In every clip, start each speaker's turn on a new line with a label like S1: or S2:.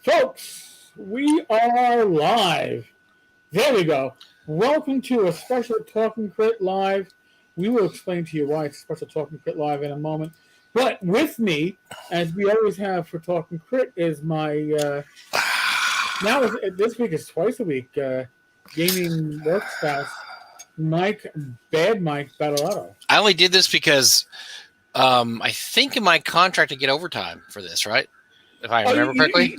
S1: Folks, we are live. There we go. Welcome to a special Talking Crit Live. We will explain to you why it's a special Talking Crit Live in a moment. But with me, as we always have for Talking Crit, is my now this week is twice a week gaming work spouse, Bad Mike Tenkar.
S2: I only did this because I think in my contract I get overtime for this, right? If I remember correctly.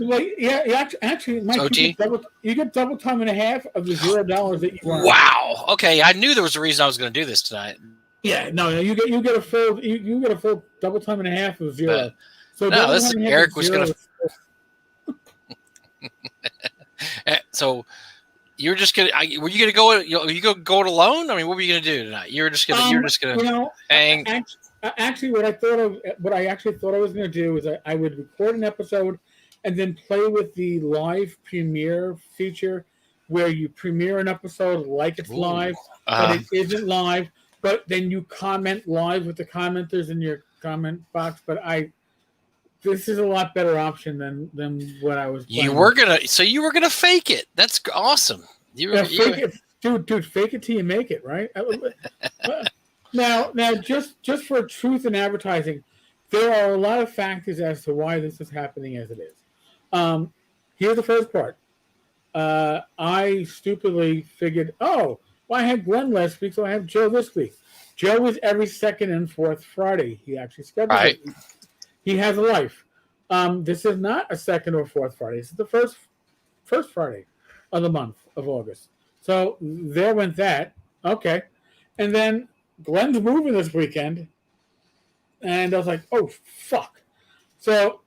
S1: Actually, Mike,
S2: OT?
S1: you get double time and a half of the $0 that you earn.
S2: Wow. Okay, I knew there was a reason I was going to do this tonight.
S1: Yeah, no, you get a full double time and a half of zero.
S2: So no, this Eric was going to. So you're just gonna? Were you gonna go? You go it alone? I mean, what were you gonna do tonight? You were just gonna. Hang.
S1: Actually, what I actually thought I was going to do is I would record an episode and then play with the live premiere feature where you premiere an episode like it's live, but it isn't live. But then you comment live with the commenters in your comment box. But this is a lot better option than what I was planning.
S2: You were gonna fake it. That's awesome.
S1: Fake it, dude. Fake it till you make it, right? Now, just for truth in advertising, there are a lot of factors as to why this is happening as it is. Here's the first part. I stupidly figured, I had Glenn last week, so I have Joe this week. Joe is every second and fourth Friday. He actually scheduled it. He has a life. This is not a second or fourth Friday. This is the first Friday of the month of August. So there went that. Okay. And then Glenn's moving this weekend, and I was like, oh, fuck. So,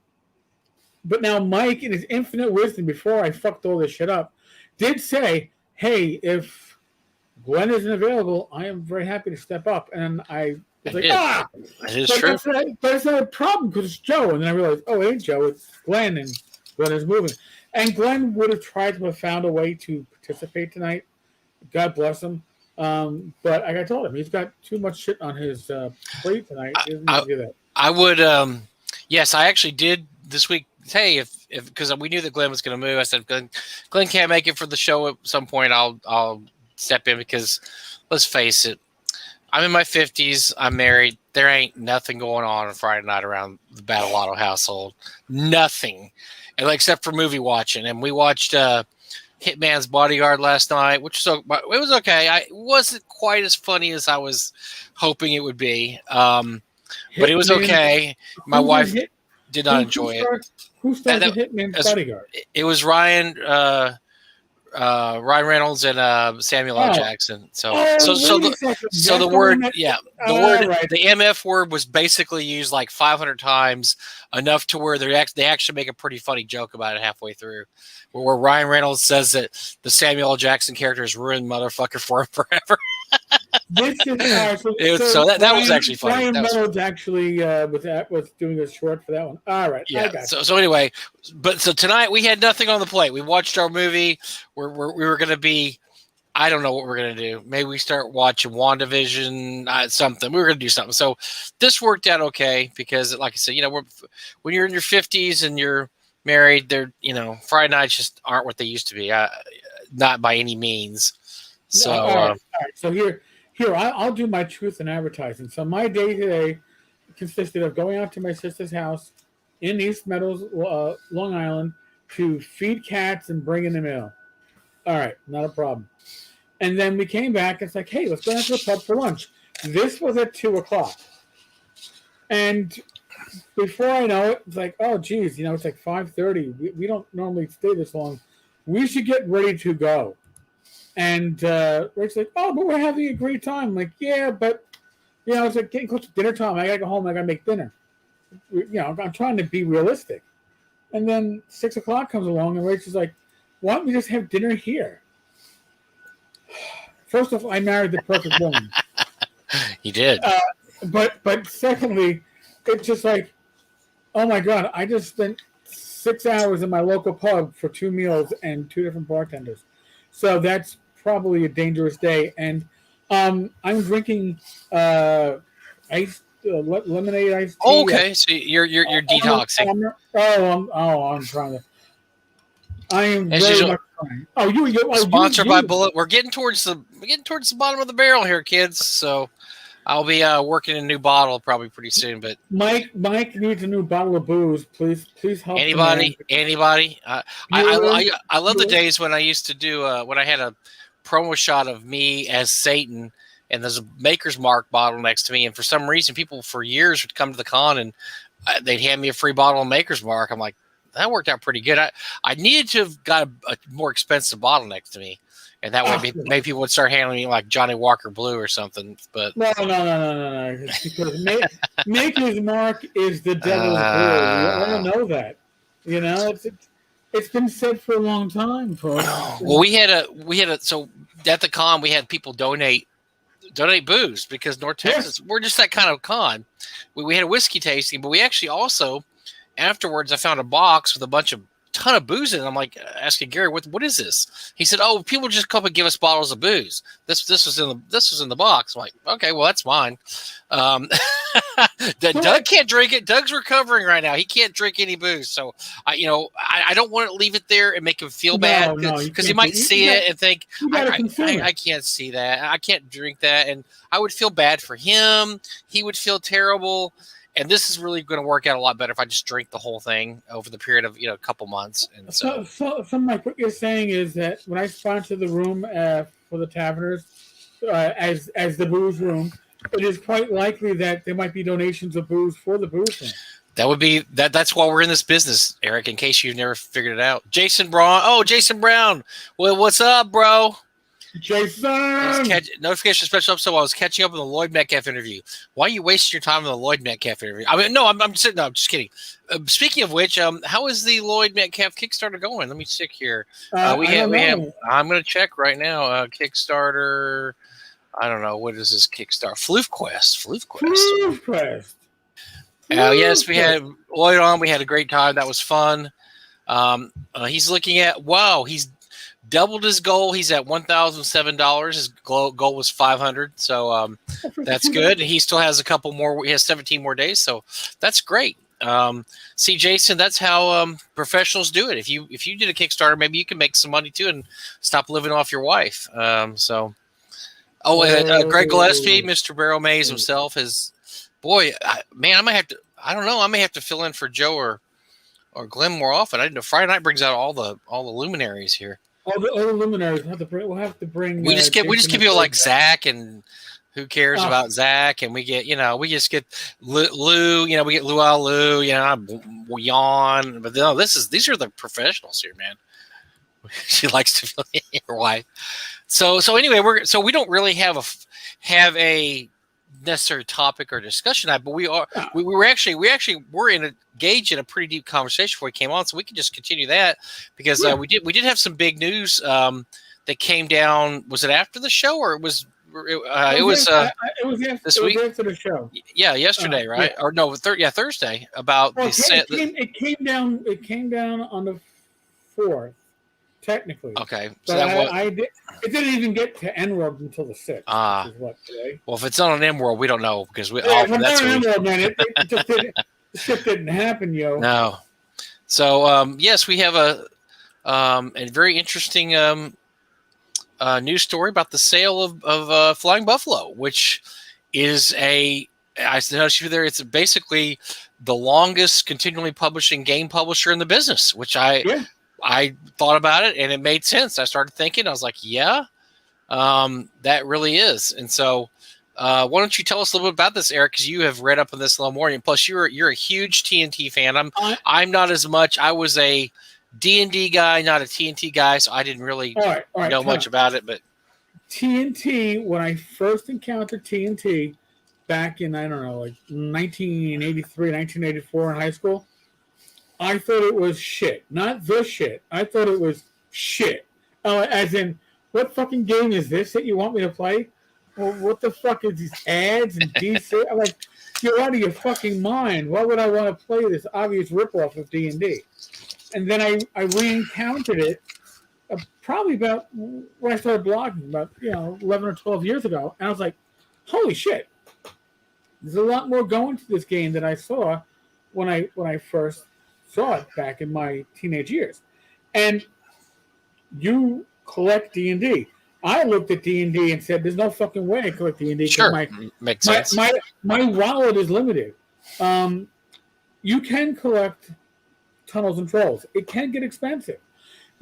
S1: but now Mike, in his infinite wisdom, before I fucked all this shit up, did say, hey, if Glenn isn't available, I am very happy to step up. And I was like,
S2: That is true.
S1: But it's not a problem because it's Joe. And then I realized, it ain't Joe, it's Glenn, and Glenn is moving. And Glenn would have tried to have found a way to participate tonight. God bless him. But like I told him, he's got too much shit on his plate tonight. He doesn't need to do that.
S2: I would, yes, I actually did this week. Hey, if because we knew that Glenn was going to move, I said, Glenn can't make it for the show at some point. I'll step in because let's face it, I'm in my 50s. I'm married. There ain't nothing going on Friday night around the Battle Lotto household. Nothing, and except for movie watching. And we watched Hitman's Bodyguard last night, which it was okay. It wasn't quite as funny as I was hoping it would be, but it was okay. My wife did not enjoy it.
S1: Who started Hitman's Bodyguard?
S2: It was Ryan Reynolds and Samuel L. Jackson. The word, the MF word was basically used like 500 times, enough to where they actually make a pretty funny joke about it halfway through, where Ryan Reynolds says that the Samuel L. Jackson character is ruined motherfucker for him forever. That was actually funny.
S1: Ryan Reynolds actually was doing a short for that one. All right.
S2: Yeah. So anyway, so tonight we had nothing on the plate. We watched our movie. We were going to be, I don't know what we're going to do. Maybe we start watching WandaVision, something. We were going to do something. So this worked out okay because, like I said, when you're in your 50s and you're married, Friday nights just aren't what they used to be. Not by any means. So,
S1: all right. So here, I'll do my truth in advertising. So my day today consisted of going out to my sister's house in East Meadows, Long Island, to feed cats and bring in the mail. All right, not a problem. And then we came back. It's like, hey, let's go out to the pub for lunch. This was at 2:00. And before I know it, it's like, oh, geez, it's like 5:30. We don't normally stay this long. We should get ready to go. And Rick's like, oh, but we're having a great time. I'm like, yeah, but, it's like getting close to dinner time. I got to go home. I got to make dinner. I'm trying to be realistic. And then 6:00 comes along, and Rachel's like, why don't we just have dinner here? First off, I married the perfect woman.
S2: You did.
S1: But secondly, it's just like, oh, my God, I just spent 6 hours in my local pub for 2 meals and 2 different bartenders. So that's probably a dangerous day. And I'm drinking iced lemonade iced tea.
S2: Oh, okay, so you're detoxing.
S1: I'm trying to. I am
S2: As
S1: very
S2: usual,
S1: much trying. Oh,
S2: sponsored by
S1: you.
S2: Bullet. We're getting towards the bottom of the barrel here, kids. So I'll be working a new bottle probably pretty soon. But
S1: Mike needs a new bottle of booze. Please help
S2: anybody. I love the
S1: You-
S2: days when I used to do when I had a promo shot of me as Satan, and there's a Maker's Mark bottle next to me, and for some reason, people for years would come to the con and they'd hand me a free bottle of Maker's Mark. I'm like, that worked out pretty good. I needed to have got a more expensive bottle next to me, and that way maybe people would start handling me like Johnny Walker Blue or something. But
S1: no. It's because Maker's Mark is the devil's brew. You all know that. You know, it's been said for a long time, folks.
S2: Well, we had a so at the con we had people donate booze because North Texas we're just that kind of con. We had a whiskey tasting, but we actually also afterwards I found a box with a ton of booze in it. I'm like asking Gary, what is this? He said, "Oh, people just come and give us bottles of booze. This was in the box." I'm like, "Okay, well that's mine." Doug can't drink it. Doug's recovering right now. He can't drink any booze. So I don't want to leave it there and make him feel bad because he might see it and think I can't see that. I can't drink that, and I would feel bad for him. He would feel terrible. And this is really going to work out a lot better if I just drink the whole thing over the period of a couple months. And so
S1: Mike, what you're saying is that when I sponsor the room for the Taverners as the booze room, it is quite likely that there might be donations of booze for the booze room.
S2: That would be that's why we're in this business, Eric. In case you've never figured it out, Jason Brown. Well, what's up, bro?
S1: Jason!
S2: Notification special episode. I was catching up on the Lloyd Metcalf interview. Why are you wasting your time on the Lloyd Metcalf interview? I mean, no, I'm just kidding. Speaking of which, how is the Lloyd Metcalf Kickstarter going? Let me check here. I'm going to check right now. Kickstarter. I don't know. What is this Kickstarter? Floof Quest. Yes, we had Lloyd on. We had a great time. That was fun. He's looking at, he's doubled his goal. He's at $1,007. His goal was $500. So that's good. He still has a couple more. He has 17 more days. So that's great. See, Jason, that's how professionals do it. If you did a Kickstarter, maybe you can make some money too and stop living off your wife. Greg Gillespie, Mr. Barrel Mays himself is, I might have to, I don't know. I may have to fill in for Joe or Glenn more often. I didn't know Friday night brings out all the luminaries here.
S1: All the luminaries we'll have to bring.
S2: We just get people like Zach, and who cares about Zach? And we just get Lou. We get Lou. Yawn. But no, these are the professionals here, man. She likes to fill in your wife. So anyway, we don't really have a necessary topic or discussion, but we were engaged in a pretty deep conversation before we came on, so we can just continue that because we did have some big news that came down. Was it after the show or it was this week?
S1: After the show.
S2: Yeah, yesterday, right? Yeah. Or no, Thursday about
S1: it came down on the 4th. Technically,
S2: okay.
S1: So it didn't even get to N-World until the 6th. Which is what today.
S2: Well, if it's not on N-World, we don't know because we.
S1: Yeah, that's N-World, man. It just didn't happen, yo.
S2: No. So yes, we have a very interesting news story about the sale of Flying Buffalo, which is I noticed you there. It's basically the longest continually publishing game publisher in the business, which I thought about it and it made sense. I started thinking, I was like, that really is. And so, why don't you tell us a little bit about this, Eric? Because you have read up on this a little more. And plus, you're a huge TNT fan. I'm not as much. I was a D&D guy, not a TNT guy, so I didn't really know much about it. But
S1: TNT, when I first encountered TNT back in 1983, 1984 in high school. I thought it was shit. Not the shit. I thought it was shit. As in, what fucking game is this that you want me to play? Well, what the fuck is these ads and DC? I'm like, you're out of your fucking mind. Why would I want to play this obvious ripoff of D&D? And then I re-encountered it probably about when I started blogging, about 11 or 12 years ago. And I was like, holy shit. There's a lot more going to this game than I saw when I first saw it back in my teenage years. And you collect D&D. I looked at D&D and said, "There's no fucking way I collect D&D because
S2: Sure, makes sense.
S1: my wallet is limited." You can collect Tunnels and Trolls. It can get expensive.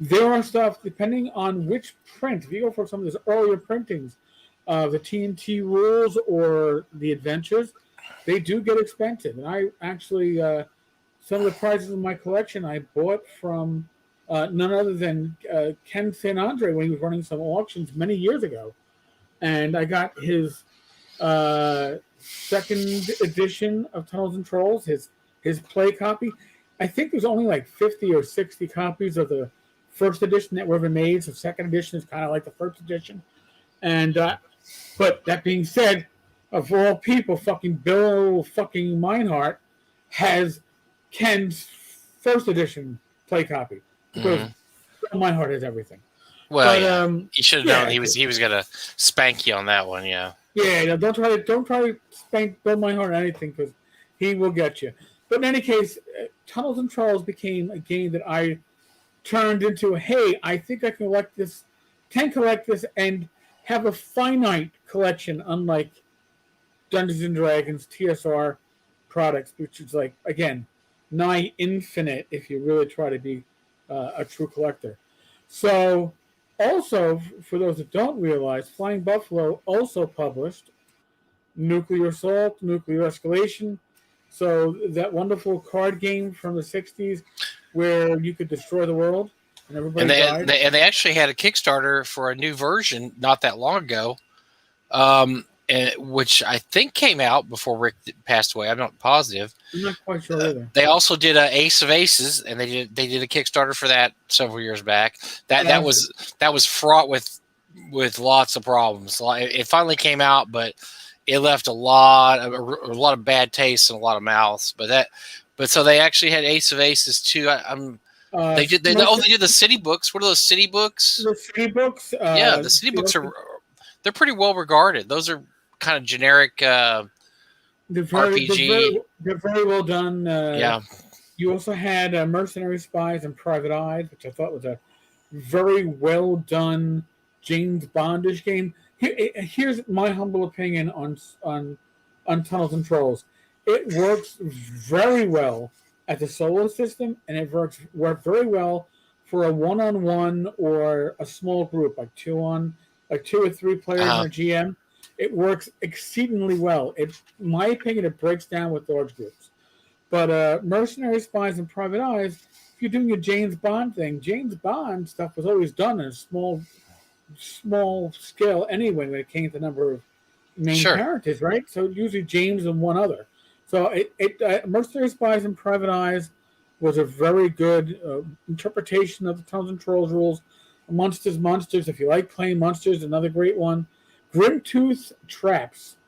S1: There are stuff depending on which print. If you go for some of those earlier printings, the TNT rules or the adventures, they do get expensive. And I actually, some of the prizes in my collection I bought from none other than Ken St. Andre when he was running some auctions many years ago. And I got his second edition of Tunnels and Trolls, his play copy. I think there's only like 50 or 60 copies of the first edition that were ever made. So second edition is kind of like the first edition. And but that being said, of all people, fucking Bill fucking Meinhardt has Ken's first edition play copy because Bill Meinhardt has everything.
S2: Well,
S1: but,
S2: you should have known he was gonna spank you on that one. Yeah.
S1: Yeah. No, don't try to spank Bill Meinhardt or anything because he will get you. But in any case, Tunnels and Trolls became a game that I turned into. Hey, I think I can collect this and have a finite collection, unlike Dungeons and Dragons TSR products, which is like, again, nigh infinite if you really try to be a true collector. So also, for those that don't realize, Flying Buffalo also published Nuclear Assault, Nuclear Escalation. So that wonderful card game from the 60s where you could destroy the world and everybody died.
S2: They actually had a Kickstarter for a new version not that long ago, which I think came out before Rick passed away. I'm not positive.
S1: I'm not quite sure either.
S2: They also did a Ace of Aces, and they did a Kickstarter for that several years back. That was fraught with lots of problems. It finally came out, but it left a lot of bad taste and a lot of mouths. But so they actually had Ace of Aces too. They did the city books. What are those city books?
S1: The city books.
S2: The city books they're pretty well regarded. Those are kind of generic RPG.
S1: They're very well done.
S2: Yeah.
S1: You also had Mercenary Spies and Private Eyes, which I thought was a very well done James Bondish game. Here's my humble opinion on Tunnels and Trolls. It works very well as a solo system, and it works very well for a one-on-one or a small group, like two or three players and a GM. It works exceedingly well. In my opinion, it breaks down with large groups. But Mercenary Spies and Private Eyes, if you're doing a James Bond thing, James Bond stuff was always done in a small scale anyway when it came to the number of main characters, right? So usually James and one other. So Mercenary Spies and Private Eyes was a very good interpretation of the Tunnels and Trolls rules. Monsters. If you like playing Monsters, another great one. Grimtooth Traps,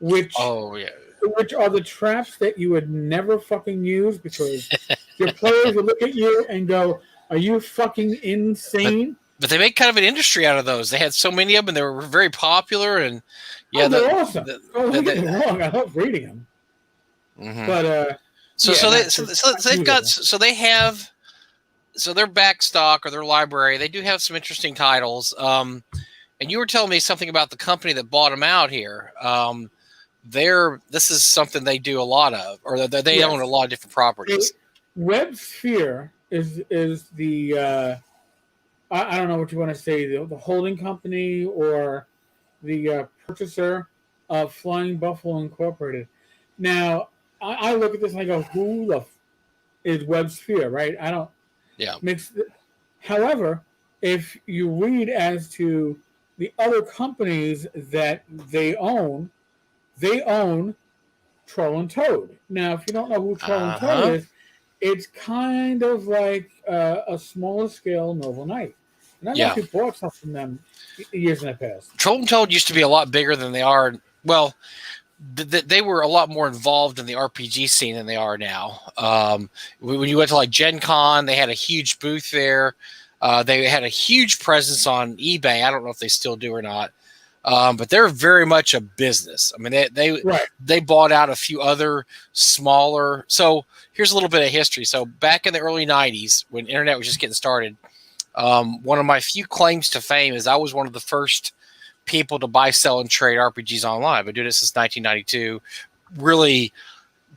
S1: which are the traps that you would never fucking use because your players will look at you and go, "Are you fucking insane?"
S2: But they made kind of an industry out of those. They had so many of them, and they were very popular. And
S1: they're awesome. Don't get me wrong, I love reading them.
S2: Mm-hmm.
S1: But
S2: their back stock or their library, they do have some interesting titles. And you were telling me something about the company that bought them out here. This is something they do a lot of, or they own a lot of different properties.
S1: Webb Sphere is the I don't know what you want to say, the holding company or the purchaser of Flying Buffalo Incorporated. Now, I look at this and I go, who the is Webb Sphere, right? I don't mix. However, if you read as to the other companies that they own Troll and Toad. Now, if you don't know who Troll and Toad is, it's kind of like a smaller scale Noble Knight. And I actually bought stuff from them years in the past.
S2: Troll and Toad used to be a lot bigger than they are. Well, they were a lot more involved in the RPG scene than they are now. When you went to like Gen Con, they had a huge booth there. They had a huge presence on eBay. I don't know if they still do or not. but they're very much a business. I mean, they bought out a few other smaller. So here's a little bit of history. So back in the early 90s, when internet was just getting started, one of my few claims to fame is I was one of the first people to buy, sell, and trade RPGs online. I've been doing it since 1992, really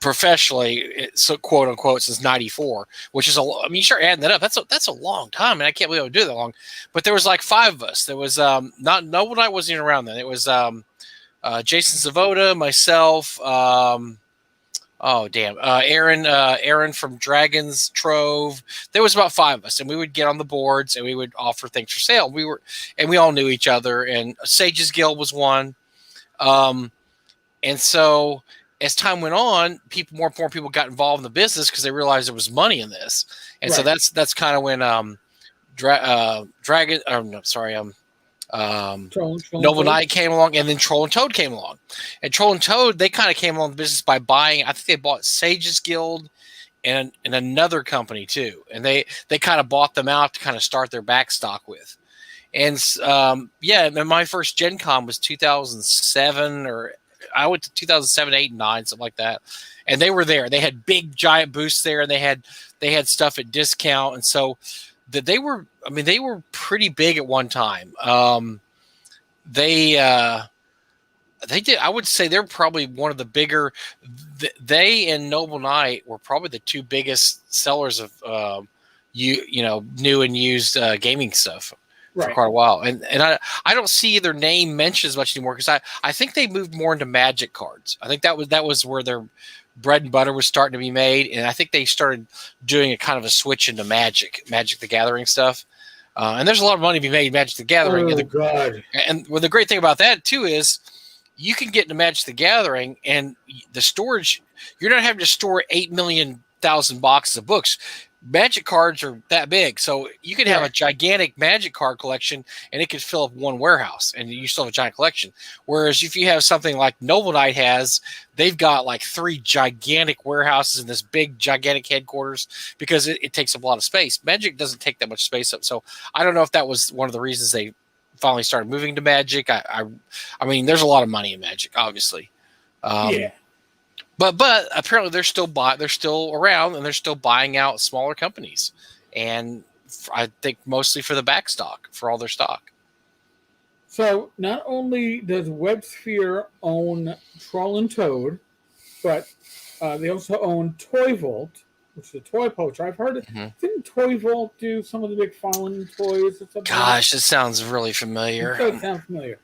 S2: professionally, so quote unquote, since 94, which is you start adding that up. That's a long time, and I can't believe I would do that long. But there was like 5 of us. There was not Noble Knight wasn't even around then. It was Jason Zavoda, myself, Aaron from Dragon's Trove. There was about 5 of us, and we would get on the boards and we would offer things for sale. We all knew each other, and Sages Guild was one. And so as time went on, more and more people got involved in the business because they realized there was money in this. And so that's kind of when Noble Knight came along, and then Troll and Toad came along. And Troll and Toad, they kind of came along the business by buying, I think they bought Sages Guild and another company too. And they kind of bought them out to kind of start their back stock with. And and my first Gen Con was 2007, or I went to 2007, 8, and 9, something like that. And they were there. They had big giant booths there, and they had stuff at discount. And so they were pretty big at one time. They did. I would say they're probably one of the bigger. They and Noble Knight were probably the 2 biggest sellers of new and used gaming stuff for quite a while. And I don't see their name mentioned as much anymore because I think they moved more into Magic cards. I think that was where their bread and butter was starting to be made, and I think they started doing a kind of a switch into Magic the Gathering stuff. And there's a lot of money to be made in Magic the Gathering.
S1: Oh, God.
S2: And the great thing about that, too, is you can get into Magic the Gathering, and the storage, you're not having to store 8 million thousand boxes of books. Magic cards are that big, so you can have a gigantic Magic card collection, and it could fill up one warehouse, and you still have a giant collection. Whereas if you have something like Noble Knight has, they've got like 3 gigantic warehouses in this big, gigantic headquarters because it takes up a lot of space. Magic doesn't take that much space up, so I don't know if that was one of the reasons they finally started moving to Magic. I mean, there's a lot of money in Magic, obviously. But apparently they're still around, and they're still buying out smaller companies, and I think mostly for the back stock, for all their stock.
S1: So not only does Webb Sphere own Troll and Toad, but they also own Toy Vault, which is a toy poacher. I've heard it. Didn't Toy Vault do some of the big Fallen toys or something?
S2: Gosh, this sounds really familiar.
S1: It does sound familiar.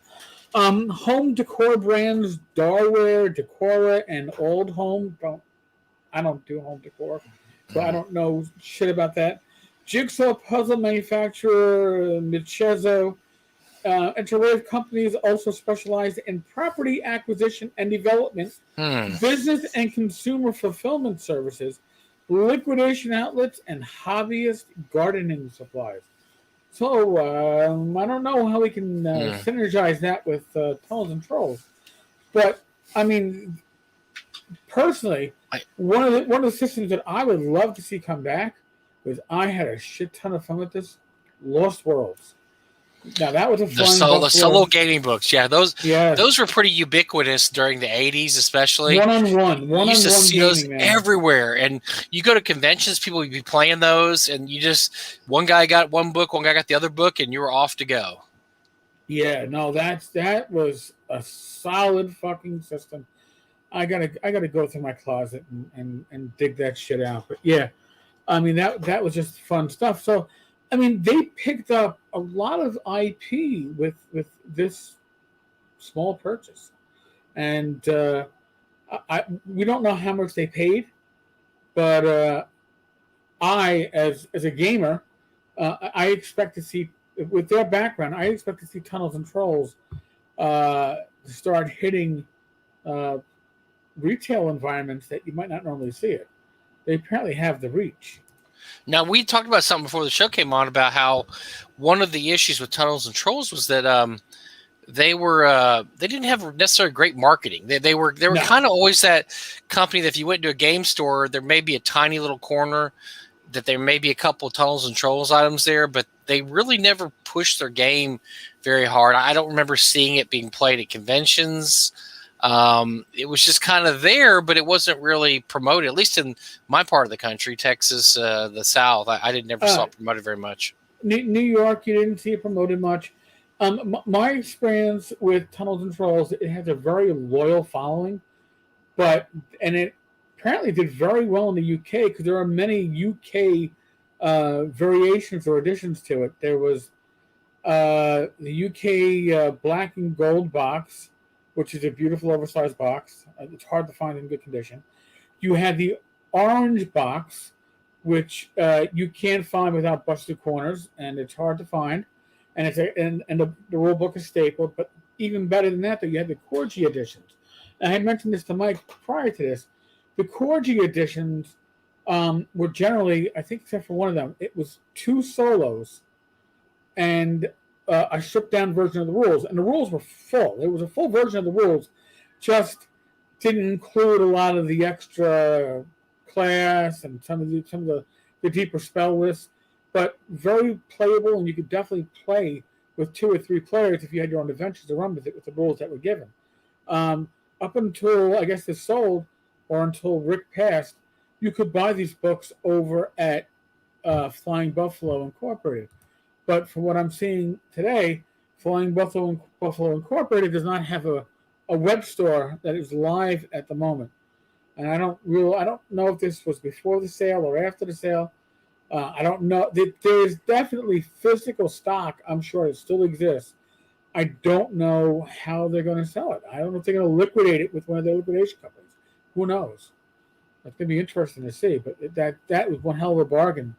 S1: Home decor brands Darware, Decora, and Old Home. I don't do home decor, so I don't know shit about that. Jigsaw puzzle manufacturer Michezo. An array of companies also specialize in property acquisition and development, business and consumer fulfillment services, liquidation outlets, and hobbyist gardening supplies. So I don't know how we can synergize that with Tunnels and Trolls, but I mean, personally, one of the systems that I would love to see come back was I had a shit ton of fun with this Lost Worlds. Now that was a fun.
S2: The solo gaming books, those were pretty ubiquitous during the 80s, especially.
S1: One-on-one.
S2: You used to see those everywhere, and you go to conventions, people would be playing those, and one guy got one book, one guy got the other book, and you were off to go. Yeah, no, that was a solid fucking system. I gotta go through my closet and dig that shit out. But yeah, I mean that was just fun stuff. So. I mean, they picked up a lot of IP with this small purchase, and we don't know how much they paid, but I, as a gamer, I expect to see, with their background, I expect to see Tunnels and Trolls start hitting retail environments that you might not normally see it. They apparently have the reach. Now, we talked about something before the show came on about how one of the issues with Tunnels and Trolls was that they didn't have necessarily great marketing. They were kind of always that company that if you went to a game store, there may be a tiny little corner that there may be a couple of Tunnels and Trolls items there, but they really never pushed their game very hard. I don't remember seeing it being played at conventions. It was just kind of there, but it wasn't really promoted, at least in my part of the country, Texas, the South. I never saw it promoted very much.
S1: New York, you didn't see it promoted much. My experience with Tunnels and Trolls, it has a very loyal following, and it apparently did very well in the UK because there are many UK variations or additions to it. There was the UK black and gold box, which is a beautiful oversized box. It's hard to find in good condition. You had the orange box, which you can't find without busted corners, and it's hard to find. And the rule book is stapled. But even better than that, though, you had the Corgi editions. And I had mentioned this to Mike prior to this. The Corgi editions were generally, I think, except for one of them, it was 2 solos and a stripped down version of the rules. And the rules were full. It was a full version of the rules, just didn't include a lot of the extra class and some of the deeper spell lists, but very playable, and you could definitely play with 2 or 3 players if you had your own adventures to run with it with the rules that were given. Up until, I guess, this sold, or until Rick passed, you could buy these books over at Flying Buffalo Incorporated. But from what I'm seeing today, Flying Buffalo Incorporated does not have a web store that is live at the moment. And I don't know if this was before the sale or after the sale. I don't know. There is definitely physical stock. I'm sure it still exists. I don't know how they're going to sell it. I don't know if they're going to liquidate it with one of their liquidation companies. Who knows? That's going to be interesting to see. But that was one hell of a bargain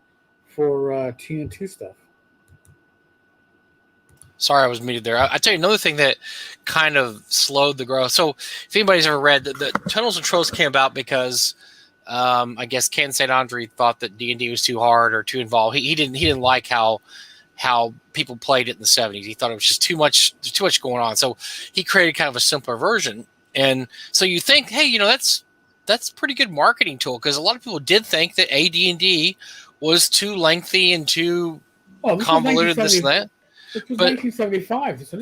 S1: for TNT stuff.
S2: Sorry, I was muted there. I tell you another thing that kind of slowed the growth. So if anybody's ever read, the Tunnels and Trolls came about because I guess Ken St. Andre thought that D&D was too hard or too involved. He didn't like how people played it in the 70s. He thought it was just too much going on. So he created kind of a simpler version. And so you think, hey, that's a pretty good marketing tool, because a lot of people did think that AD&D was too lengthy and too convoluted, this and that.
S1: This was 1975. So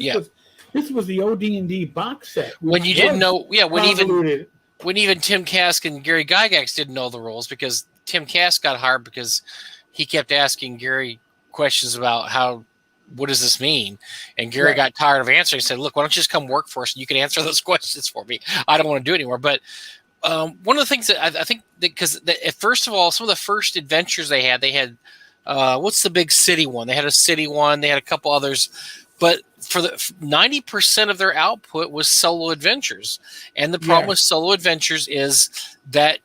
S1: this was the OD&D box set.
S2: When you didn't know, when even Tim Kask and Gary Gygax didn't know the rules, because Tim Kask got hired because he kept asking Gary questions about what does this mean? And Gary got tired of answering. He said, look, why don't you just come work for us and you can answer those questions for me? I don't want to do it anymore. But one of the things that I think, because first of all, some of the first adventures they had what's the big city one? They had a city one. They had a couple others. But for the 90% of their output was solo adventures. And the problem with solo adventures is that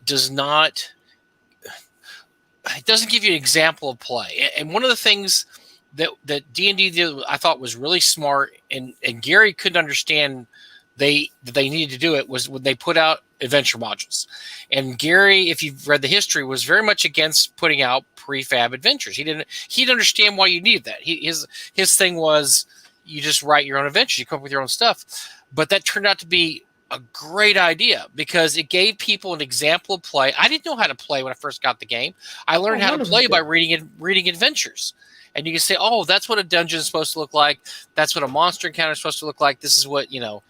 S2: it doesn't give you an example of play. And one of the things that D&D did, I thought was really smart, and Gary couldn't understand that they needed to do it, was when they put out adventure modules. And Gary, if you've read the history, was very much against putting out prefab adventures. He didn't understand why you needed that. His thing was, you just write your own adventures, you come up with your own stuff. But that turned out to be a great idea, because it gave people an example of play. I didn't know how to play when I first got the game. I learned how to play by reading adventures. And you can say, oh, that's what a dungeon is supposed to look like. That's what a monster encounter is supposed to look like. This is what, and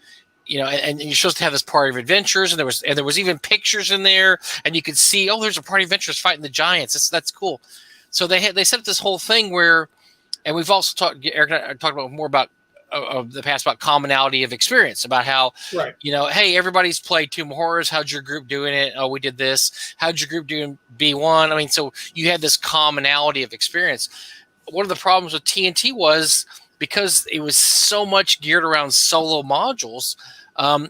S2: you're supposed to have this party of adventures. And there was even pictures in there, and you could see, oh, there's a party of adventures fighting the giants. That's cool. So they set up this whole thing where, and we've also Eric and I talked about more about of the past about commonality of experience, about how, hey, everybody's played Tomb of Horrors. How'd your group do in it? Oh, we did this. How'd your group do in B1? I mean, so you had this commonality of experience. One of the problems with TNT was, because it was so much geared around solo modules,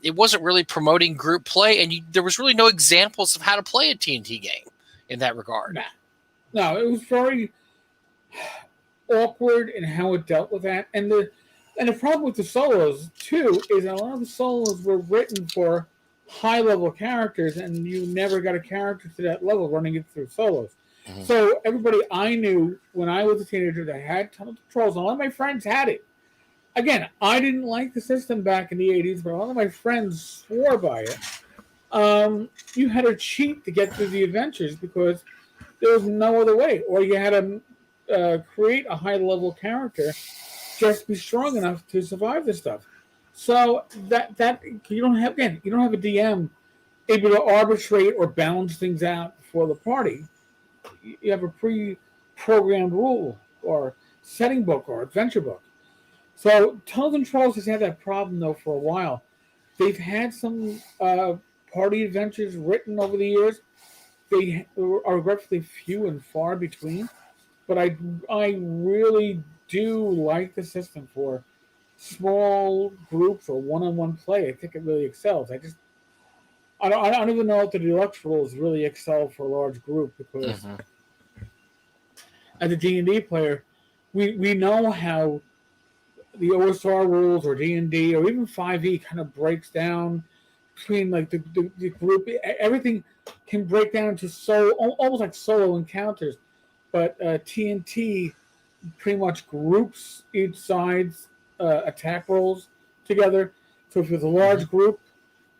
S2: it wasn't really promoting group play, and there was really no examples of how to play a TNT game in that regard.
S1: No, it was very awkward in how it dealt with that. And the problem with the solos, too, is that a lot of the solos were written for high-level characters, and you never got a character to that level running it through solos. Mm-hmm. So everybody I knew when I was a teenager that had Tunnels and Trolls, and a lot of my friends had it. Again, I didn't like the system back in the 80s, but a lot of my friends swore by it. You had to cheat to get through the adventures because there was no other way. Or you had to create a high-level character just to be strong enough to survive this stuff. So that you don't have a DM able to arbitrate or balance things out for the party. You have a pre-programmed rule or setting book or adventure book. So Tunnels and Trolls has had that problem though for a while. They've had some party adventures written over the years. They are regretfully few and far between, but I really do like the system for small groups or one-on-one play. I think it really excels. I don't even know if the deluxe rules really excel for a large group because as a D&D player, we know how the OSR rules or D&D or even 5e kind of breaks down between like the group. Everything can break down to almost like solo encounters, but TNT pretty much groups each side's attack rolls together. So if it's a large group,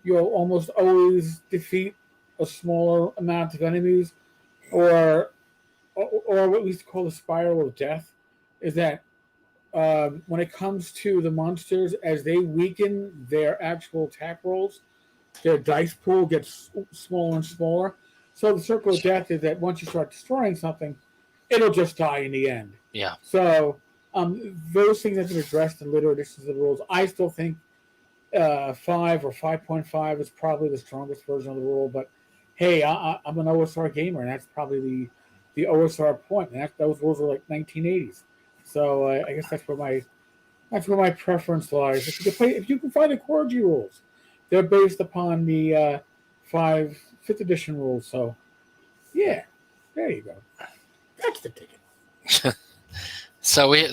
S1: you'll almost always defeat a smaller amount of enemies, or what we used to call the spiral of death, is that when it comes to the monsters, as they weaken their actual attack rolls, their dice pool gets smaller and smaller. So the circle of death is that once you start destroying something, it'll just die in the end.
S2: Yeah.
S1: So those things have been addressed in later editions of the rules. I still think 5 or 5.5 is probably the strongest version of the rule. But hey, I'm an OSR gamer, and that's probably the OSR point. And those rules are like 1980s. So I guess that's where my preference lies. If you can find the Core G rules, they're based upon the 5th edition rules. So yeah, there you go. That's the ticket.
S2: So we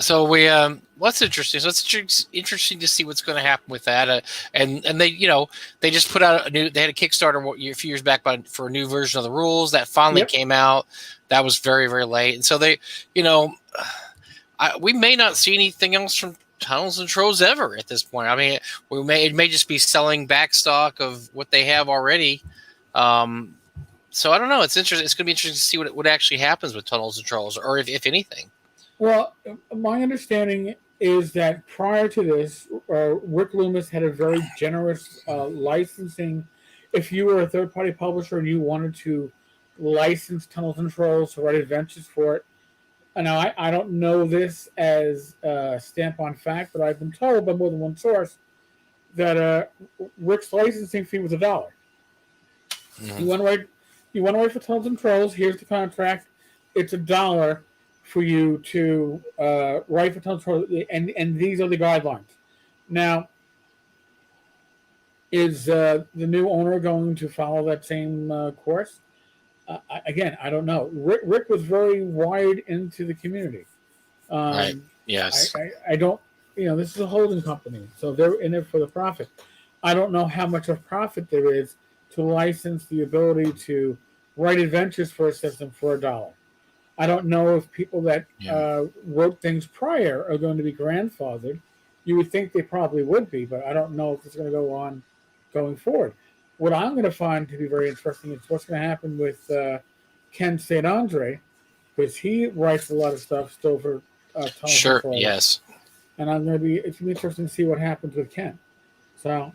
S2: what's interesting? So it's interesting to see what's going to happen with that. And they just put out they had a Kickstarter a few years back for a new version of the rules that finally came out. That was very, very late, and so they, we may not see anything else from Tunnels and Trolls ever at this point. I mean, it may just be selling back stock of what they have already. So I don't know. It's interesting. It's going to be interesting to see what actually happens with Tunnels and Trolls, or if anything.
S1: Well, my understanding is that prior to this, Rick Loomis had a very generous licensing. If you were a third-party publisher and you wanted to license Tunnels and Trolls to write adventures for it, now I don't know this as stamp on fact, but I've been told by more than one source that Rick's licensing fee was $1. Mm-hmm. You want to write for Tunnels and Trolls? Here's the contract. It's $1 for you to write for Tunnels and Trolls, and these are the guidelines. Now, is the new owner going to follow that same course? Again, I don't know. Rick was very wide into the community.
S2: Right. Yes.
S1: I don't. This is a holding company, so they're in it for the profit. I don't know how much of profit there is to license the ability to write adventures for a system for $1. I don't know if people that wrote things prior are going to be grandfathered. You would think they probably would be, but I don't know if it's going to go on going forward. What I'm going to find to be very interesting is what's going to happen with Ken St. Andre, because he writes a lot of stuff still for Tunnels
S2: Sure,
S1: Control. Yes. And it's going to be interesting to see what happens with Ken. So,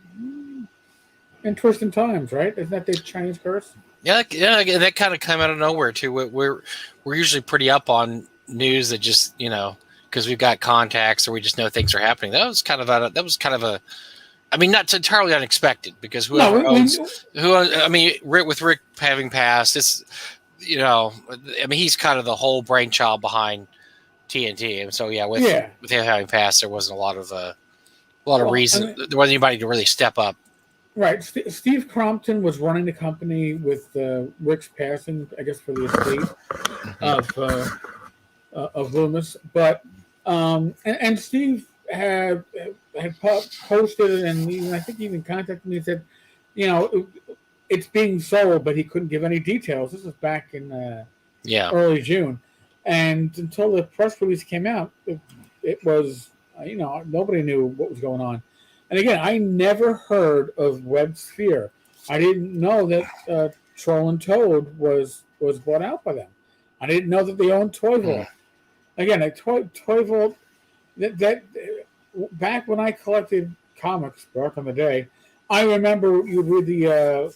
S1: interesting times, right? Isn't that the Chinese curse?
S2: Yeah, that kind of came out of nowhere too. We're usually pretty up on news that just because we've got contacts or we just know things are happening. That was kind of a. I mean, not entirely unexpected because with Rick having passed, it's he's kind of the whole brainchild behind TNT, and so with him having passed, there wasn't a lot of reason. There wasn't anybody to really step up.
S1: Right, Steve Crompton was running the company with Rick's passing, I guess, for the estate of Loomis, but and Steve had posted, and I think he even contacted me and said, it's being sold, but he couldn't give any details. This was back in early June, and until the press release came out, it was nobody knew what was going on. And again, I never heard of Webb Sphere. I didn't know that Troll and Toad was bought out by them. I didn't know that they owned Toyville. again, a toy vault that back when I collected comics back in the day, I remember you read the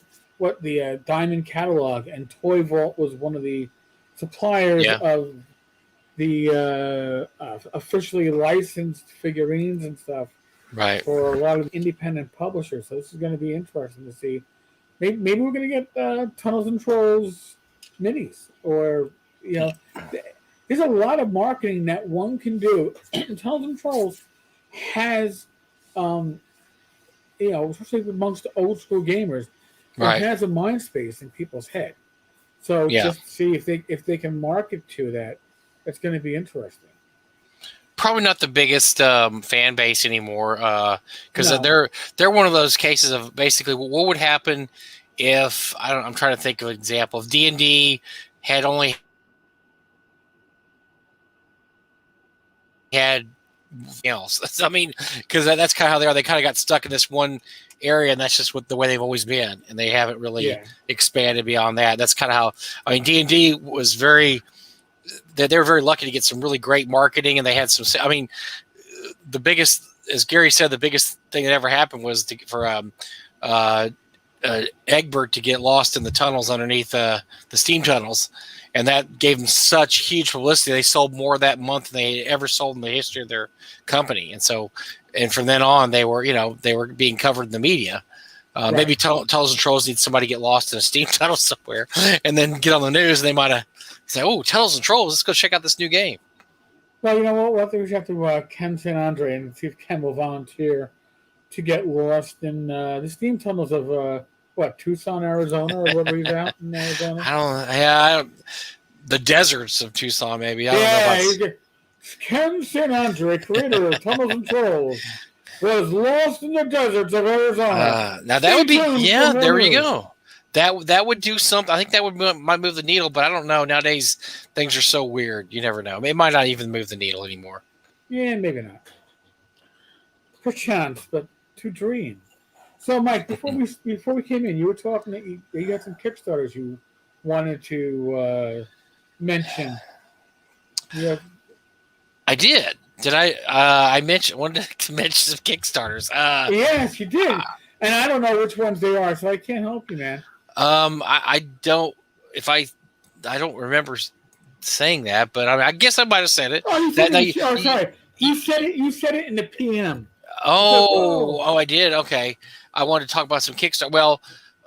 S1: Diamond catalog, and Toy Vault was one of the suppliers of the officially licensed figurines and stuff,
S2: right,
S1: for a lot of independent publishers. So this is going to be interesting to see. Maybe we're going to get Tunnels and Trolls minis, or there's a lot of marketing that one can do. Tunnels and Trolls has, especially amongst old school gamers, it has a mind space in people's head. So just see if they can market to that. It's going to be interesting.
S2: Probably not the biggest fan base anymore, because they're one of those cases of basically what would happen if I'm trying to think of an example. If D&D had only had else. I mean, because that's kind of how they are. They kind of got stuck in this one area, and that's just the way they've always been, and they haven't really expanded beyond that. That's kind of how. I mean, D&D was very. They were very lucky to get some really great marketing, and they had some. I mean, the biggest, as Gary said, the biggest thing that ever happened was for Egbert to get lost in the tunnels underneath the steam tunnels. And that gave them such huge publicity. They sold more that month than they ever sold in the history of their company. And from then on, they were being covered in the media. Maybe Tunnels and Trolls need somebody to get lost in a steam tunnel somewhere and then get on the news. And they might have said, "Oh, Tunnels and Trolls, let's go check out this new game."
S1: Well, you know what? We'll have to Ken St. Andre and see if Ken will volunteer to get lost in the steam tunnels of Tucson, Arizona, or whatever he's out in Arizona.
S2: I don't. The deserts of Tucson, maybe. I don't know.
S1: Ken St. Andre, creator of Tunnels and Trolls, was lost in the deserts of Arizona.
S2: Now that would be there you go. That would do something. I think that might move the needle, but I don't know. Nowadays things are so weird. You never know. It might not even move the needle anymore.
S1: Yeah, maybe not. Perchance, but to dream. So, Mike, before we came in, you were talking that you got some Kickstarters you wanted to mention. Yeah,
S2: I did. Did I? Wanted to mention some Kickstarters.
S1: Yes, you did. And I don't know which ones they are, so I can't help you, man.
S2: I don't. I don't remember saying that, but I guess I might have said it.
S1: Oh, sorry. You said it in the PM.
S2: Oh, I did. Okay. I wanted to talk about some Kickstarter. Well,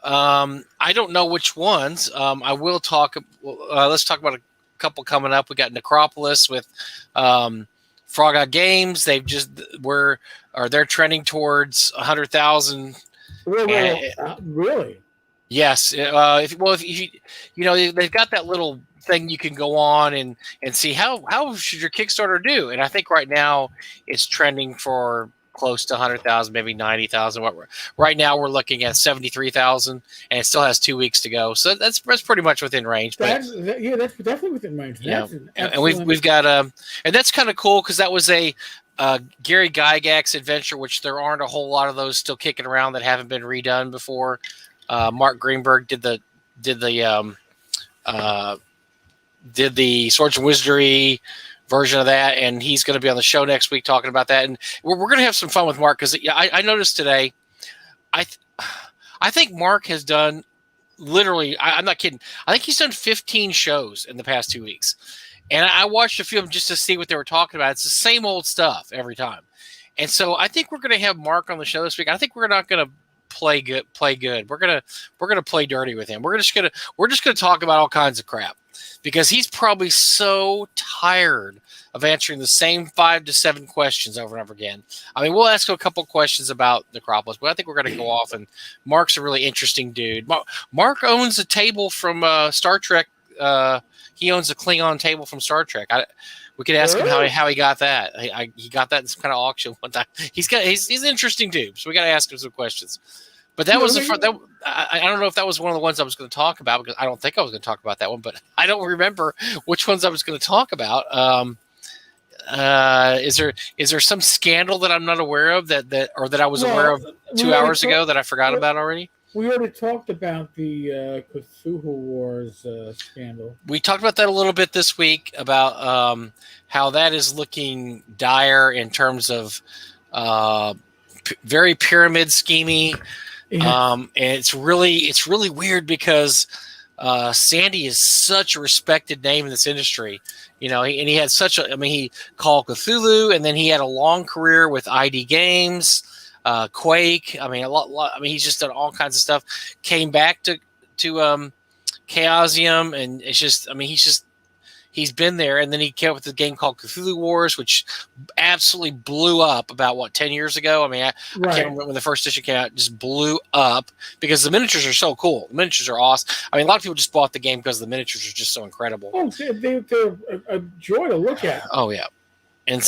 S2: I don't know which ones. I will talk. Let's talk about a couple coming up. We got Necropolis with Frog Out Games. They're trending towards 100,000.
S1: Really?
S2: Yes. If they've got that little thing you can go on and see how should your Kickstarter do, and I think right now it's trending for close to 100,000, maybe 90,000. Right now we're looking at 73,000, and it still has 2 weeks to go. So that's pretty much within range.
S1: That's definitely within range.
S2: Yeah, and we've got and that's kind of cool because that was a Gary Gygax adventure, which there aren't a whole lot of those still kicking around that haven't been redone before. Mark Greenberg did the Swords and Wizardry version of that, and he's going to be on the show next week talking about that. And we're going to have some fun with Mark because I noticed today. I think Mark has done literally. I'm not kidding. I think he's done 15 shows in the past 2 weeks, and I watched a few of them just to see what they were talking about. It's the same old stuff every time, and so I think we're going to have Mark on the show this week. I think we're not going to play good. We're gonna play dirty with him. We're just gonna talk about all kinds of crap because he's probably so tired of answering the same 5 to 7 questions over and over again. I mean, we'll ask him a couple questions about Necropolis, but I think we're gonna go off. And Mark's a really interesting dude. Mark owns a table from Star Trek. He owns a Klingon table from Star Trek. We could ask him how he got that. He got that in some kind of auction one time. He's an interesting dude, so we got to ask him some questions. But that was I don't know if that was one of the ones I was going to talk about because I don't think I was going to talk about that one, but I don't remember which ones I was going to talk about. Is there some scandal that I'm not aware of that I was aware of 2 hours ago that I forgot about already?
S1: we already talked about the Cthulhu Wars scandal.
S2: We talked about that a little bit this week about how that is looking dire in terms of very pyramid schemey.
S1: Yeah.
S2: And it's really weird because Sandy is such a respected name in this industry, and he had he called Cthulhu, and then he had a long career with ID Games, Quake. I mean, he's just done all kinds of stuff. Came back to Chaosium, and it's just, he's been there, and then he came up with a game called Cthulhu Wars, which absolutely blew up about 10 years ago. I can't remember when the first edition came out. It just blew up because the miniatures are so cool. The miniatures are awesome. A lot of people just bought the game because the miniatures are just so incredible.
S1: Oh, they're a joy to look at.
S2: Oh yeah, and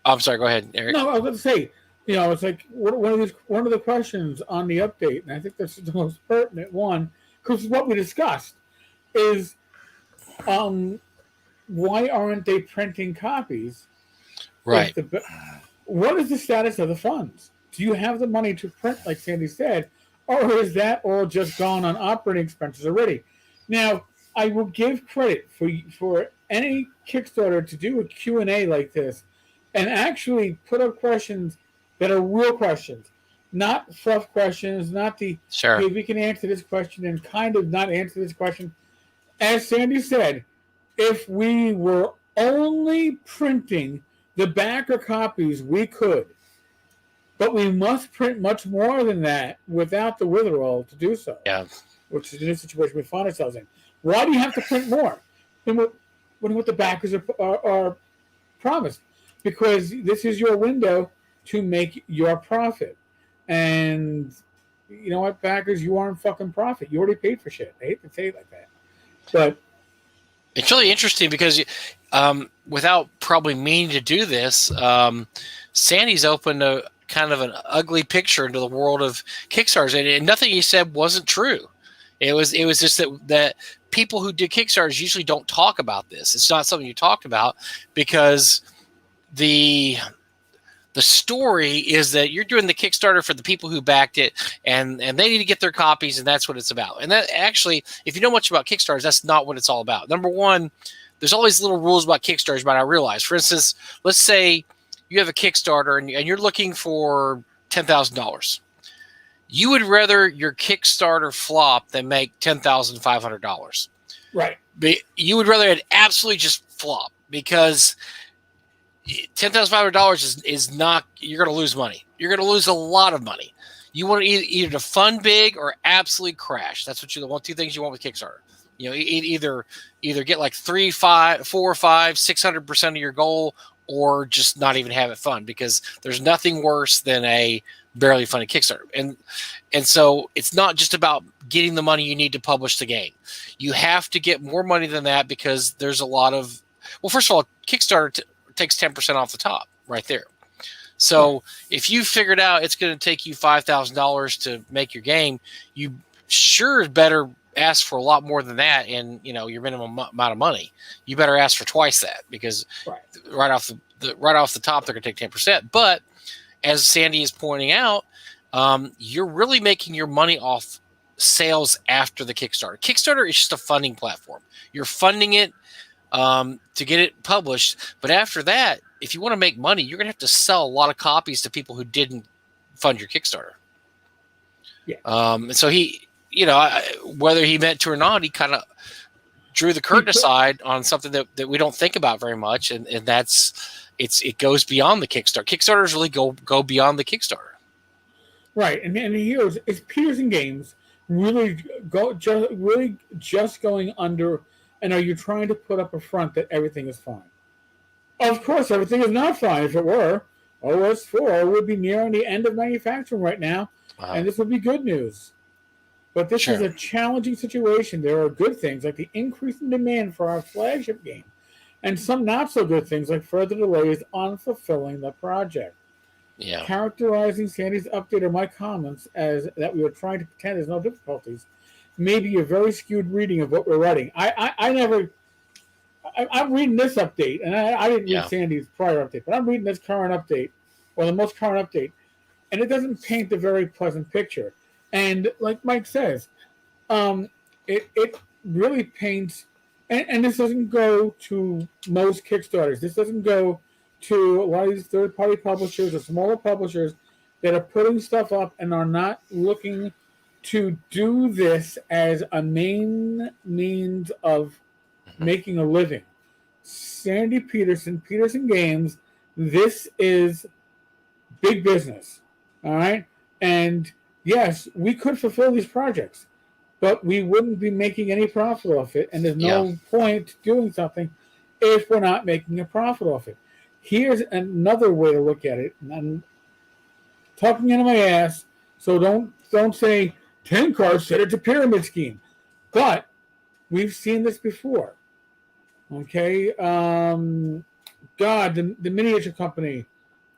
S2: I'm sorry. Go ahead, Eric.
S1: No, I was going to say, it's like one of the questions on the update, and I think this is the most pertinent one, because what we discussed is, why aren't they printing copies?
S2: Right.
S1: What is the status of the funds? Do you have the money to print, like Sandy said, or is that all just gone on operating expenses already? Now, I will give credit for any Kickstarter to do a Q&A like this and actually put up questions that are real questions, not fluff questions, not the,
S2: sure,
S1: hey, we can answer this question and kind of not answer this question. As Sandy said, if we were only printing the backer copies, we could. But we must print much more than that without the withdrawal to do so.
S2: Yeah.
S1: Which is the new situation we find ourselves in. Why do you have to print more than what the backers are promised? Because this is your window to make your profit. And you know what, backers, you aren't fucking profit. You already paid for shit. I hate to say it like that. But
S2: it's really interesting because without probably meaning to do this, Sandy's opened a kind of an ugly picture into the world of Kickstarters, and nothing he said wasn't true. It was just that people who did Kickstarters usually don't talk about this. It's not something you talk about because the story is that you're doing the Kickstarter for the people who backed it, and they need to get their copies, and that's what it's about. And that actually, if you know much about Kickstarters, that's not what it's all about. Number one, there's always little rules about Kickstarters, but I realize, for instance, let's say you have a Kickstarter and you're looking for $10,000. You would rather your Kickstarter flop than make $10,500.
S1: Right.
S2: You would rather it absolutely just flop because $10,500 is not, you're going to lose money. You're going to lose a lot of money. You want either to fund big or absolutely crash. That's what you want. Two things you want with Kickstarter. Either get like 3, 5, 4, 5, 600% of your goal, or just not even have it fun, because there's nothing worse than a barely funded Kickstarter. And so it's not just about getting the money you need to publish the game. You have to get more money than that because there's a lot of, well, first of all, Kickstarter takes 10% off the top right there. So if you figured out it's going to take you $5,000 to make your game, you sure better ask for a lot more than that in your minimum amount of money. You better ask for twice that, because right off the top they're going to take 10%. But as Sandy is pointing out, you're really making your money off sales after the Kickstarter. Kickstarter is just a funding platform. You're funding it to get it published, but after that, if you want to make money, you're going to have to sell a lot of copies to people who didn't fund your Kickstarter.
S1: Yeah.
S2: And so he, whether he meant to or not, he kind of drew the curtain aside on something that we don't think about very much, and that's it goes beyond the Kickstarter. Kickstarters really go beyond the Kickstarter.
S1: Right, and here's is Peterson Games really just going under, and are you trying to put up a front that everything is fine? Of course, everything is not fine. If it were, OS4 would be nearing the end of manufacturing right now, and this would be good news. But this is a challenging situation. There are good things like the increase in demand for our flagship game, and some not so good things like further delays on fulfilling the project.
S2: Yeah.
S1: Characterizing Sandy's update or my comments as that we were trying to pretend there's no difficulties may be a very skewed reading of what we're writing. I'm reading this update, and I didn't read Sandy's prior update, but I'm reading this current update, or the most current update, and it doesn't paint a very pleasant picture. And like Mike says, it really paints, and this doesn't go to most Kickstarters. This doesn't go to a lot of these third-party publishers or smaller publishers that are putting stuff up and are not looking to do this as a main means of making a living. Sandy Peterson Games, this is big business. All right. And yes, we could fulfill these projects, but we wouldn't be making any profit off it. And there's no point doing something if we're not making a profit off it. Here's another way to look at it. And I'm talking into my ass, so don't say Tenkar said it's a pyramid scheme. But we've seen this before. Okay. The miniature company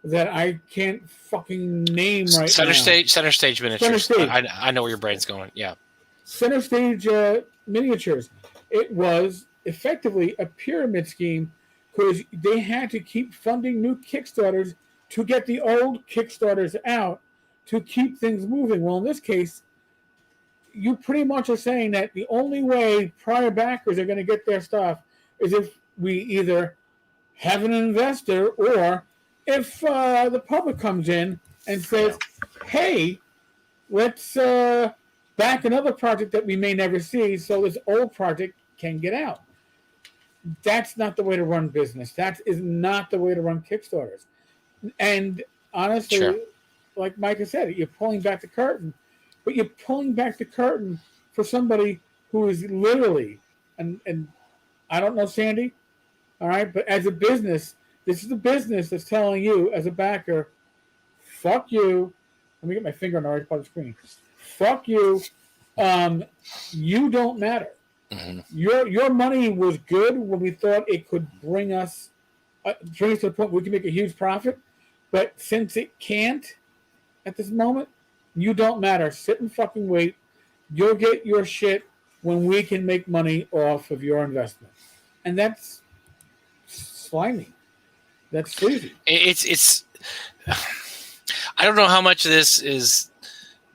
S1: that I can't fucking name right
S2: Center
S1: now.
S2: Center Stage Miniatures.
S1: Center Stage.
S2: I know where your brain's going. Yeah.
S1: Center Stage Miniatures. It was effectively a pyramid scheme because they had to keep funding new Kickstarters to get the old Kickstarters out to keep things moving. Well, in this case, you pretty much are saying that the only way prior backers are going to get their stuff is if we either have an investor or if the public comes in and says, hey, let's back another project that we may never see so this old project can get out. That's not the way to run business. That is not the way to run Kickstarters. And honestly, like Micah said, you're pulling back the curtain, but you're pulling back the curtain for somebody who is literally, and I don't know Sandy, all right, but as a business, this is a business that's telling you as a backer, fuck you. Let me get my finger on the right part of the screen. Fuck you. You don't matter. Mm-hmm. Your money was good when we thought it could bring us to the point where we can make a huge profit. But since it can't at this moment, you don't matter. Sit and fucking wait. You'll get your shit when we can make money off of your investment. And that's slimy. That's sleazy.
S2: It's I don't know how much of this is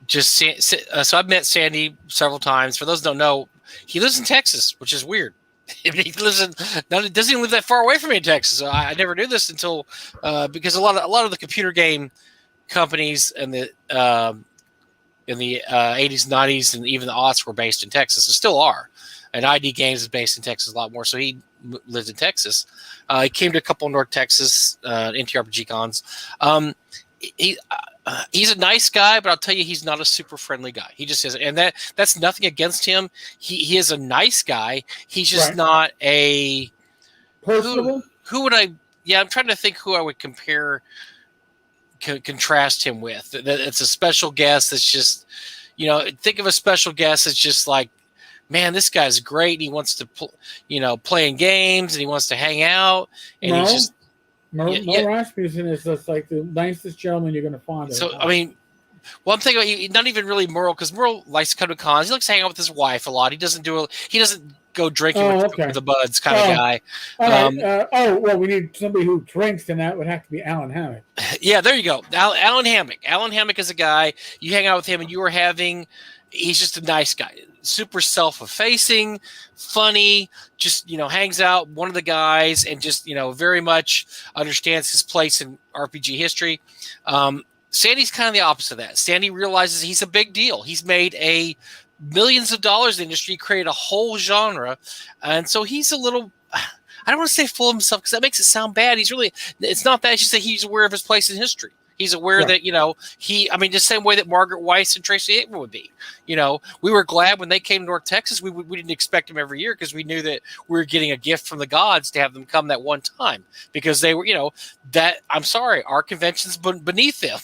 S2: just so I've met Sandy several times. For those who don't know, he lives in Texas, which is weird. He doesn't even live that far away from me in Texas. So I never knew this until because a lot of the computer game companies and in the 80s, 90s, and even the aughts were based in Texas. They still are. And ID Games is based in Texas a lot more. So he lived in Texas. He came to a couple of North Texas NTRPG cons. He's a nice guy, but I'll tell you, he's not a super friendly guy. He just isn't. And that's nothing against him. He is a nice guy. He's just not a
S1: personable.
S2: Who would I? Yeah, I'm trying to think who I would contrast him with. It's a special guest. That's just, think of a special guest that's just like, man, this guy's great. And he wants to, playing games and he wants to hang out. And he's just.
S1: Rasmussen is just like the nicest gentleman you're going to find.
S2: So, I mean, I'm thinking about not even really Merle, because Merle likes to come to cons. He likes to hang out with his wife a lot. He doesn't go drinking with the buds kind of guy.
S1: Well, we need somebody who drinks, then that would have to be Alan Hammock.
S2: Yeah, there you go. Alan Hammock. Alan Hammock is a guy, you hang out with him and he's just a nice guy. Super self-effacing, funny, just, hangs out, one of the guys, and just, very much understands his place in RPG history. Sandy's kind of the opposite of that. Sandy realizes he's a big deal. He's made millions of dollars in the industry, created a whole genre. And so he's a little, I don't want to say full of himself because that makes it sound bad. It's not that. It's just that he's aware of his place in history. He's aware that, the same way that Margaret Weiss and Tracy Aikman would be. We were glad when they came to North Texas. We didn't expect them every year because we knew that we were getting a gift from the gods to have them come that one time, because they were, I'm sorry, our convention's beneath them.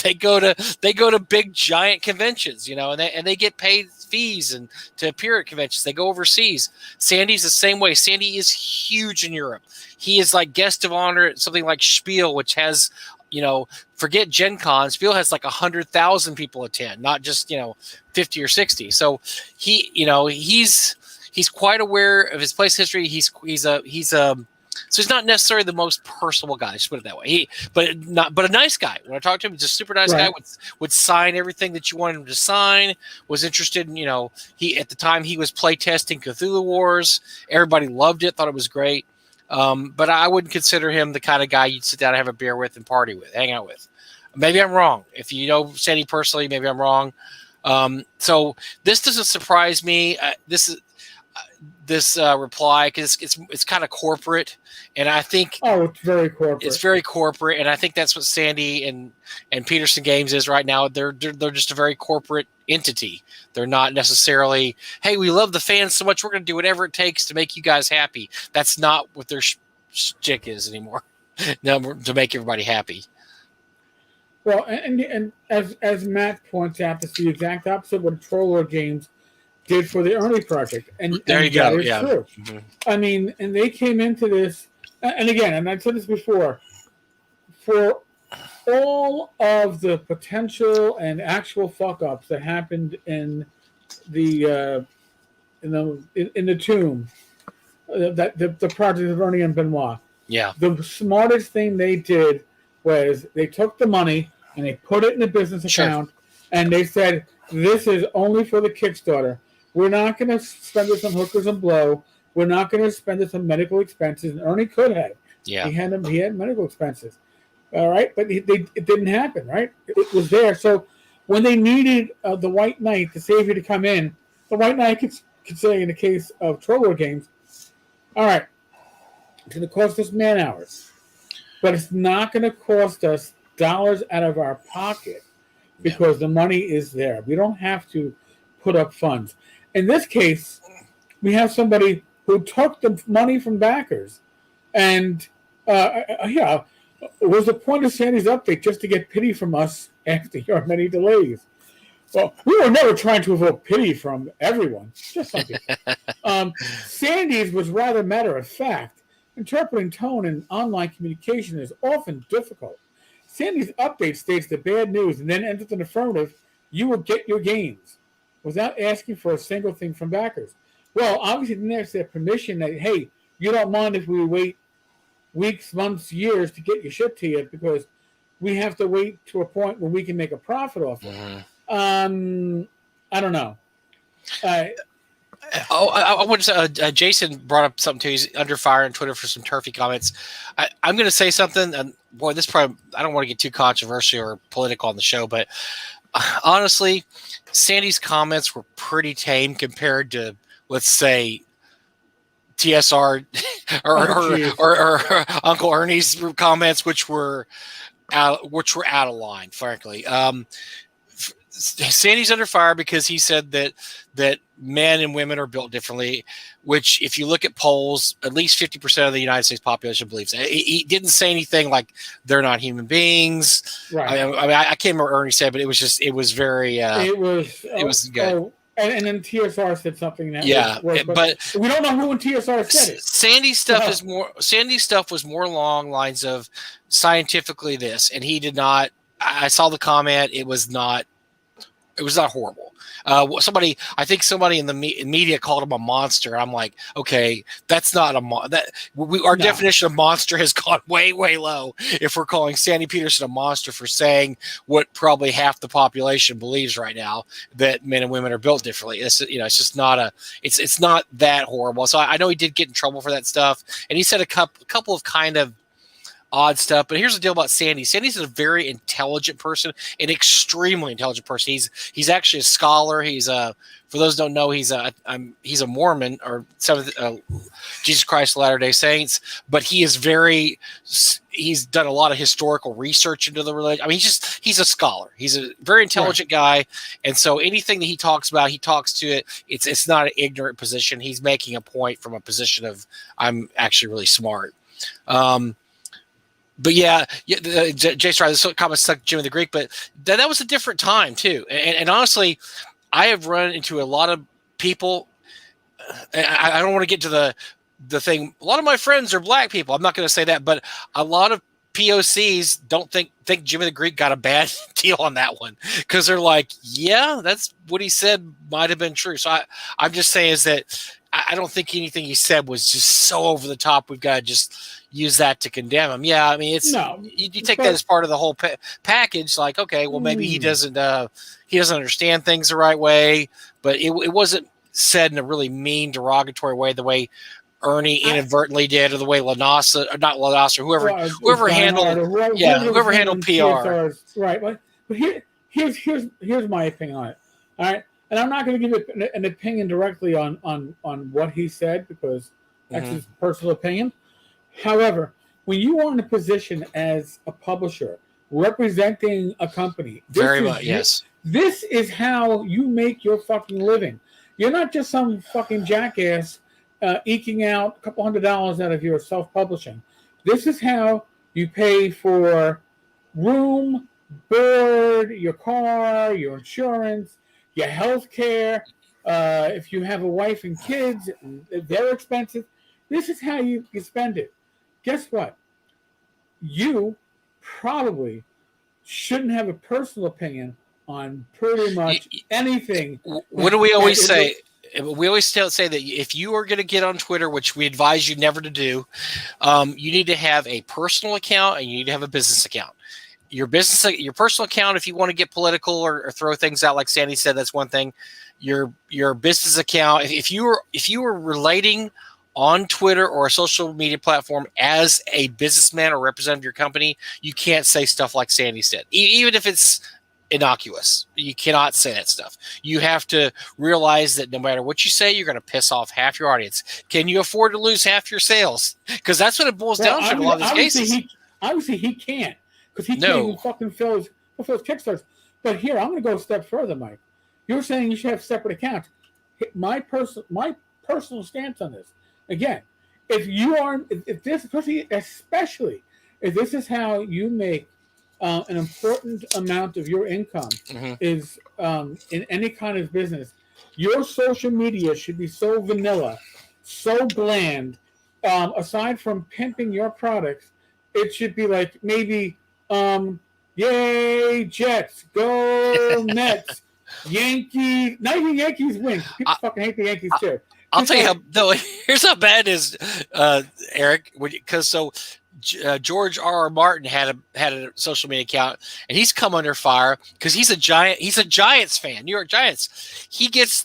S2: They go to big giant conventions, and they get paid fees and to appear at conventions. They go overseas. Sandy's the same way. Sandy is huge in Europe. He is like guest of honor at something like Spiel, which has, forget Gen Con. Spiel has like 100,000 people attend, not just, 50 or 60. So he's quite aware of his place history. He's a So he's not necessarily the most personable guy. Just put it that way. But a nice guy. When I talked to him, he's a super nice guy. Would sign everything that you wanted him to sign. Was interested in, he at the time he was play testing Cthulhu Wars. Everybody loved it. Thought it was great. But I wouldn't consider him the kind of guy you'd sit down and have a beer with and party with, hang out with. Maybe I'm wrong. If you know Sandy personally, maybe I'm wrong. So this doesn't surprise me. This reply, because it's kind of corporate, and I think
S1: it's very corporate.
S2: It's very corporate, and I think that's what Sandy and Peterson Games is right now. They're just a very corporate entity. They're not necessarily, hey, we love the fans so much, we're going to do whatever it takes to make you guys happy. That's not what their shtick is anymore. No, to make everybody happy.
S1: Well, and as Matt points out, that's the exact opposite of what Troller Games did for the Ernie project. And
S2: there you go.
S1: Yeah. True. Mm-hmm. I mean, and they came into this, and again, and I've said this before, for all of the potential and actual fuck ups that happened in the tomb, the project of Ernie and Benoit.
S2: Yeah.
S1: The smartest thing they did was they took the money and they put it in a business account, and they said, this is only for the Kickstarter. We're not going to spend this on hookers and blow. We're not going to spend this on medical expenses. And Ernie could have.
S2: Yeah.
S1: He had medical expenses. All right. But it didn't happen, right? It was there. So when they needed the White Knight, the Savior, to come in, the White Knight could say, in the case of Troller Games, all right, it's going to cost us man hours, but it's not going to cost us dollars out of our pocket because the money is there. We don't have to put up funds. In this case, we have somebody who took the money from backers, and it was the point of Sandy's update just to get pity from us after your many delays. Well, we were never trying to evoke pity from everyone, just some people. Sandy's was rather matter of fact. Interpreting tone in online communication is often difficult. Sandy's update states the bad news and then enters an affirmative, you will get your gains, without asking for a single thing from backers. Well, obviously, didn't ask their permission that, hey, you don't mind if we wait weeks, months, years to get your shit to you because we have to wait to a point where we can make a profit off it. Mm-hmm. I don't know.
S2: I want to say, Jason brought up something too. He's under fire on Twitter for some turfy comments. I'm going to say something, and boy, this probably, I don't want to get too controversial or political on the show, but honestly, Sandy's comments were pretty tame compared to, let's say, TSR or Uncle Ernie's comments, which were out of line, frankly. Sandy's under fire because he said that men and women are built differently, which if you look at polls, at least 50% of the United States population believes that. He didn't say anything like they're not human beings. Right. I mean, I can't remember what Ernie said, but it was very, it was good.
S1: And then TSR said something that
S2: but
S1: we don't know who in TSR said it.
S2: Sandy's stuff was more along lines of scientifically this, and he did not. I saw the comment. It was not horrible. I think somebody in the media called him a monster. I'm like, okay, that's not our definition of monster has gone way, way low. If we're calling Sandy Peterson a monster for saying what probably half the population believes right now, that men and women are built differently. It's just not it's not that horrible. So I know he did get in trouble for that stuff, and he said a couple of kind of odd stuff. But here's the deal about Sandy. Sandy's a very intelligent person, an extremely intelligent person. He's actually a scholar. He's for those who don't know, he's a Mormon or Jesus Christ of Latter-day Saints, but he's done a lot of historical research into the religion. I mean, he's a scholar. He's a very intelligent guy. And so anything that he talks about, he talks to it. It's not an ignorant position. He's making a point from a position of, I'm actually really smart. But Jason, this comment stuck Jimmy the Greek, but that was a different time too. And honestly, I have run into a lot of people. I don't want to get to the thing. A lot of my friends are black people. I'm not going to say that, but a lot of POCs don't think Jimmy the Greek got a bad deal on that one because they're like, yeah, that's what he said might have been true. So I'm just saying is that I don't think anything he said was just so over the top. We've got to just use that to condemn him. Yeah, I mean, it's you take that as part of the whole package. Like, okay, well, maybe he doesn't understand things the right way, but it wasn't said in a really mean, derogatory way, the way Ernie inadvertently did, or the way Lanasa, or not Lanasa, or whoever handled, whoever handled PR.
S1: Right. But here's my opinion on it. All right. And I'm not going to give an opinion directly on what he said, because that's his personal opinion. However, when you are in a position as a publisher representing a company, this is how you make your fucking living. You're not just some fucking jackass eking out a couple $100 out of your self-publishing. This is how you pay for room, board, your car, your insurance, your health care. If you have a wife and kids, they're expensive. This is how you spend it. Guess what? You probably shouldn't have a personal opinion on pretty much anything.
S2: What do we always say? We always say that if you are going to get on Twitter, which we advise you never to do, you need to have a personal account and you need to have a business account. Your personal account, if you want to get political or throw things out, like Sandy said, that's one thing. Your business account, if you were relating on Twitter or a social media platform as a businessman or representative of your company, you can't say stuff like Sandy said, even if it's innocuous. You cannot say that stuff. You have to realize that no matter what you say, you're going to piss off half your audience. Can you afford to lose half your sales? Because that's what it boils down to in a lot of these cases.
S1: Obviously, he can't, because he can't even fucking fill his Kickstarters. But here, I'm going to go a step further, Mike. You're saying you should have separate accounts. My personal stance on this, again, if this, especially if this is how you make an important amount of your income is in any kind of business, your social media should be so vanilla, so bland. Aside from pimping your products, it should be like maybe, yay Jets, go Mets, Yankees. Not even Yankees win. People fucking hate the Yankees too.
S2: I'll tell you how. No, here's how bad it is, Eric. Because George R.R. Martin had a social media account, and he's come under fire because he's a Giants fan, New York Giants. He gets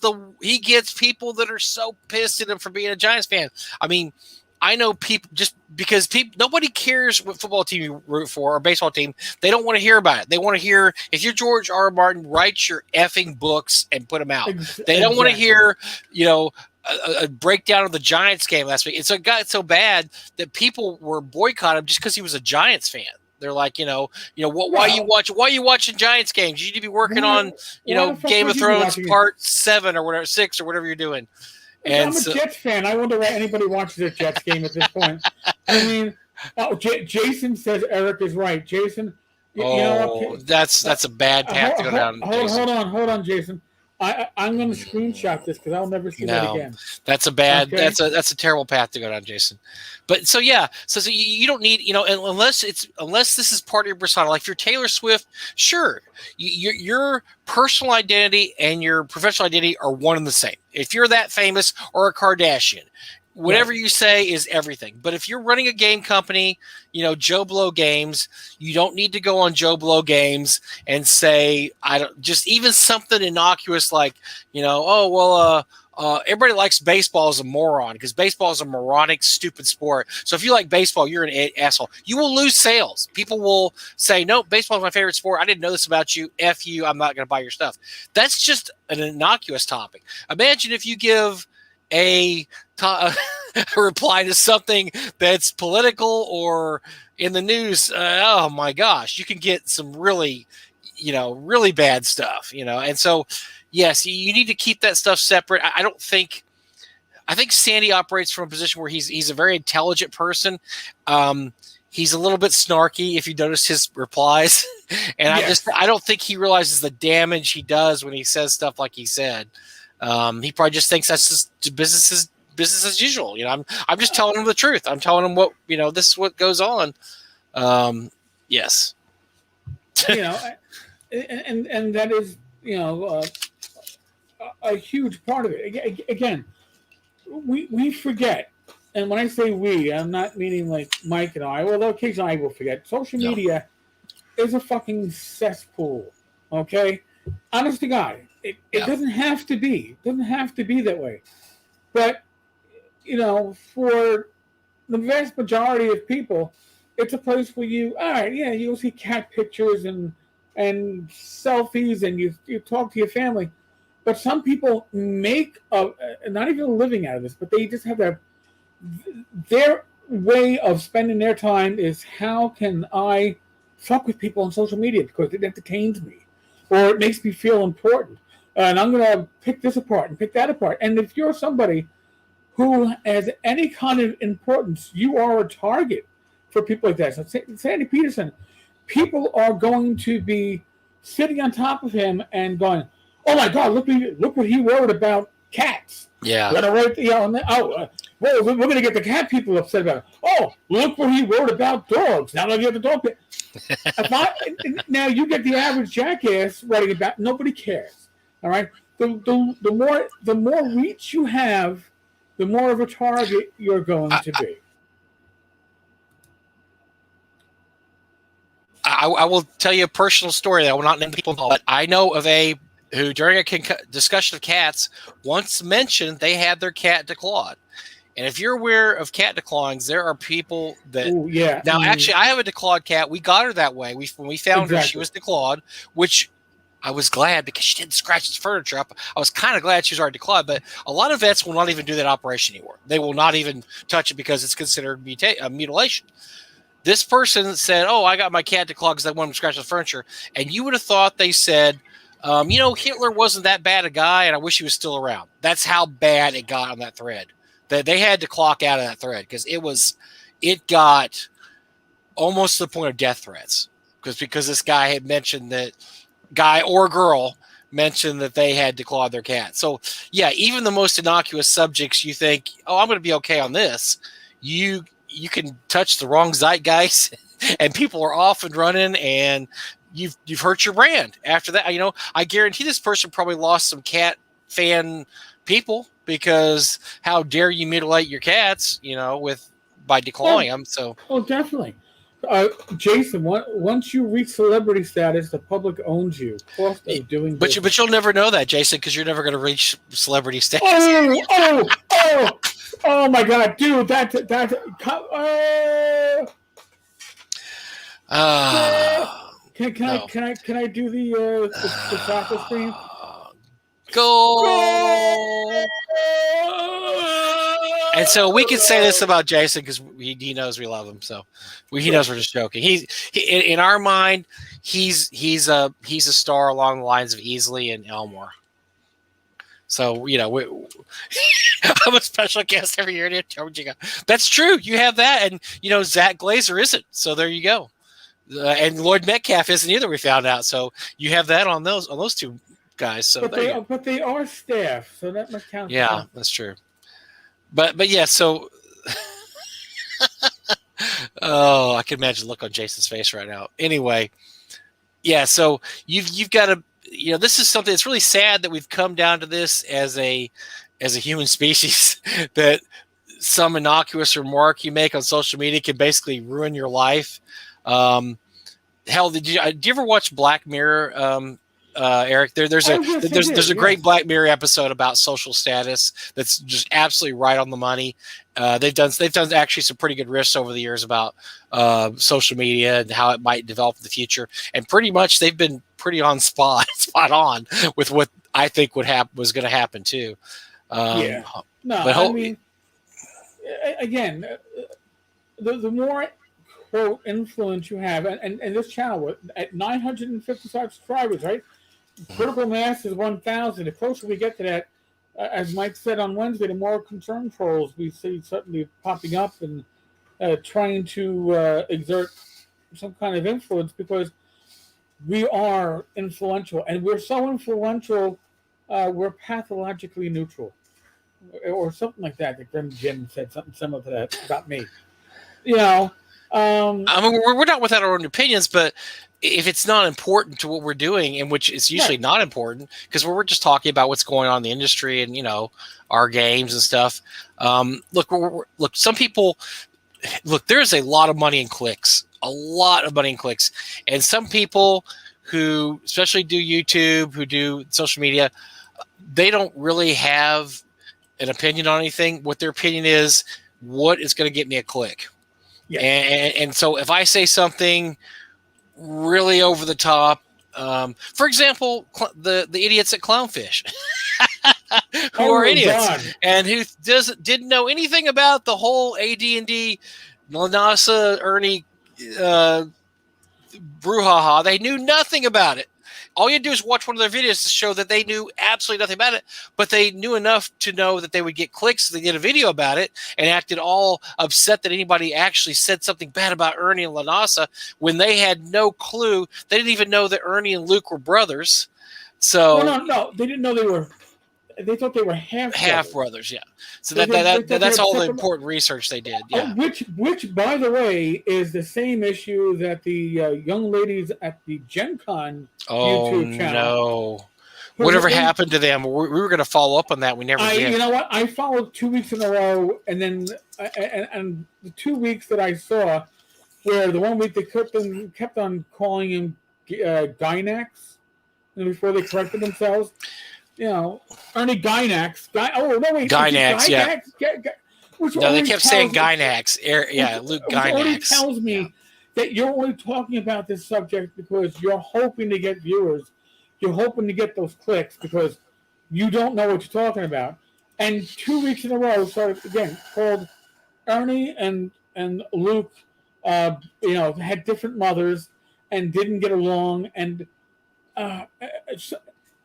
S2: people that are so pissed at him for being a Giants fan. I mean, I know people, just because nobody cares what football team you root for or baseball team. They don't want to hear about it. They want to hear, if you're George R.R. Martin, write your effing books and put them out. They don't want to hear, a breakdown of the Giants game last week. It got so bad that people were boycotting him just because he was a Giants fan. They're like, why are you watching Giants games? You need to be working on, Game of Thrones Part 7 or whatever, 6 or whatever you're doing.
S1: And I'm a Jets fan. I wonder why anybody watches a Jets game at this point. I mean, Jason says Eric is right. Jason,
S2: that's a bad path to go down.
S1: Hold on, Jason. I'm going to screenshot this because I'll never see that again.
S2: That's a bad. Okay? That's a terrible path to go down, Jason. But so you don't need, unless this is part of your persona. Like if you're Taylor Swift, sure, your personal identity and your professional identity are one and the same. If you're that famous, or a Kardashian, whatever you say is everything. But if you're running a game company, Joe Blow Games, you don't need to go on Joe Blow Games and say, just even something innocuous like, everybody likes baseball as a moron because baseball is a moronic, stupid sport. So if you like baseball, you're an asshole. You will lose sales. People will say, no, baseball is my favorite sport. I didn't know this about you. F you. I'm not going to buy your stuff. That's just an innocuous topic. Imagine if you give a reply to something that's political or in the news. Oh my gosh, you can get some really bad stuff, and so yes, you need to keep that stuff separate. I think Sandy operates from a position where he's a very intelligent person. He's a little bit snarky if you notice his replies, and I don't think he realizes the damage he does when he says stuff like he said. He probably just thinks that's just business as usual. I'm just telling him the truth. I'm telling him what, this is what goes on. Yes.
S1: And that is, a huge part of it. Again, we forget, and when I say we, I'm not meaning like Mike and I, although occasionally I will forget. Social media is a fucking cesspool, okay? Honest to God, it doesn't have to be. It doesn't have to be that way. But, for the vast majority of people, it's a place where you'll see cat pictures and selfies, and you talk to your family. But some people make not even a living out of this, but they just have their way of spending their time is, how can I fuck with people on social media because it entertains me or it makes me feel important, and I'm going to pick this apart and pick that apart. And if you're somebody who has any kind of importance, you are a target for people like that. So Sandy Peterson, people are going to be sitting on top of him and going, "Oh my God, look what he wrote about cats."
S2: Yeah.
S1: We're going to get the cat people upset about it. Oh, look what he wrote about dogs. Now let me get the dog. Now you get the average jackass writing about. Nobody cares. All right. The more reach you have, the more of a target you're going to be.
S2: I will tell you a personal story that I will not name people, but I know of who during a discussion of cats once mentioned they had their cat declawed. And if you're aware of cat declawings, there are people that...
S1: Ooh, yeah.
S2: Now, actually, I have a declawed cat. We got her that way. When we found her, she was declawed, which I was glad because she didn't scratch the furniture up. I was kind of glad she was already declawed, but a lot of vets will not even do that operation anymore. They will not even touch it because it's considered mutilation. This person said, "Oh, I got my cat declawed because I wanted to scratch the furniture." And you would have thought they said, Hitler wasn't that bad a guy, and I wish he was still around. That's how bad it got on that thread. That they had to clock out of that thread because it got almost to the point of death threats because this guy had mentioned that guy or girl mentioned that they had declawed their cat. So yeah, even the most innocuous subjects, you think, "Oh, I'm going to be okay on this." You can touch the wrong zeitgeist, and people are off and running, and you've hurt your brand. After that, I guarantee this person probably lost some cat fan people because how dare you mutilate your cats, by declawing them. So,
S1: definitely. Jason, once you reach celebrity status, the public owns you. Cost of doing business.
S2: But you'll never know that, Jason, because you're never going to reach celebrity status.
S1: Oh my God, dude, that's can I do the soccer screen?
S2: Go! And so we can say this about Jason because he knows we love him. So he knows we're just joking. He in our mind, he's a star along the lines of Easley and Elmore. So I'm a special guest every year. That's true. You have that, and Zach Glazer isn't. So there you go. And Lloyd Metcalf isn't either. We found out. So you have that on those two guys. So
S1: but they are staff, so that must count.
S2: Yeah, that's true. But yeah, so oh, I can imagine the look on Jason's face right now. Anyway, yeah, so you've got to, this is something that's really sad that we've come down to this as a human species, that some innocuous remark you make on social media can basically ruin your life. Hell, did you ever watch Black Mirror? Eric, there's a great Black Mirror episode about social status that's just absolutely right on the money. They've done actually some pretty good riffs over the years about social media and how it might develop in the future, and pretty much they've been pretty spot on with what I think was going to happen too.
S1: I mean, again, the more quote influence you have, and this channel at 955 subscribers, right? Critical mass is 1,000. The closer we get to that, as Mike said on Wednesday, the more concern trolls we see suddenly popping up and trying to exert some kind of influence, because we are influential, and we're so influential, we're pathologically neutral, or something like that. That Grim Jim said something similar to that about me. I
S2: mean, we're not without our own opinions, but if it's not important to what we're doing, and which is usually not important, because we're just talking about what's going on in the industry and our games and stuff. Look, some people there's a lot of money in clicks, and some people who especially do YouTube, who do social media, they don't really have an opinion on anything. What their opinion is, what is going to get me a click. Yeah. And so if I say something really over the top, for example, the idiots at Clownfish, who are idiots
S1: God.
S2: and who didn't know anything about the whole AD&D, Lanasa, Ernie, brouhaha. They knew nothing about it. All you do is watch one of their videos to show that they knew absolutely nothing about it, but they knew enough to know that they would get clicks. So they did a video about it and acted all upset that anybody actually said something bad about Ernie and Lanasa when they had no clue. They didn't even know that Ernie and Luke were brothers. So
S1: no, they didn't know they were. They thought they were half
S2: brothers. Yeah. So that's all the important research they did. Yeah.
S1: Which, by the way, is the same issue that the young ladies at the Gen Con YouTube channel.
S2: No. Whatever happened to them? We were going to follow up on that. We never did.
S1: You know what? I followed 2 weeks in a row, and then and the 2 weeks that I saw, where the 1 week they kept on calling him Gynax, and before they corrected themselves. Ernie Gynax.
S2: Gynax, yeah. No, they kept saying Gynax. Luke Gynax.
S1: Which already tells me that you're only talking about this subject because you're hoping to get viewers. You're hoping to get those clicks because you don't know what you're talking about. And 2 weeks in a row, called Ernie and Luke, had different mothers and didn't get along. And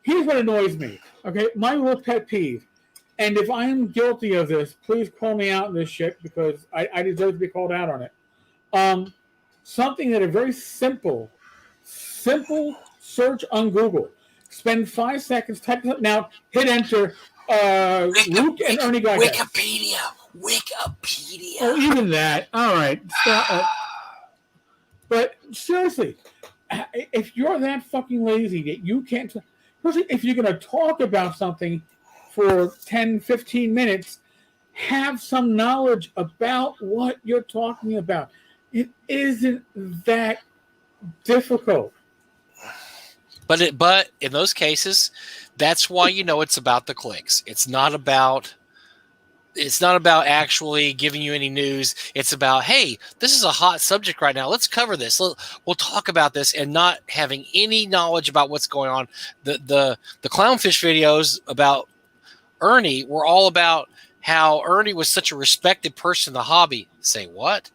S1: here's what annoys me, okay? My little pet peeve, and if I am guilty of this, please call me out on this shit because I deserve to be called out on it. Something that a very simple search on Google. Spend 5 seconds, type it up now, hit enter, Luke and Ernie Gygax.
S2: Wikipedia.
S1: Oh, even that. All right. But seriously, if you're that fucking lazy that you can't... If you're going to talk about something for 10, 15 minutes, have some knowledge about what you're talking about. It isn't that difficult.
S2: But in those cases, that's why it's about the clicks. It's not about actually giving you any news. It's about, hey, this is a hot subject right now. Let's cover this. We'll talk about this, and not having any knowledge about what's going on. The Clownfish videos about Ernie were all about how Ernie was such a respected person in the hobby. Say what?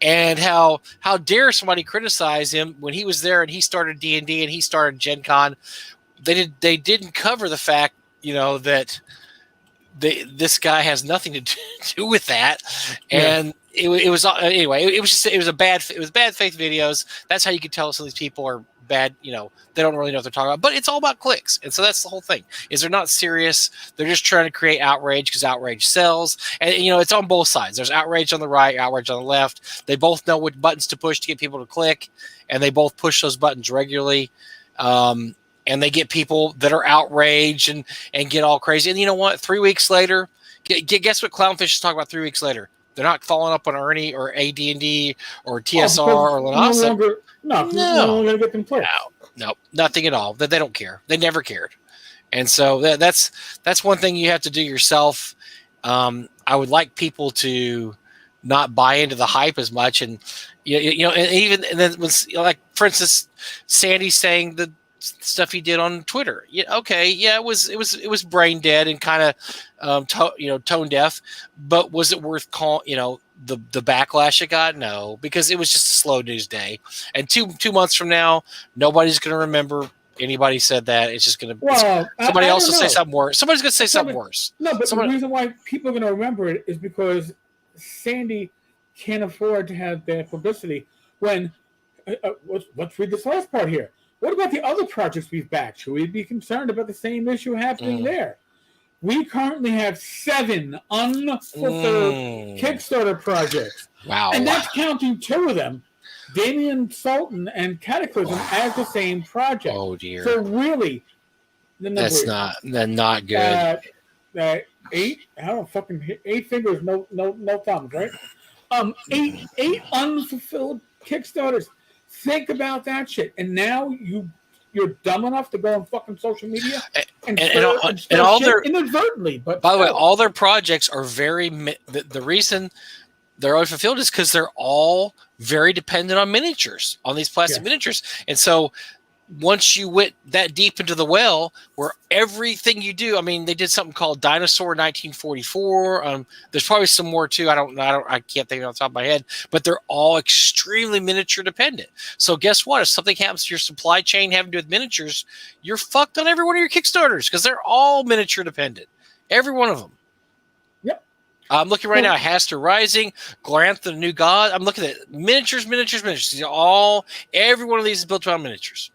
S2: And how dare somebody criticize him when he was there and he started D&D and he started Gen Con. They didn't cover the fact, that this guy has nothing to do with that, and it was anyway. It was bad faith videos. That's how you could tell some of these people are bad. They don't really know what they're talking about. But it's all about clicks, and so that's the whole thing. Is they're not serious. They're just trying to create outrage because outrage sells, and it's on both sides. There's outrage on the right, outrage on the left. They both know what buttons to push to get people to click, and they both push those buttons regularly. And they get people that are outraged and get all crazy. And you know what? 3 weeks later, guess what Clownfish is talking about 3 weeks later? They're not following up on Ernie or AD&D or TSR or Lanasa.
S1: No, going to get them clicks.
S2: No, nothing at all. They don't care. They never cared. And so that's one thing you have to do yourself. I would like people to not buy into the hype as much. And, and then when, for instance, Sandy saying the stuff he did on Twitter. It was brain dead and kind of tone deaf, but was it worth the backlash it got? No, because it was just a slow news day, and two months from now nobody's going to remember anybody said that. It's just going to somebody else will say something worse. Somebody's going to say something worse.
S1: No, but the reason why people are going to remember it is because Sandy can't afford to have that publicity. When let's read this last part here. What about the other projects we've backed? Should we be concerned about the same issue happening there? We currently have 7 unfulfilled Kickstarter projects.
S2: Wow.
S1: And that's counting 2 of them Damien Sultan and Cataclysm as the same project.
S2: Oh dear.
S1: So really, the number
S2: That's not good.
S1: 8. I don't fucking 8 fingers, no thumbs, right? 8 unfulfilled Kickstarters. Think about that shit. And now you're dumb enough to go on fucking social media and all their inadvertently. But
S2: by the way, all their projects are very. The reason they're unfulfilled is because they're all very dependent on miniatures, on these plastic miniatures, and so. Once you went that deep into the well, where everything you do, I mean, they did something called Dinosaur 1944. There's probably some more too. I can't think off the top of my head, but they're all extremely miniature dependent. So guess what? If something happens to your supply chain having to do with miniatures, you're fucked on every one of your Kickstarters because they're all miniature dependent. Every one of them.
S1: Yep.
S2: I'm looking right now. Haster Rising, Glanth the New God. I'm looking at miniatures. These are every one of these is built around miniatures.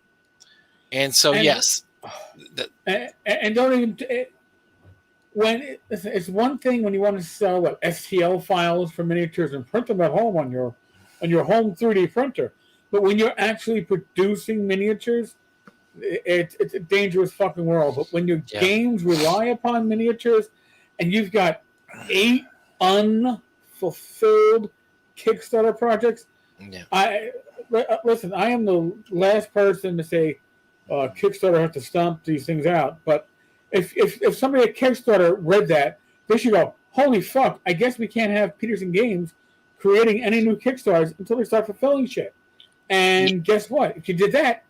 S2: And so, yes.
S1: And don't even... It's one thing when you want to sell STL files for miniatures and print them at home on your home 3D printer. But when you're actually producing miniatures, it's a dangerous fucking world. But when your games rely upon miniatures and you've got 8 unfulfilled Kickstarter projects, listen, I am the last person to say Kickstarter has to stomp these things out. But if somebody at Kickstarter read that, they should go, holy fuck, I guess we can't have Peterson Games creating any new Kickstarters until they start fulfilling shit. And guess what? If you did that,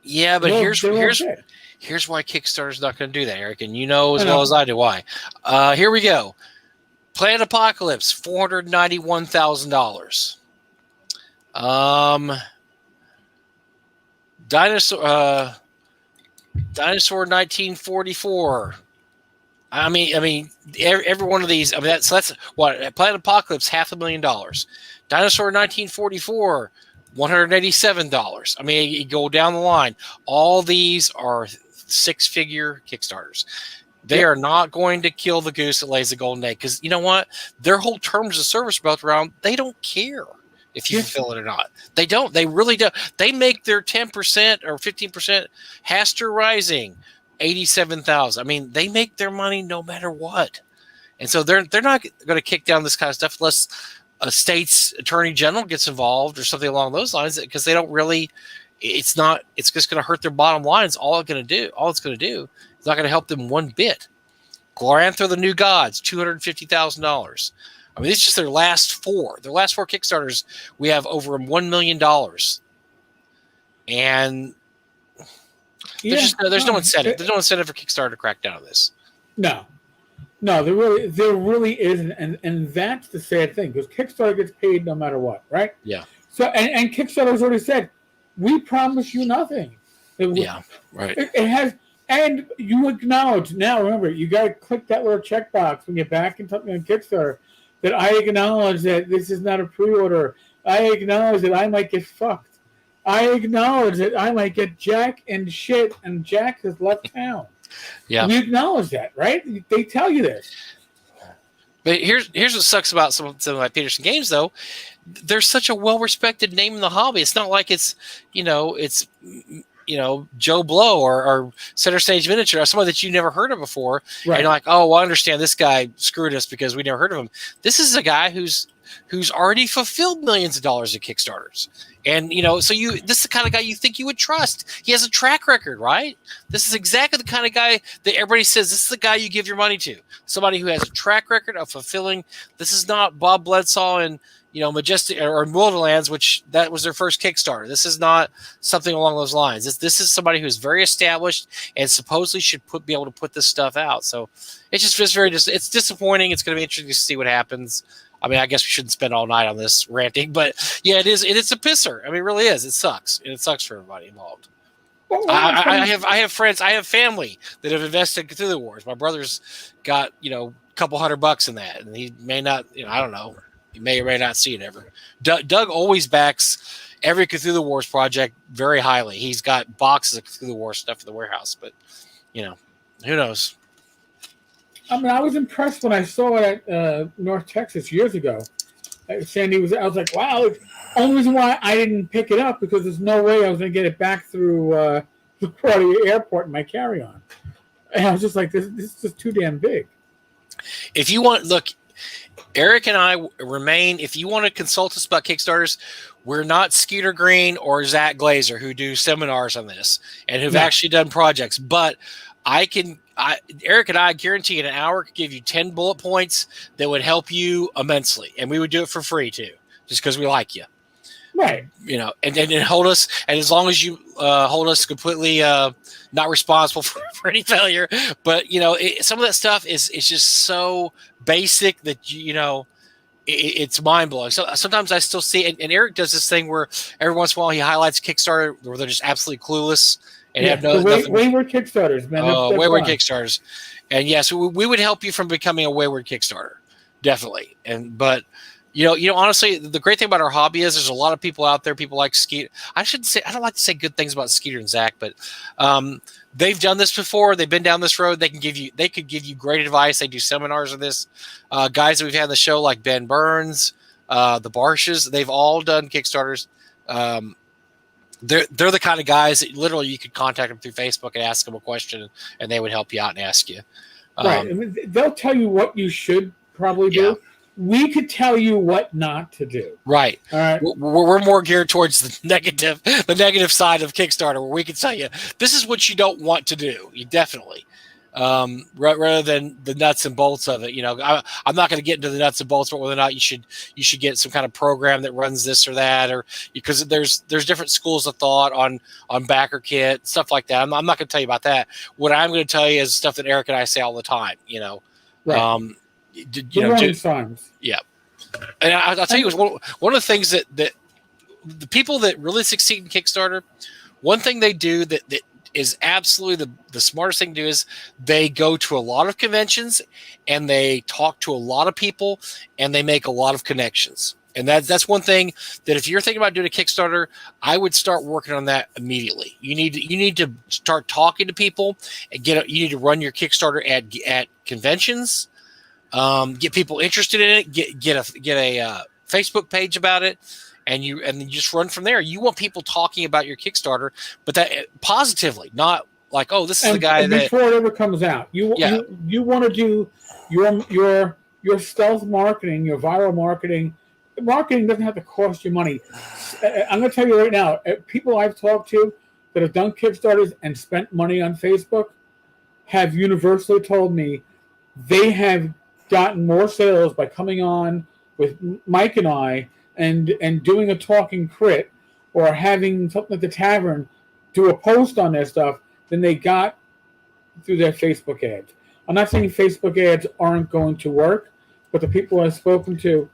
S2: but here's why Kickstarter's not going to do that, Eric, and you know as well as I do why. Here we go. Planet Apocalypse, $491,000. Dinosaur 1944. I mean, every one of these. I mean, that's what Planet Apocalypse, $500,000. Dinosaur 1944, $187. I mean, you go down the line. All these are 6-figure Kickstarters. They are not going to kill the goose that lays the golden egg because you know what? Their whole terms of service are built around. They don't care if you fulfill it or not. They don't. They really don't. They make their 10% or 15%. Haster Rising, $87,000. I mean, they make their money no matter what. And so they're not going to kick down this kind of stuff unless a state's attorney general gets involved or something along those lines because they don't really. It's just going to hurt their bottom line. It's all it's going to do. It's not going to help them one bit. Glorantha the New Gods, $250,000. I mean, it's just their last 4. Their last 4 Kickstarters, we have over $1 million. And there's no incentive. There's no incentive for Kickstarter to crack down on this.
S1: No, there really isn't. And that's the sad thing, because Kickstarter gets paid no matter what, right?
S2: Yeah.
S1: So, and Kickstarter's already said, we promise you nothing.
S2: Right.
S1: It has... And you acknowledge, now remember, you got to click that little checkbox when you're back in something on Kickstarter, that I acknowledge that this is not a pre-order. I acknowledge that I might get fucked. I acknowledge that I might get Jack and shit, and Jack has left town.
S2: Yeah.
S1: We acknowledge that, right? They tell you this.
S2: But here's what sucks about some of my Peterson games, though. They're such a well-respected name in the hobby. It's not like it's Joe Blow or Center Stage Miniature, or someone that you never heard of before. Right. And you're like, oh, well, I understand this guy screwed us because we never heard of him. This is a guy who's already fulfilled millions of dollars of Kickstarters. And, this is the kind of guy you think you would trust. He has a track record, right? This is exactly the kind of guy that everybody says, this is the guy you give your money to. Somebody who has a track record of fulfilling. This is not Bob Bledsaw and, Majestic or Wilderlands, which that was their first Kickstarter. This is not something along those lines. This is somebody who's very established and supposedly should be able to put this stuff out. So it's just it's disappointing. It's going to be interesting to see what happens. I mean, I guess we shouldn't spend all night on this ranting, but yeah, it is. It's a pisser. I mean, it really is. It sucks, and it sucks for everybody involved. I have friends, I have family that have invested in Cthulhu Wars. My brother's got a couple $100 in that, and he may not. I don't know. You may or may not see it ever. Doug always backs every Cthulhu Wars project very highly. He's got boxes of Cthulhu Wars stuff in the warehouse, but who knows? I
S1: mean, I was impressed when I saw it at North Texas years ago. Sandy I was like, wow. Only reason why I didn't pick it up because there's no way I was going to get it back through LaGuardia Airport in my carry-on. And I was just like, this is just too damn big.
S2: If you want, look, Eric and I remain, if you want to consult us about Kickstarters, we're not Skeeter Green or Zach Glazer, who do seminars on this and who've actually done projects. But Eric and I guarantee in an hour could give you 10 bullet points that would help you immensely. And we would do it for free too, just because we like you.
S1: Right.
S2: You know, and hold us, and as long as you hold us completely not responsible for any failure. But, you know, some of that stuff is just so basic that, it's mind-blowing. So sometimes I still see, and Eric does this thing where every once in a while he highlights Kickstarter where they're just absolutely clueless and have nothing.
S1: Wayward Kickstarters, man.
S2: Oh, wayward Kickstarters. And yes, we would help you from becoming a wayward Kickstarter. Definitely. But honestly, the great thing about our hobby is there's a lot of people out there, people like Skeeter. I don't like to say good things about Skeeter and Zach, but they've done this before. They've been down this road. They could give you great advice. They do seminars on this. Guys that we've had on the show, like Ben Burns, the Barshes, they've all done Kickstarters. They're the kind of guys that literally you could contact them through Facebook and ask them a question, and they would help you out and ask you.
S1: Right. I mean, they'll tell you what you should probably do. Yeah. We could tell you what not to do.
S2: Right.
S1: All right.
S2: We're more geared towards the negative side of Kickstarter, where we can tell you this is what you don't want to do. You definitely, rather than the nuts and bolts of it. I'm not going to get into the nuts and bolts, but whether or not you should get some kind of program that runs this or that, or because there's different schools of thought on backer kit, stuff like that. I'm not going to tell you about that. What I'm going to tell you is stuff that Eric and I say all the time.
S1: Right.
S2: Yeah, and I'll tell you, one of the things that the people that really succeed in Kickstarter, one thing they do that is absolutely the smartest thing to do is they go to a lot of conventions and they talk to a lot of people and they make a lot of connections. And that's one thing that if you're thinking about doing a Kickstarter, I would start working on that immediately. You need to start talking to people and you need to run your Kickstarter at conventions. Get people interested in it. Get a Facebook page about it, and you just run from there. You want people talking about your Kickstarter, but that positively, not like, oh, this is the guy that
S1: before it ever comes out. You want to do your stealth marketing, your viral marketing. Marketing doesn't have to cost you money. I'm going to tell you right now, people I've talked to that have done Kickstarters and spent money on Facebook have universally told me they have gotten more sales by coming on with Mike and I and doing a Talking Crit or having something at the tavern do a post on their stuff than they got through their Facebook ads. I'm not saying Facebook ads aren't going to work, but the people I've spoken to,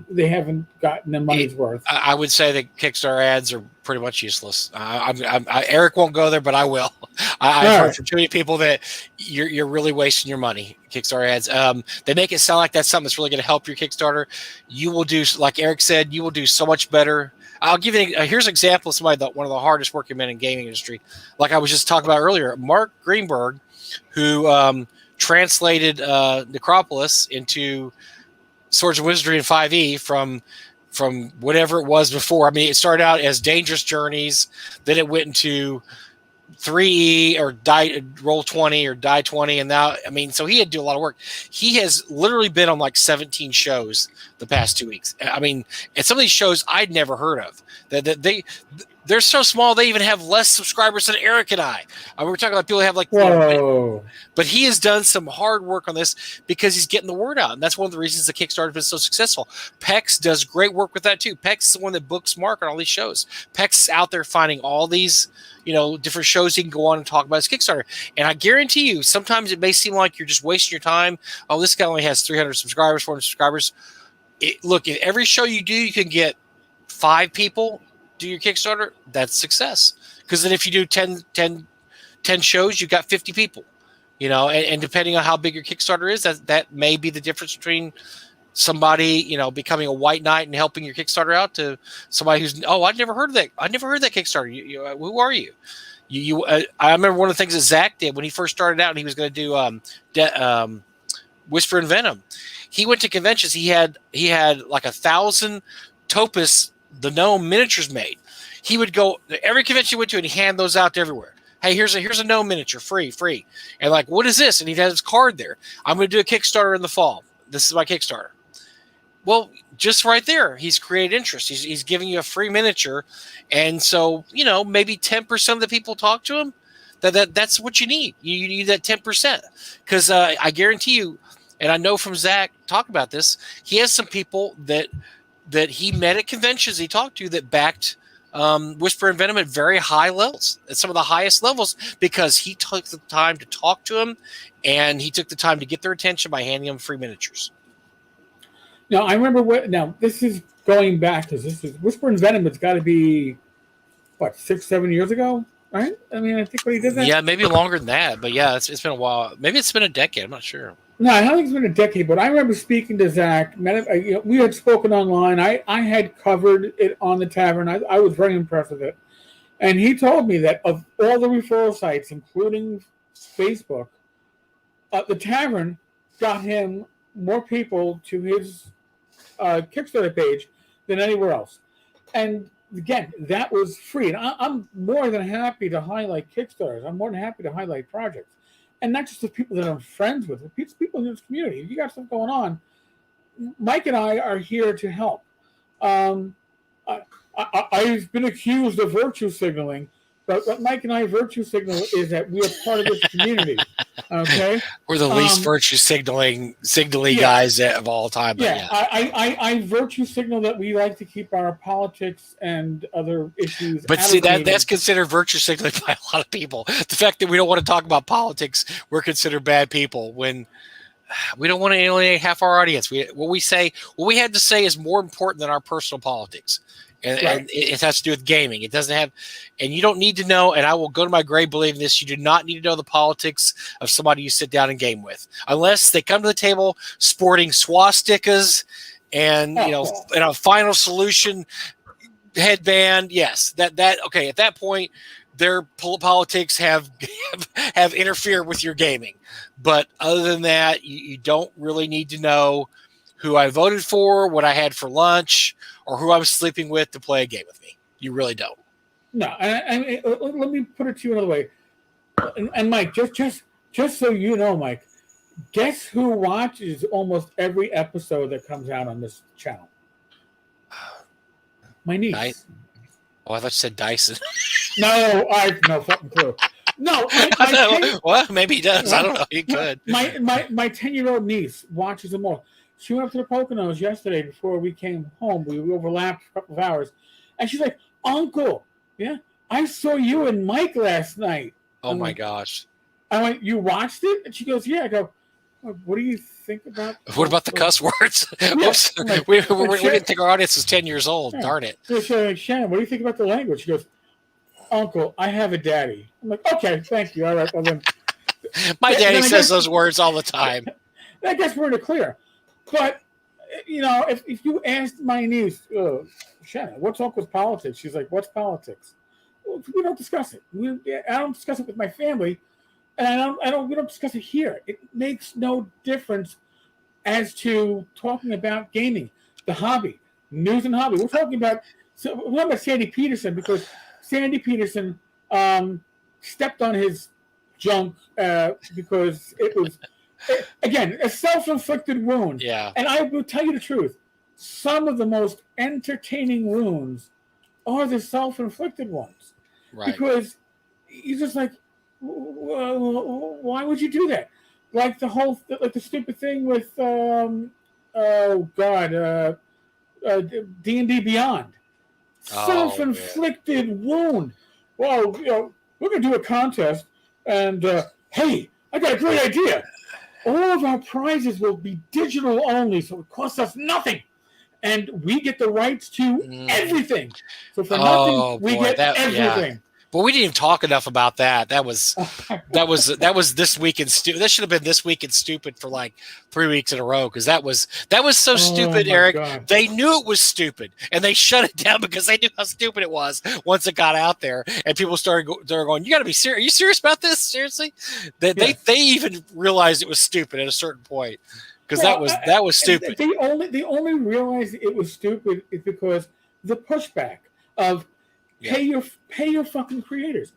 S1: they haven't gotten their money's worth.
S2: I would say that Kickstarter ads are pretty much useless. Eric won't go there, but I will. I've heard from too many people that you're really wasting your money. Kickstarter ads. They make it sound like that's something that's really going to help your Kickstarter. You will do, like Eric said, you will do so much better. I'll give you here's an example of somebody one of the hardest working men in gaming industry. Like I was just talking about earlier, Mark Greenberg, who translated Necropolis into Swords and Wizardry in 5e from whatever it was before. I mean, it started out as Dangerous Journeys, then it went into 3e or roll 20 or die 20, and now, I mean, so he had to do a lot of work. He has literally been on like 17 shows the past 2 weeks. I mean, and some of these shows I'd never heard of. They're so small they even have less subscribers than Eric and I. We're talking about people who have like, but he has done some hard work on this because he's getting the word out, and that's one of the reasons the Kickstarter has been so successful. Pex does great work with that too. Pex is the one that books Mark on all these shows. Pex is out there finding all these, different shows he can go on and talk about his Kickstarter. And I guarantee you, sometimes it may seem like you're just wasting your time. Oh, this guy only has 300 subscribers, 400 subscribers. Look, if every show you do, you can get 5 people do your Kickstarter, that's success. Because then if you do 10 shows, you've got 50 people, and depending on how big your Kickstarter is, that may be the difference between somebody, becoming a white knight and helping your Kickstarter out to somebody who's, I've never heard of that. I never heard that Kickstarter. Who are you? I remember one of the things that Zach did when he first started out and he was going to do Whisper and Venom. he went to conventions. He had like 1,000 Topus, the gnome miniatures made. He would go every convention he went to and he'd hand those out to everywhere. Hey, here's a gnome miniature, free. And like, what is this? And he'd have his card there. I'm going to do a Kickstarter in the fall. This is my Kickstarter. Well, just right there, he's created interest. He's giving you a free miniature. And so, maybe 10% of the people talk to him. That's what you need. You need that 10%. Because I guarantee you, and I know from Zach talk about this, he has some people that he met at conventions he talked to that backed Whisper and Venom at very high levels, at some of the highest levels, because he took the time to talk to them, and he took the time to get their attention by handing them free miniatures.
S1: Now, I remember now this is going back, because this is Whisper and Venom. It's got to be, 6-7 years ago, right? I mean, I think when he did that.
S2: Yeah, maybe longer than that, but yeah, it's been a while. Maybe it's been a decade. I'm not sure.
S1: No, I don't think it's been a decade, but I remember speaking to Zach. We had spoken online. I had covered it on the tavern. I was very impressed with it. And he told me that of all the referral sites, including Facebook, the tavern got him more people to his Kickstarter page than anywhere else. And again, that was free. And I'm more than happy to highlight Kickstarters. I'm more than happy to highlight projects. And not just the people that I'm friends with, but people in this community. If you got stuff going on, Mike and I are here to help. I've been accused of virtue signaling, but what Mike and I virtue signal is that we are part of this community. Okay,
S2: we're the least virtue signaling guys of all time.
S1: Yeah, I virtue signal that we like to keep our politics and other issues.
S2: But see, that's considered virtue signaling by a lot of people. The fact that we don't want to talk about politics, we're considered bad people when we don't want to alienate half our audience. What we had to say is more important than our personal politics. And it has to do with gaming. It doesn't have, and you don't need to know, and I will go to my grave believing this, you do not need to know the politics of somebody you sit down and game with. Unless they come to the table sporting swastikas and, and a Final Solution headband. Yes, okay, at that point, their politics have interfered with your gaming. But other than that, you don't really need to know who I voted for, what I had for lunch, or who I was sleeping with to play a game with me. You really don't.
S1: No, and let me put it to you another way. And Mike, just so you know, Mike, guess who watches almost every episode that comes out on this channel? My niece.
S2: I thought you said Dyson.
S1: No, I have no fucking clue. No,
S2: well, maybe he does. I don't know. He could.
S1: My 10-year-old niece watches them all. She went up to the Poconos yesterday before we came home. We overlapped a couple of hours. And she's like, Uncle, I saw you and Mike last night.
S2: Oh, my gosh.
S1: I went, you watched it? And she goes, yeah. I go, what do you think about
S2: What about the cuss words? Oops.
S1: Like,
S2: we didn't think our audience was 10 years old. Yeah. Darn it.
S1: So, Shannon, what do you think about the language? She goes, Uncle, I have a daddy. I'm like, okay, thank you. All right. Well, then.
S2: My daddy says those words all the time.
S1: I guess we're in the clear. But, if you asked my niece, Shannon, what's up with politics? She's like, what's politics? Well, we don't discuss it. I don't discuss it with my family, and we don't discuss it here. It makes no difference as to talking about gaming, the hobby, news and hobby. We're talking about Sandy Peterson because Sandy Peterson stepped on his junk because it was... Again, a self-inflicted wound.
S2: Yeah.
S1: And I will tell you the truth. Some of the most entertaining wounds are the self-inflicted ones.
S2: Right.
S1: Because you're just like, why would you do that? Like the stupid thing with, D&D Beyond. Self-inflicted wound. Well, we're going to do a contest, and, hey, I got a great idea. All of our prizes will be digital only, so it costs us nothing. And we get the rights to everything. So for nothing, we get everything.
S2: Yeah. But we didn't even talk enough about that. That was This Week in Stupid. That should have been This Week in Stupid for like 3 weeks in a row because that was so stupid, Eric. God. They knew it was stupid, and they shut it down because they knew how stupid it was they got out there, and people started going, "You got to be serious. Are you serious about this? Seriously?" They even realized it was stupid at a certain point. because that was stupid.
S1: They only realized it was stupid is because the pushback of pay your fucking creators.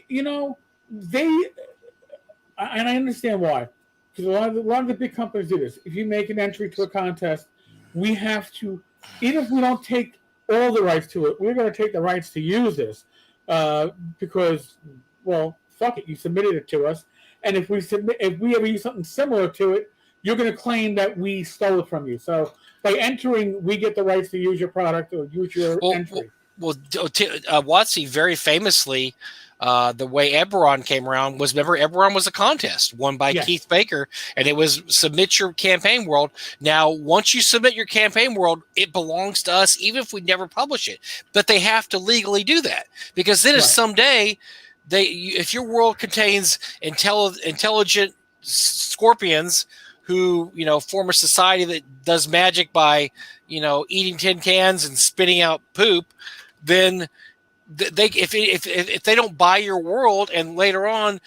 S1: You know, and I understand why, because a lot of the big companies do this. If you make an entry to a contest, we have to, even if we don't take all the rights to it, we're going to take the rights to use this because, well, fuck it, you submitted it to us, and if we ever use something similar to it, you're going to claim that we stole it from you. So by entering, we get the rights to use your product or use your entry.
S2: Well, WotC very famously, the way Eberron came around was, remember, Eberron was a contest won by Keith Baker, and it was submit your campaign world. Now, once you submit your campaign world, it belongs to us, even if we never publish it. But they have to legally do that, because then if someday if your world contains intelligent scorpions who, you know, form a society that does magic by, you know, eating tin cans and spitting out poop, then if they don't buy your world, and later on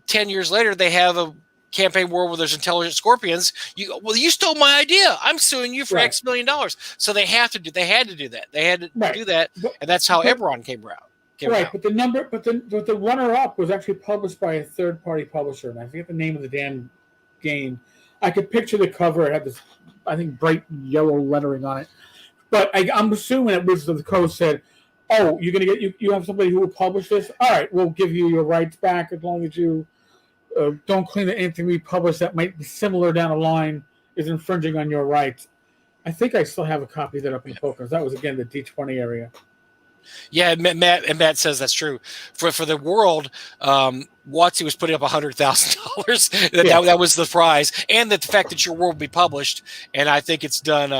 S2: 10 years later they have a campaign world where there's intelligent scorpions, you stole my idea, I'm suing you for X million dollars. So they had to do that. They had to do that, and that's how Eberron came around.
S1: But the runner-up was actually published by a third-party publisher, and I forget the name of the damn game. I could picture the cover. It had this, I think, bright yellow lettering on it. But I'm assuming that Wizards of the Coast said, "Oh, you're gonna you have somebody who will publish this. All right, we'll give you your rights back as long as you don't claim that anything we publish that might be similar down the line is infringing on your rights." I think I still have a copy of that up in the Pokers. That was again the D20 area.
S2: Yeah, Matt says that's true. For the world, WotC was putting up $100,000. That was the prize, and the fact that your world will be published. And I think it's done.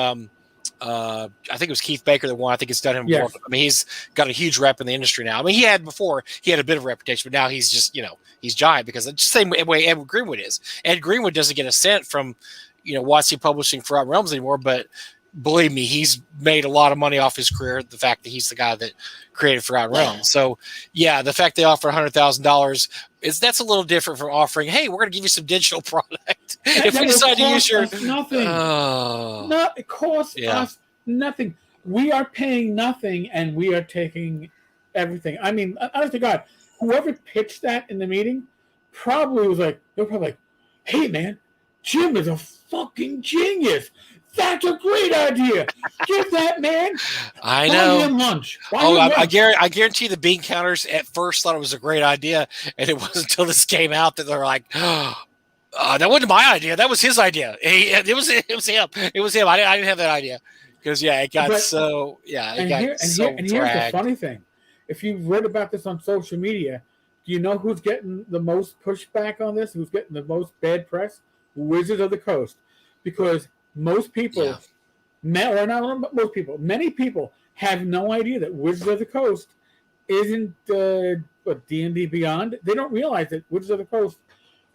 S2: I think it was Keith Baker that won. I think it's done him. Yes. I mean, he's got a huge rep in the industry now. I mean, he had a bit of a reputation, but now he's just, you know, he's giant, because it's the same way Ed Greenwood is. Ed Greenwood doesn't get a cent from, you know, WotC publishing Forgotten Realms anymore, but believe me, he's made a lot of money off his career. The fact that he's the guy that created Forgotten Realms. So yeah, the fact they offer $100,000 that's a little different from offering, hey, we're going to give you some digital product. If we decide to use your
S1: nothing, no, it costs us nothing. We are paying nothing, and we are taking everything. I mean, honest to God, whoever pitched that in the meeting probably was like, they're probably like, hey man, Jim is a fucking genius. That's a great idea. Give that man.
S2: I know.
S1: Buy him lunch.
S2: I guarantee the bean counters at first thought it was a great idea, and it wasn't until this came out that they're like, that wasn't my idea. That was his idea. It was him. It was him. I didn't have that idea, because it got so
S1: here's the funny thing: if you've read about this on social media, do you know who's getting the most pushback on this? Who's getting the most bad press? Wizards of the Coast, because most people, many people have no idea that Wizards of the Coast isn't D&D Beyond. They don't realize that Wizards of the Coast,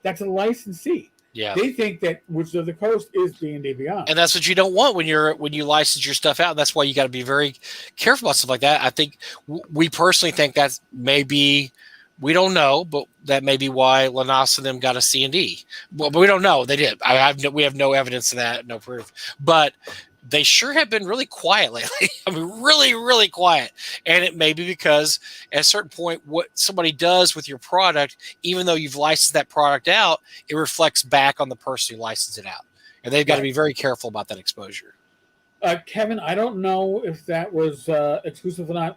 S1: that's a licensee. Yeah, they think that Wizards of the Coast is D&D Beyond,
S2: and that's what you don't want when you license your stuff out. And that's why you got to be very careful about stuff like that. I think we personally think that maybe. We don't know, but that may be why Lanas and them got a C&D. Well, but we don't know. They did. We have no evidence of that, no proof. But they sure have been really quiet lately. I mean, really, really quiet. And it may be because at a certain point, what somebody does with your product, even though you've licensed that product out, it reflects back on the person who licensed it out. And they've got to be very careful about that exposure.
S1: Kevin, I don't know if that was exclusive or not.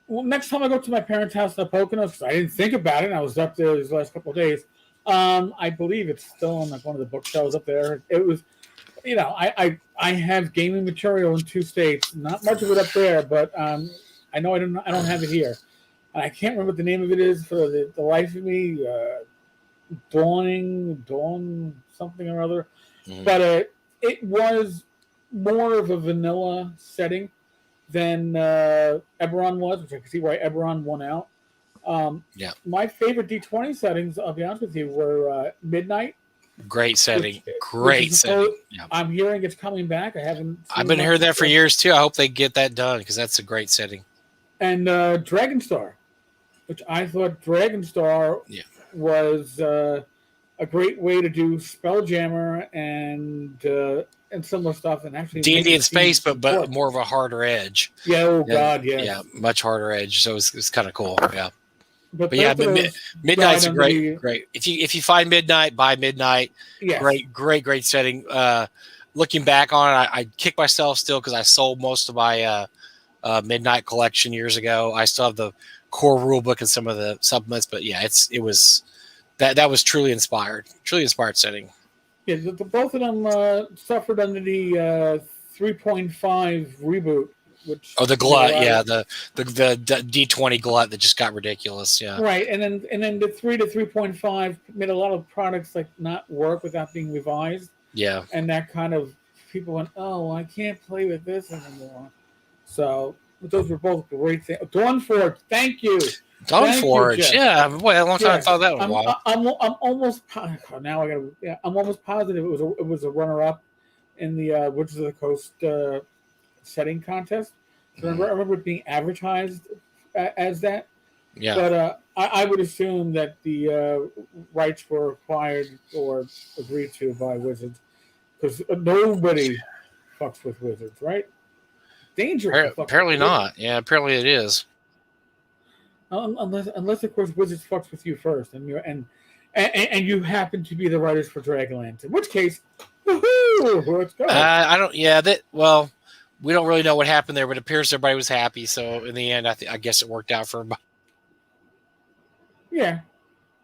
S1: Well, next time I go to my parents' house in the Poconos, because I didn't think about it, and I was up there these last couple of days. I believe it's still on one of the bookshelves up there. It was, you know, I have gaming material in 2 states. Not much of it up there, but I know I don't have it here. And I can't remember what the name of it is for the life of me. Dawn something or other. Mm-hmm. But it was more of a vanilla setting than Eberron was, which I can see why Eberron won out. My favorite D20 settings, I'll be honest with you, were Midnight.
S2: Great setting. Great setting.
S1: I'm hearing it's coming back.
S2: I've been hearing that for years too. I hope they get that done, because that's a great setting.
S1: And Dragonstar, which I thought Dragonstar was a great way to do Spelljammer and similar stuff, and actually
S2: D&D in space, but
S1: support.
S2: more of a harder edge.
S1: Yeah. Oh God, yes.
S2: Yeah, much harder edge. So it's kind of cool. Yeah.
S1: But
S2: yeah, Midnight's a great. If you find Midnight, buy Midnight.
S1: Yes.
S2: Great setting. Looking back on it, I kick myself still because I sold most of my Midnight collection years ago. I still have the core rule book and some of the supplements, but yeah, it was that was truly inspired setting.
S1: Yeah, both of them suffered under the 3.5 reboot. Which
S2: the glut, yeah, the D20 glut that just got ridiculous, yeah.
S1: Right, and then the 3 to 3.5 made a lot of products like not work without being revised.
S2: Yeah,
S1: and that kind of people went, oh, I can't play with this anymore. So those were both great things. Dawnforge, thank you.
S2: Dawnforge, yeah. Boy, a long time I thought that was a while.
S1: I'm almost now. I'm almost positive it was a runner up in the Wizards of the Coast setting contest. So I remember it being advertised as that.
S2: Yeah.
S1: But I would assume that the rights were acquired or agreed to by Wizards, because nobody fucks with Wizards, right? Dangerous.
S2: Apparently not. Yeah, apparently it is.
S1: Unless of course Wizards fucks with you first, and you happen to be the writers for Dragonlance. In which case, woohoo, let's go.
S2: I don't. Yeah, well, we don't really know what happened there, but it appears everybody was happy. So in the end, I guess it worked out for everybody.
S1: Yeah,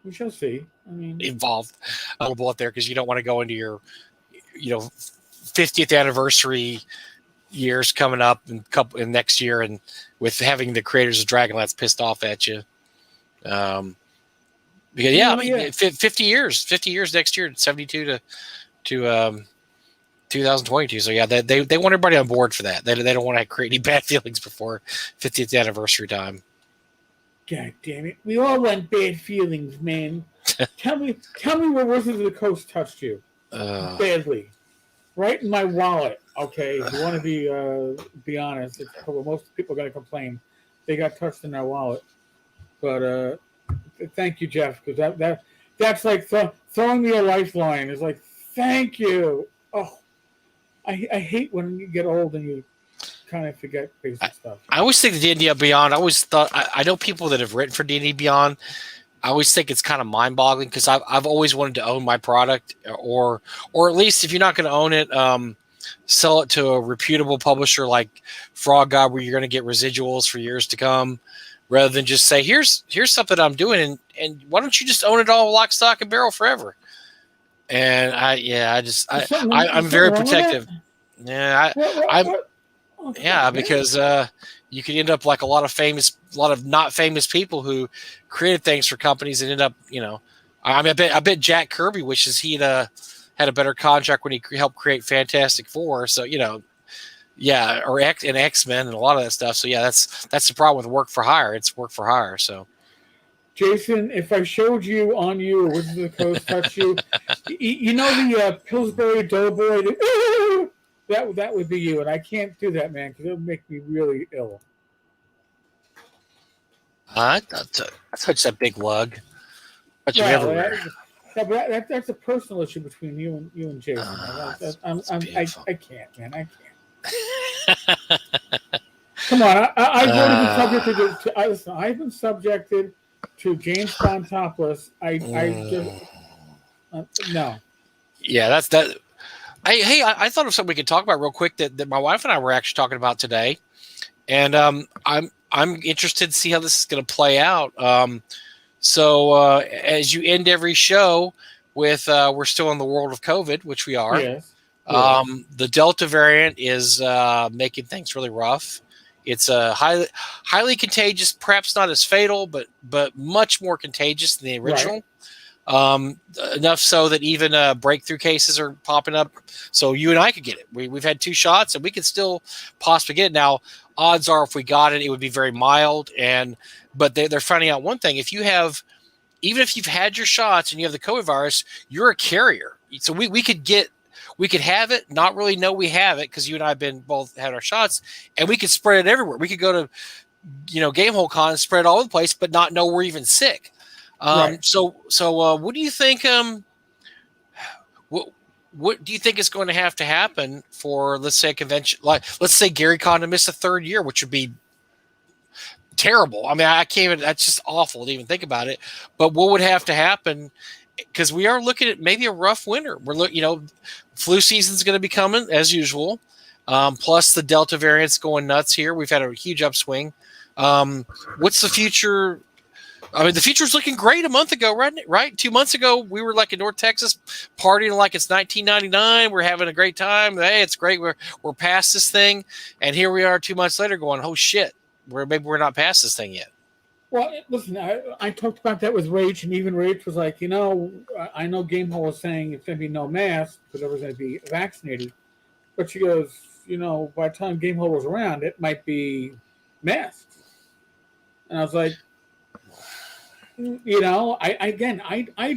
S1: we shall see. I mean,
S2: involved a little bit there because you don't want to go into your, 50th anniversary years coming up in next year, and with having the creators of Dragonlance pissed off at you. Because 50 years next year, 72 to 2022. So yeah, they want everybody on board for that. They don't want to create any bad feelings before 50th anniversary time.
S1: God damn it! We all want bad feelings, man. Tell me where Wizards of the Coast touched you badly. Right in my wallet. Okay, if you want to be honest, most people are going to complain. They got touched in their wallet. But thank you, Jeff, because that's like throwing me a lifeline. It's like, thank you. Oh, I hate when you get old and you kind of forget basic stuff.
S2: I always think the D&D Beyond. I always thought I know people that have written for D&D Beyond. I always think it's kind of mind-boggling because I've always wanted to own my product, or at least if you're not going to own it, sell it to a reputable publisher like Frog God, where you're going to get residuals for years to come, rather than just say, here's something I'm doing, and why don't you just own it all lock, stock, and barrel forever? And I'm very protective. Yeah, because you could end up like a lot of not famous people who created things for companies and end up, I bet Jack Kirby wishes he'd had a better contract when he helped create Fantastic Four. So, or X-Men and a lot of that stuff. So yeah, that's the problem with work for hire. It's work for hire. So,
S1: Jason, if I showed you on you, Wizards of the Coast touch you, the Pillsbury Doughboy, that would be you, and I can't do that, man, because it would make me really ill.
S2: I touch that big lug. Touch him everywhere.
S1: That's a personal issue between you and Jason. I can't, man. I can't. Come on, I've been subjected to James Bond topless. I just no.
S2: Yeah, that's that. I thought of something we could talk about real quick that my wife and I were actually talking about today, and I'm interested to see how this is going to play out. So as you end every show with we're still in the world of COVID, which we are.
S1: Yes.
S2: The Delta variant is making things really rough. It's highly contagious, perhaps not as fatal, but much more contagious than the original. Right. Enough so that even breakthrough cases are popping up. So you and I could get it. We've had 2 shots, and we could still possibly get it. Now, odds are if we got it, it would be very mild. But they're finding out one thing: even if you've had your shots and you have the COVID virus, you're a carrier. So we could have it, not really know we have it because you and I have both had our shots, and we could spread it everywhere. We could go to, Gamehole Con and spread it all over the place, but not know we're even sick.
S1: Right.
S2: So what do you think? What do you think is going to have to happen for, let's say, a convention, like let's say Gary Con to miss a third year, which would be terrible. I mean, I can't even, that's just awful to even think about it. But what would have to happen? Because we are looking at maybe a rough winter. Flu season's going to be coming as usual. Plus the Delta variant's going nuts here. We've had a huge upswing. What's the future? I mean, the future's looking great a month ago, right? 2 months ago, we were like in North Texas partying like it's 1999. We're having a great time. Hey, it's great. We're past this thing. And here we are 2 months later going, oh, shit, maybe we're not past this thing yet.
S1: Well, listen, I talked about that with Rach, and even Rach was like, I know Game Hall was saying it's going to be no mask because everyone's going to be vaccinated. But she goes, by the time Game Hall was around, it might be masks. And I was like, I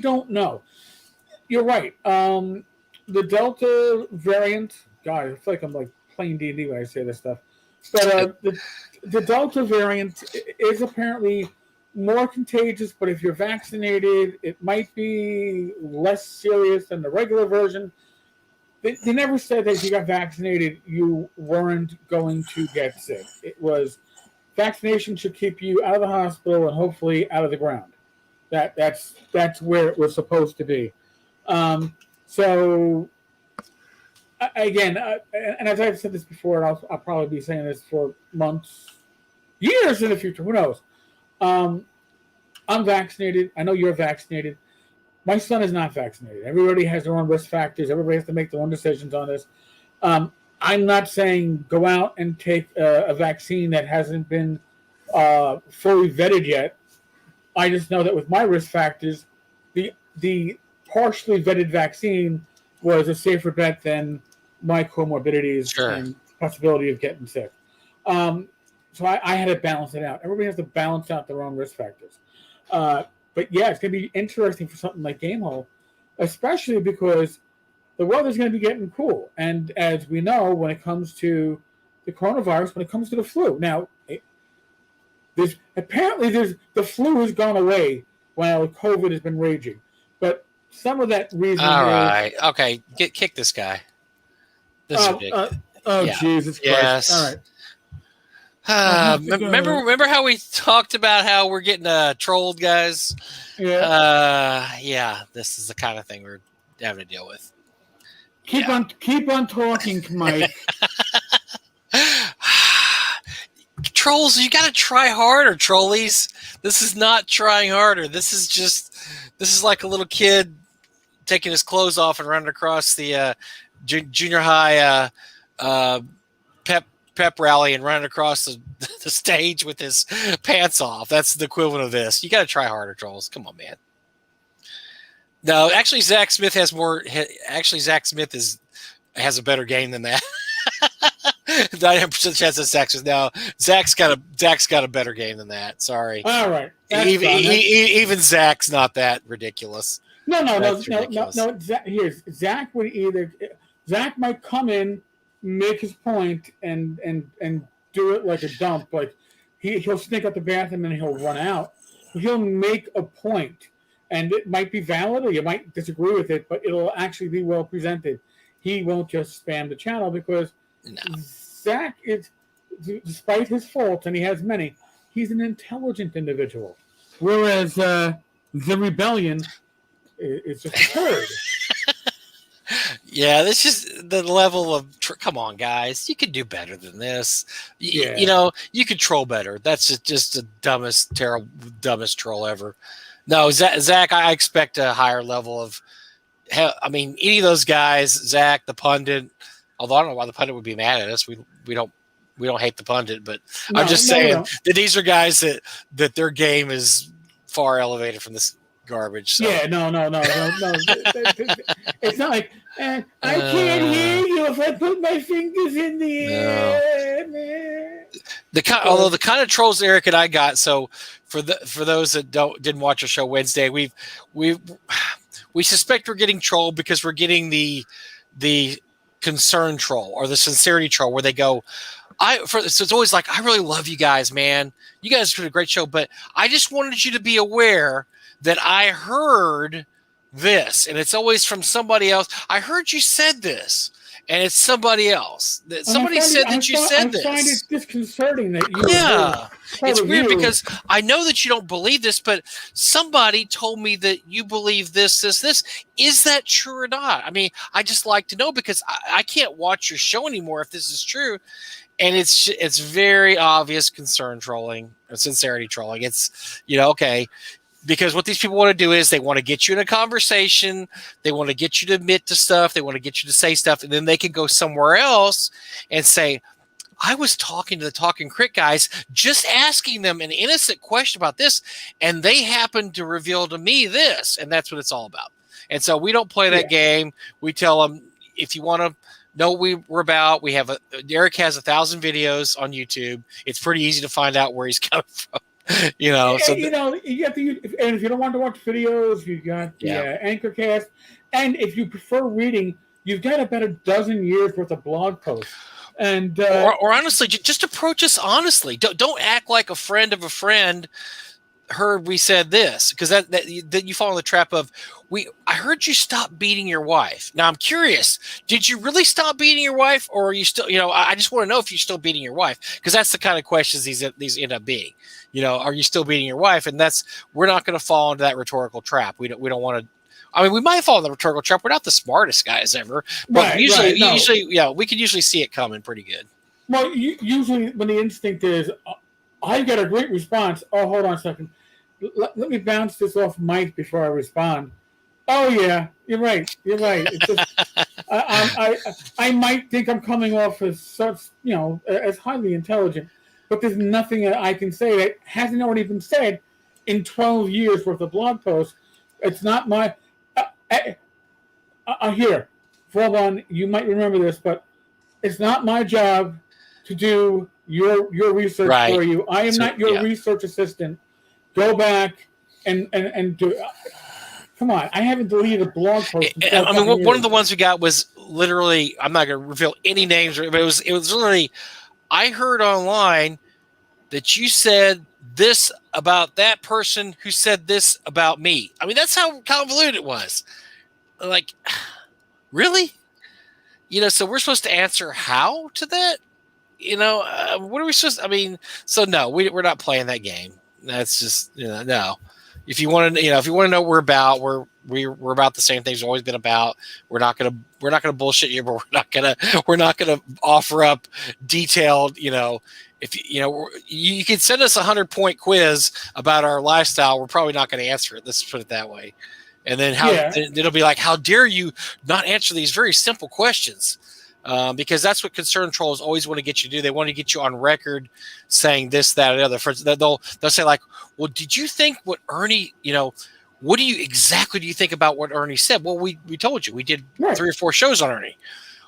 S1: don't know. You're right. The Delta variant, God, I feel like I'm like playing D&D when I say this stuff. But the Delta variant is apparently more contagious, but if you're vaccinated, it might be less serious than the regular version. They never said that if you got vaccinated, you weren't going to get sick. It was vaccination should keep you out of the hospital and hopefully out of the ground. That's where it was supposed to be. So again, and as I've said this before, and I'll probably be saying this for months, years in the future. Who knows? I'm vaccinated. I know you're vaccinated. My son is not vaccinated. Everybody has their own risk factors. Everybody has to make their own decisions on this. I'm not saying go out and take a vaccine that hasn't been fully vetted yet. I just know that with my risk factors, the partially vetted vaccine was a safer bet than my comorbidities and possibility of getting sick. So I had to balance it out. Everybody has to balance out their own risk factors. But yeah, it's going to be interesting for something like Game Hall, especially because the weather's going to be getting cool. And as we know, when it comes to the coronavirus, when it comes to the flu, now, the flu has gone away while COVID has been raging. But some of that reason
S2: Okay, kick this guy. This is ridiculous.
S1: Jesus Christ.
S2: Yes.
S1: All right.
S2: Remember how we talked about how we're getting trolled, guys?
S1: Yeah.
S2: This is the kind of thing we're having to deal with.
S1: Keep on talking, Mike.
S2: Trolls, you got to try harder, trollies. This is not trying harder. This is like a little kid taking his clothes off and running across the junior high pep rally and running across the stage with his pants off. That's the equivalent of this. You got to try harder, trolls. Come on, man. No, actually, Zach Smith has more. Actually, Zach Smith has a better game than that. 90% chance that Zach Smith. No, Zach's got a better game than that. Sorry.
S1: All right.
S2: Even Zach's not that ridiculous.
S1: No. Zach would Zach might come in, make his point, and do it like a dump. Like he'll sneak out the bathroom and he'll run out. He'll make a point, and it might be valid or you might disagree with it, but it'll actually be well presented. He won't just spam the channel because Zach is, despite his faults, and he has many, he's an intelligent individual. Whereas the rebellion is just a turd.
S2: Yeah, this is the level of come on, guys. You could do better than this. You could troll better. That's just the dumbest troll ever. No, Zach, I expect a higher level of. I mean, any of those guys, Zach, the pundit. Although I don't know why the pundit would be mad at us. We don't hate the pundit, but I'm just saying that these are guys that their game is far elevated from this garbage. So.
S1: Yeah, no. It's not like I can't hear you if I put my fingers in the air.
S2: Although the kind of trolls Eric and I got. So for those that didn't watch our show Wednesday, we suspect we're getting trolled because we're getting the concern troll or the sincerity troll where they go. So it's always like, I really love you guys, man. You guys did a great show, but I just wanted you to be aware that I heard this, and it's always from somebody else. I heard you said this, and it's somebody else. Somebody said that you said this.
S1: I find it disconcerting that you.
S2: Yeah, it's weird because I know that you don't believe this, but somebody told me that you believe this. Is that true or not? I mean, I just like to know because I can't watch your show anymore if this is true. And it's very obvious concern trolling or sincerity trolling. It's, okay. Because what these people want to do is they want to get you in a conversation. They want to get you to admit to stuff. They want to get you to say stuff. And then they can go somewhere else and say, I was talking to the Talking Crit guys, just asking them an innocent question about this. And they happened to reveal to me this. And that's what it's all about. And so we don't play that game. We tell them, if you want to know what we're about, Eric has 1,000 videos on YouTube. It's pretty easy to find out where he's coming from. You have to and
S1: if you don't want to watch videos, you've got the Anchorcast, and if you prefer reading, you've got about a dozen years worth of blog posts. And
S2: or honestly, just approach us honestly. Don't act like a friend of a friend heard we said this, because that you fall in the trap of I heard you stop beating your wife. Now I'm curious, did you really stop beating your wife, or are you still, I just want to know if you're still beating your wife, because that's the kind of questions these end up being. Are you still beating your wife? And we're not going to fall into that rhetorical trap. We don't want to. I mean, we might fall in the rhetorical trap. We're not the smartest guys ever, but usually, we can usually see it coming pretty good.
S1: Well, usually when the instinct is, I get a great response. Oh, hold on a second. Let me bounce this off Mike before I respond. Oh yeah, you're right. It's just, I might think I'm coming off as such, as highly intelligent, but there's nothing I can say that hasn't already been said in 12 years worth of blog posts. It's not my. Here, Vaughn, you might remember this, but it's not my job to do your research for you. I am not your research assistant. Go back and do. Come on, I haven't deleted a blog post.
S2: I mean, one of the ones we got was literally. I'm not going to reveal any names, but it was literally. I heard online that you said this about that person who said this about me. I mean, that's how convoluted it was. Like, really? So we're supposed to answer how to that? What are we supposed to, I mean, so no, we're not playing that game. That's just, no. If you want to, if you want to know what we're about, we're about the same things we've always been about. We're not gonna bullshit you, but we're not gonna offer up detailed, if you can send us 100-point quiz about our lifestyle, we're probably not going to answer it. Let's put it that way. And then it'll be like, how dare you not answer these very simple questions? Because that's what concern trolls always want to get you to do. They want to get you on record saying this, that, or the other. For instance, they'll say like, well, did you think what Ernie, what exactly do you think about what Ernie said? Well, we told you, we did 3 or 4 shows on Ernie.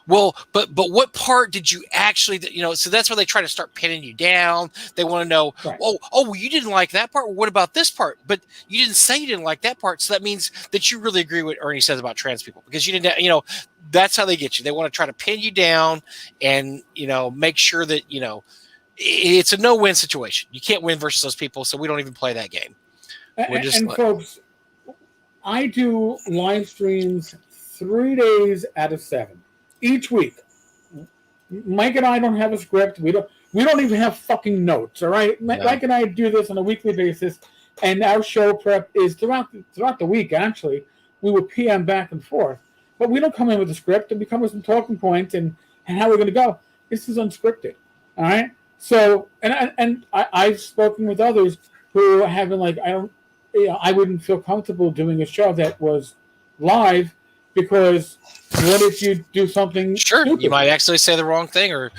S2: Well, but what part did you actually, so that's where they try to start pinning you down. They want to know, well, you didn't like that part. Well, what about this part? But you didn't say you didn't like that part. So that means that you really agree with what Ernie says about trans people, because you didn't, that's how they get you. They want to try to pin you down and, make sure that, it's a no-win situation. You can't win versus those people. So we don't even play that game.
S1: Folks, I do live streams 3 days out of 7. Each week. Mike and I don't have a script. We don't even have fucking notes, all right? Yeah. Mike and I do this on a weekly basis, and our show prep is throughout the week, actually. We will PM back and forth. But we don't come in with a script, and we come with some talking points and how we're going to go. This is unscripted, all right? So, and I've spoken with others who have been like, I wouldn't feel comfortable doing a show that was live, because what if you do something stupid?
S2: You might actually say the wrong thing, or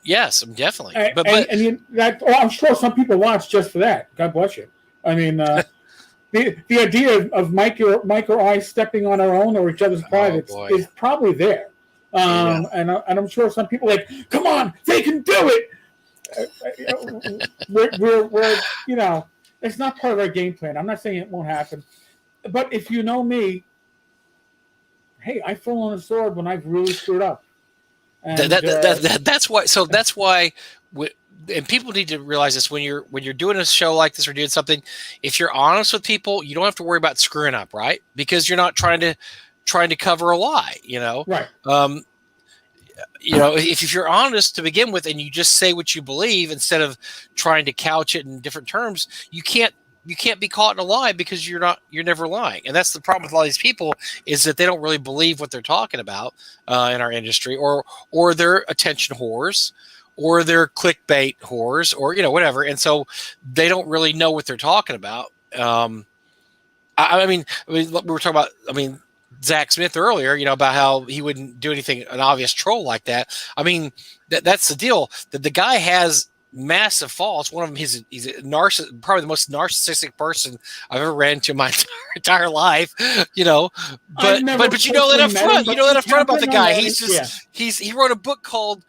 S2: yes, definitely.
S1: I'm sure some people watch just for that. God bless you. I mean, the idea of Mike or I stepping on our own or each other's privates is probably there. And I'm sure some people are like, come on, they can do it. We're it's not part of our game plan. I'm not saying it won't happen, but if you know me, hey, I fall on a sword when I've really screwed up. And,
S2: that's why. So that's why and people need to realize this when you're doing a show like this or doing something, if you're honest with people, you don't have to worry about screwing up, right? Because you're not trying to cover a lie,
S1: Right.
S2: If you're honest to begin with and you just say what you believe instead of trying to couch it in different terms, you can't be caught in a lie because you're never lying. And that's the problem with all these people, is that they don't really believe what they're talking about in our industry, or they're attention whores, or they're clickbait whores, or whatever. And so they don't really know what they're talking about. I mean, we were talking about, Zach Smith earlier, about how he wouldn't do anything, an obvious troll like that. I mean, that's the deal. That the guy has massive faults. One of them, he's a narcissist, probably the most narcissistic person I've ever ran into in my entire life. But you know that up front. You know that up front about the guy. He wrote a book called,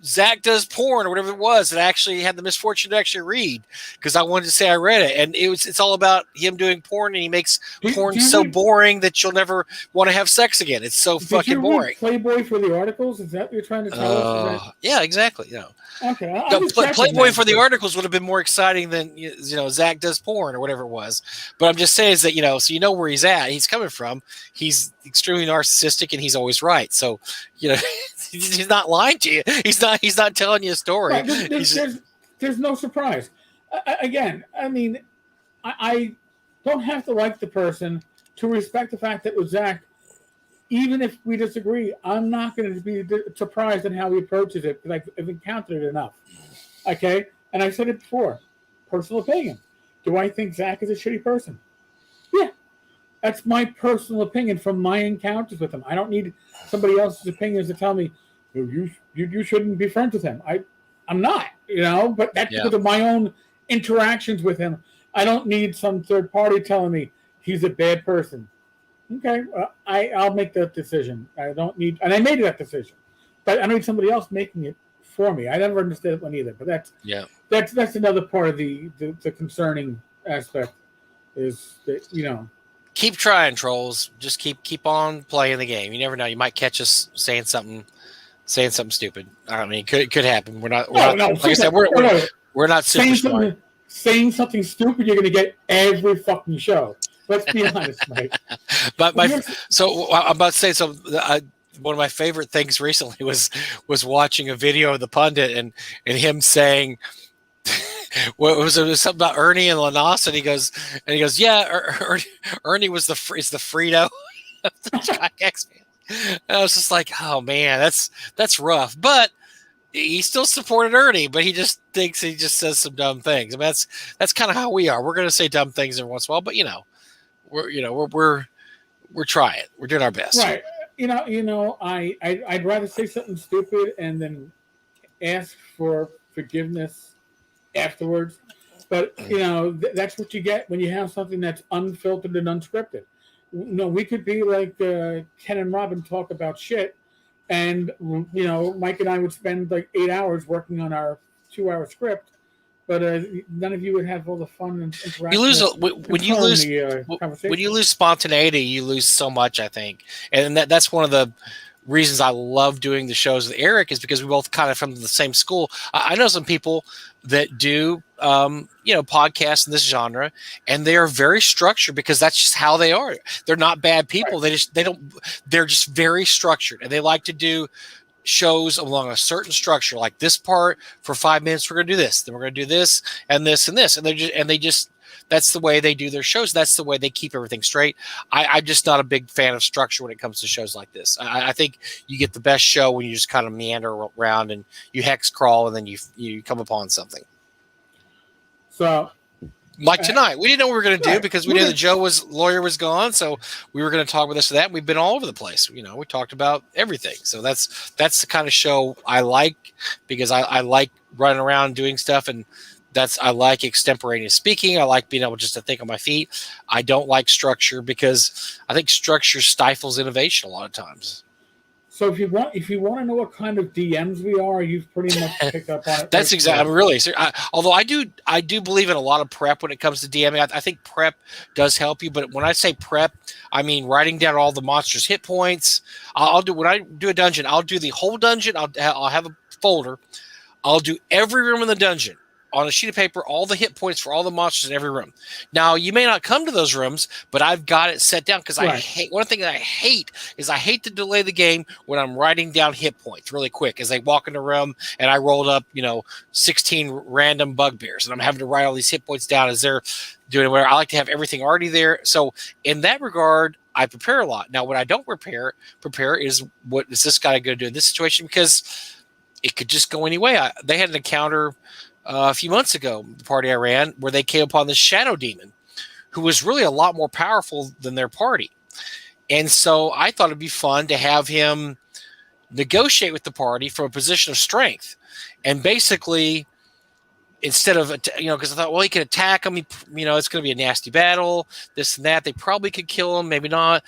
S2: Zach Does Porn, or whatever it was, that I actually had the misfortune to actually read, because I wanted to say I read it. And it's all about him doing porn, and he makes porn so boring that you'll never want to have sex again. It's so fucking boring.
S1: Playboy for the articles? Is that what you're trying to tell us?
S2: Yeah, exactly.
S1: Okay.
S2: Playboy for the articles would have been more exciting than Zach Does Porn, or whatever it was. But I'm just saying is that so you know where he's at, he's coming from. He's extremely narcissistic, and he's always right. So he's not lying to you. He's not telling you a story.
S1: Right, there's no surprise. Again, I don't have to like the person to respect the fact that with Zach, even if we disagree, I'm not going to be surprised in how he approaches it, because I've encountered it enough. Okay? And I said it before. Personal opinion. Do I think Zach is a shitty person? Yeah. That's my personal opinion from my encounters with him. I don't need somebody else's opinions to tell me, you shouldn't be friends with him. I'm not, but that's because of my own interactions with him. I don't need some third party telling me he's a bad person. Okay, I'll make that decision. I don't need, and I made that decision, but I don't need somebody else making it for me. I never understood one either. But that's another part of the concerning aspect, is that
S2: keep trying, trolls. Just keep on playing the game. You never know. You might catch us saying something stupid. I mean, it could happen. We're not. Like I said, we're not super smart.
S1: Saying something stupid, you're going to get every fucking show. Let's be honest, Mike.
S2: But so I'm about to say, one of my favorite things recently was watching a video of the pundit and him saying, what was it? Something about Ernie and Lanos, and he goes, yeah, Ernie is the Frito of the Skyx family. And I was just like, oh man, that's rough. But he still supported Ernie, but he just thinks he just says some dumb things. I mean, that's kind of how we are. We're going to say dumb things every once in a while, but we're trying. We're doing our best.
S1: Right. I'd rather say something stupid and then ask for forgiveness afterwards. But that's what you get when you have something that's unfiltered and unscripted. We could be like Ken and Robin talk about shit, and Mike and I would spend like 8 hours working on our 2-hour script, but none of you would have all the fun and interaction.
S2: You lose when you lose spontaneity. You lose so much, I think, and that's one of the reasons I love doing the shows with Eric, is because we both kind of from the same school. I know some people that do podcasts in this genre, and they are very structured because that's just how they are. They're not bad people. Right. They're just very structured, and they like to do shows along a certain structure. Like this part for 5 minutes, we're going to do this, then we're going to do this and this and this, and they just that's the way they do their shows. That's the way they keep everything straight. I'm just not a big fan of structure when it comes to shows like this. I think you get the best show when you just kind of meander around and you hex crawl, and then you come upon something.
S1: So,
S2: like tonight, we didn't know what we were going to do because we knew that lawyer was gone, so we were going to talk with this or that. We've been all over the place. We talked about everything. So that's the kind of show I like, because I like running around doing stuff, and I like extemporaneous speaking. I like being able just to think on my feet. I don't like structure because I think structure stifles innovation a lot of times.
S1: So if you want to know what kind of DMs we are, you've pretty much picked up on it.
S2: That's exactly. I'm really serious. Although I do believe in a lot of prep when it comes to DMing. I think prep does help you, but when I say prep, I mean writing down all the monsters' hit points. When I do a dungeon, I'll do the whole dungeon. I'll have a folder. I'll do every room in the dungeon on a sheet of paper, all the hit points for all the monsters in every room. Now, you may not come to those rooms, but I've got it set down because I hate, one thing that I hate is I hate to delay the game when I'm writing down hit points really quick as I walk in the room and I rolled up, 16 random bugbears and I'm having to write all these hit points down as they're doing whatever. I like to have everything already there. So in that regard, I prepare a lot. Now, what I don't prepare is what is this guy going to do in this situation, because it could just go any way. They had an encounter a few months ago, the party I ran, where they came upon this shadow demon who was really a lot more powerful than their party. And so I thought it'd be fun to have him negotiate with the party from a position of strength. And basically, instead of, because I thought, well, he could attack him. It's going to be a nasty battle, this and that. They probably could kill him, maybe not.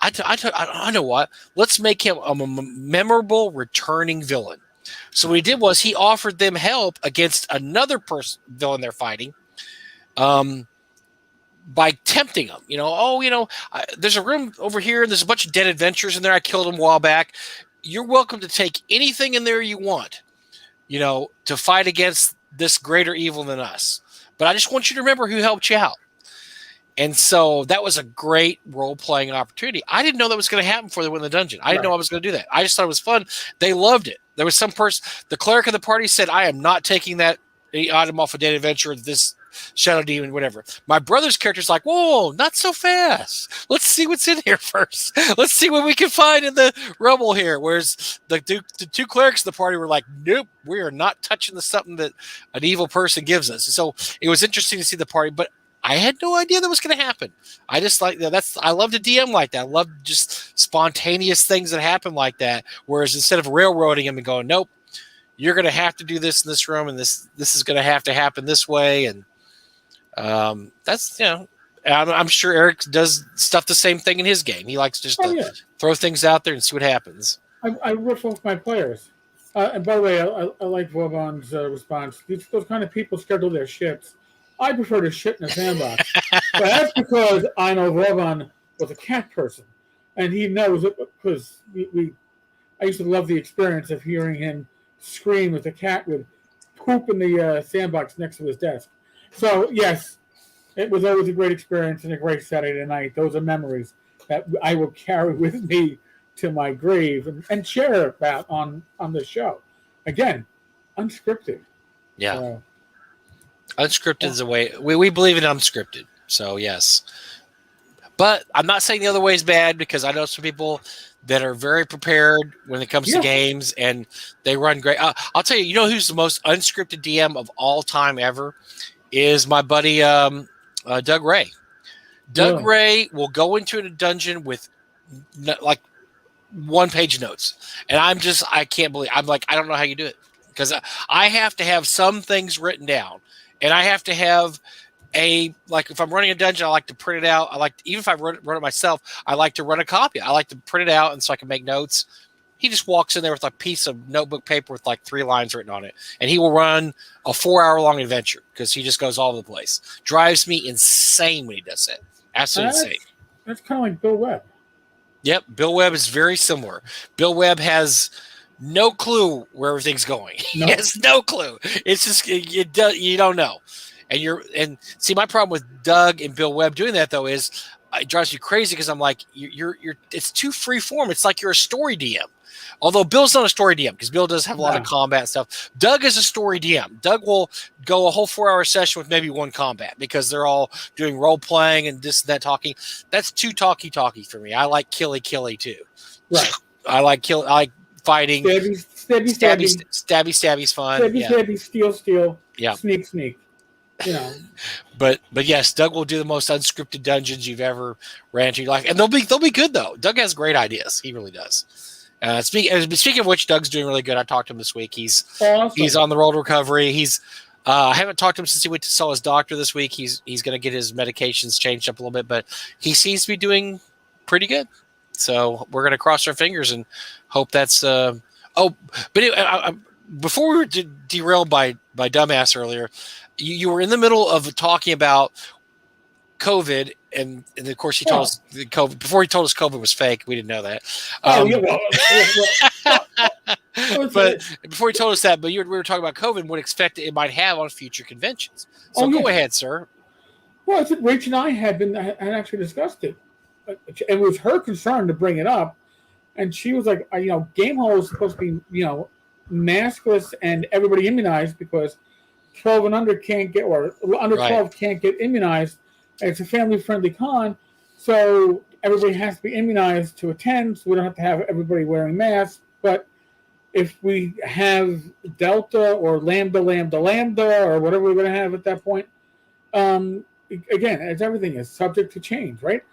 S2: I know what. Let's make him a memorable returning villain. So what he did was he offered them help against another villain they're fighting, by tempting them. There's a room over here and there's a bunch of dead adventurers in there. I killed them a while back. You're welcome to take anything in there you want, to fight against this greater evil than us. But I just want you to remember who helped you out. And so that was a great role-playing opportunity. I didn't know that was going to happen before they went in the dungeon. I didn't know I was going to do that. I just thought it was fun. They loved it. There was some person, the cleric of the party said, I am not taking that item off a dead adventure, this shadow demon, whatever. My brother's character's like, whoa, not so fast. Let's see what's in here first. Let's see what we can find in the rubble here. Whereas the two clerics of the party were like, nope, we are not touching something that an evil person gives us. So it was interesting to see the party, but I had no idea that was going to happen. I just I love to DM like that. I love just spontaneous things that happen like that. Whereas instead of railroading them and going, nope, you're going to have to do this in this room, and this is going to have to happen this way. And that's, I'm sure Eric does stuff the same thing in his game. He likes just to throw things out there and see what happens.
S1: I riff off my players. And by the way, I like Vauban's response. Those kind of people schedule their ships. I prefer to shit in a sandbox. But that's because I know Vauban was a cat person. And he knows it because I used to love the experience of hearing him scream as the cat would poop in the sandbox next to his desk. So, yes, it was always a great experience and a great Saturday night. Those are memories that I will carry with me to my grave and share about on the show. Again, unscripted.
S2: Yeah. Unscripted is the way. We believe in unscripted. So, yes. But I'm not saying the other way is bad, because I know some people that are very prepared when it comes to games, and they run great. I'll tell you, who's the most unscripted DM of all time ever is my buddy Doug Ray. Doug Ray will go into a dungeon with like one-page notes, and I can't believe. I'm like, I don't know how you do it, because I have to have some things written down, and I have to have if I'm running a dungeon, I like to print it out. Even if I run it myself, I like to run a copy. I like to print it out, and so I can make notes. He just walks in there with a piece of notebook paper with like 3 lines written on it, and he will run a 4-hour-long adventure because he just goes all over the place. Drives me insane when he does that. Absolutely insane.
S1: That's kind of like Bill Webb.
S2: Yep, Bill Webb is very similar. Bill Webb has no clue where everything's going. No. He has no clue. It's just you don't know. And see, my problem with Doug and Bill Webb doing that though is it drives you crazy, because I'm like, you're it's too free form. It's like you're a story DM. Although Bill's not a story DM, because Bill does have a lot of combat stuff. Doug is a story DM. Doug will go a whole 4-hour session with maybe one combat, because they're all doing role playing and this and that talking. That's too talky for me. I like killy too.
S1: Right.
S2: I like fighting.
S1: Stabby's
S2: fun.
S1: Stabby, steal.
S2: Yeah.
S1: Sneak.
S2: But yes, Doug will do the most unscripted dungeons you've ever ran into. And they'll be good though. Doug has great ideas. He really does. Speaking of which, Doug's doing really good. I talked to him this week. He's on the road recovery. I haven't talked to him since he went to saw his doctor this week. He's going to get his medications changed up a little bit, but he seems to be doing pretty good. So we're going to cross our fingers and hope that's. Before we were derailed by dumbass earlier, you were in the middle of talking about COVID, and of course he told us COVID before he told us COVID was fake. We didn't know that. But before you told us that, we were talking about COVID and what expect it might have on future conventions. So go ahead, sir.
S1: Well, it's Rach and I had actually discussed it. It was her concern to bring it up, and she was like, Game Hall is supposed to be, maskless and everybody immunized because 12 and under can't get, or under 12 can't get immunized. And it's a family-friendly con, so everybody has to be immunized to attend, so we don't have to have everybody wearing masks. But if we have Delta or Lambda, or whatever we're going to have at that point, again, as everything is subject to change, right?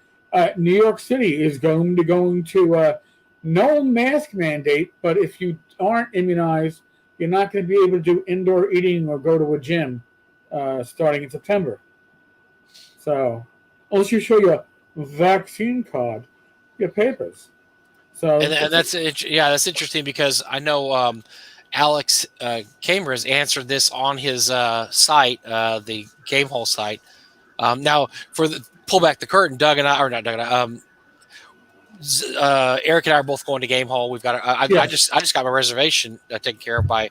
S1: New York City is going to no mask mandate, but if you aren't immunized, you're not going to be able to do indoor eating or go to a gym starting in September. So, unless you show your vaccine card, your papers. So,
S2: and that's interesting because I know Alex Kamer has answered this on his site, the Game Hall site. Now, pull back the curtain, Doug and I, or not Doug and I, Eric and I are both going to Game Hall. We've got. I just got my reservation taken care of by.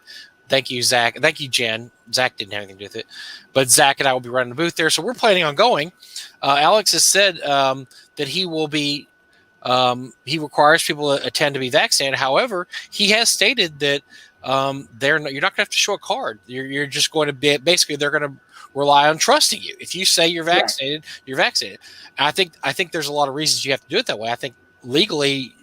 S2: Thank you, Zach. Thank you, Jen. Zach didn't have anything to do with it, but Zach and I will be running the booth there, so we're planning on going. Alex has said that he will be. He requires people to attend to be vaccinated. However, he has stated that you're not going to have to show a card. You're just going to be basically they're going to rely on trusting you. If you say you're vaccinated, you're vaccinated. And I think there's a lot of reasons you have to do it that way. I think legally,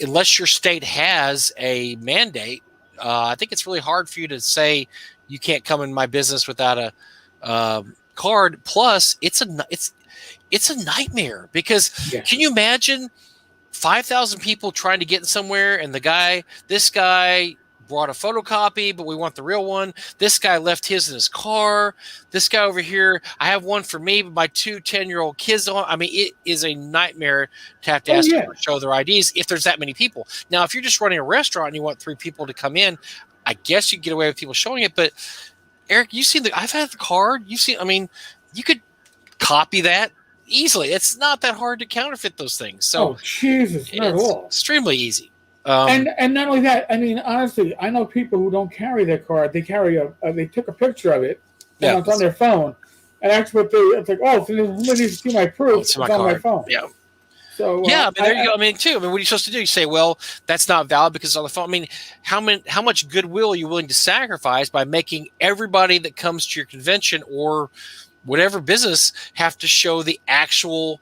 S2: unless your state has a mandate, I think it's really hard for you to say you can't come in my business without a card. Plus, it's a nightmare because can you imagine 5,000 people trying to get in somewhere and this guy brought a photocopy, but we want the real one. This guy left his in his car. This guy over here, I have one for me, but my 2 10-year-old kids don't. I mean, it is a nightmare to have to ask them to show their IDs if there's that many people. Now, if you're just running a restaurant and you want 3 people to come in, I guess you can get away with people showing it. But Eric, I've had the card. You could copy that easily. It's not that hard to counterfeit those things. So,
S1: Jesus, not at all.
S2: Extremely easy.
S1: And not only that, I mean, honestly, I know people who don't carry their card. They carry they took a picture of it, and it's on their phone. And that's what it's like. Oh, so somebody needs to see my proof. It's on my phone.
S2: Yeah.
S1: So
S2: but there you go. What are you supposed to do? You say, well, that's not valid because it's on the phone. I mean, how much goodwill are you willing to sacrifice by making everybody that comes to your convention or whatever business have to show the actual,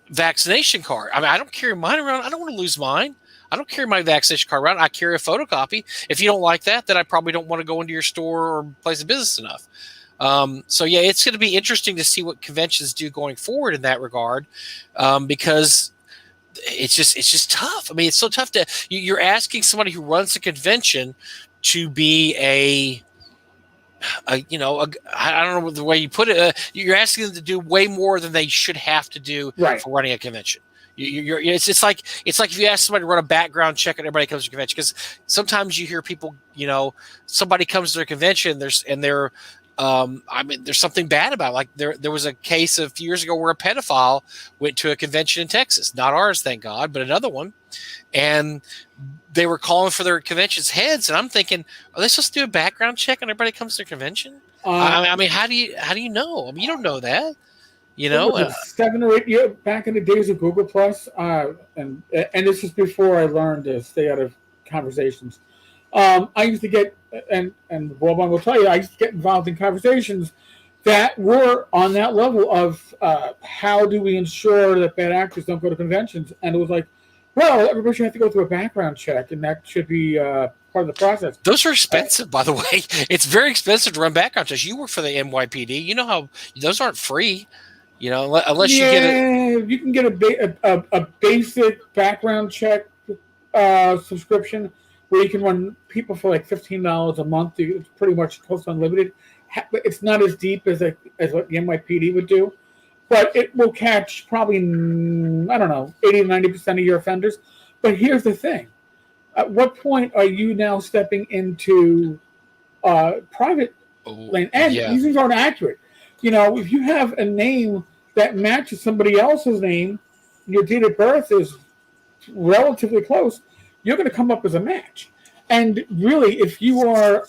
S2: vaccination card? I mean, I don't carry mine around. I don't want to lose mine. I don't carry my vaccination card around. I carry a photocopy. If you don't like that, then I probably don't want to go into your store or place of business enough. It's going to be interesting to see what conventions do going forward in that regard, because it's just tough. I mean, it's so tough you're asking somebody who runs a convention to be I don't know the way you put it. You're asking them to do way more than they should have to do for running a convention. It's like if you ask somebody to run a background check and everybody comes to a convention, because sometimes you hear people, somebody comes to a convention, there's something bad about it. Like there was a case a few years ago where a pedophile went to a convention in Texas, not ours, thank God, but another one, and they were calling for their convention's heads, and I'm thinking, are they supposed to do a background check when everybody comes to their convention? How do you know? I mean, you don't know that.
S1: 7 or 8 years back in the days of Google Plus, and this is before I learned to stay out of conversations. I used to get, and Wobon will tell you, I used to get involved in conversations that were on that level of how do we ensure that bad actors don't go to conventions, and it was like, well, everybody should have to go through a background check, and that should be part of the process.
S2: Those are expensive, by the way. It's very expensive to run background checks. You work for the NYPD. You know how those aren't free. Unless you get it.
S1: You can get a basic background check subscription where you can run people for like $15 a month. It's pretty much close to unlimited. It's not as deep as what the NYPD would do, but it will catch probably, 80 to 90% of your offenders. But here's the thing. At what point are you now stepping into private lane? And these things aren't accurate. If you have a name that matches somebody else's name, your date of birth is relatively close, you're going to come up as a match. And really, if you are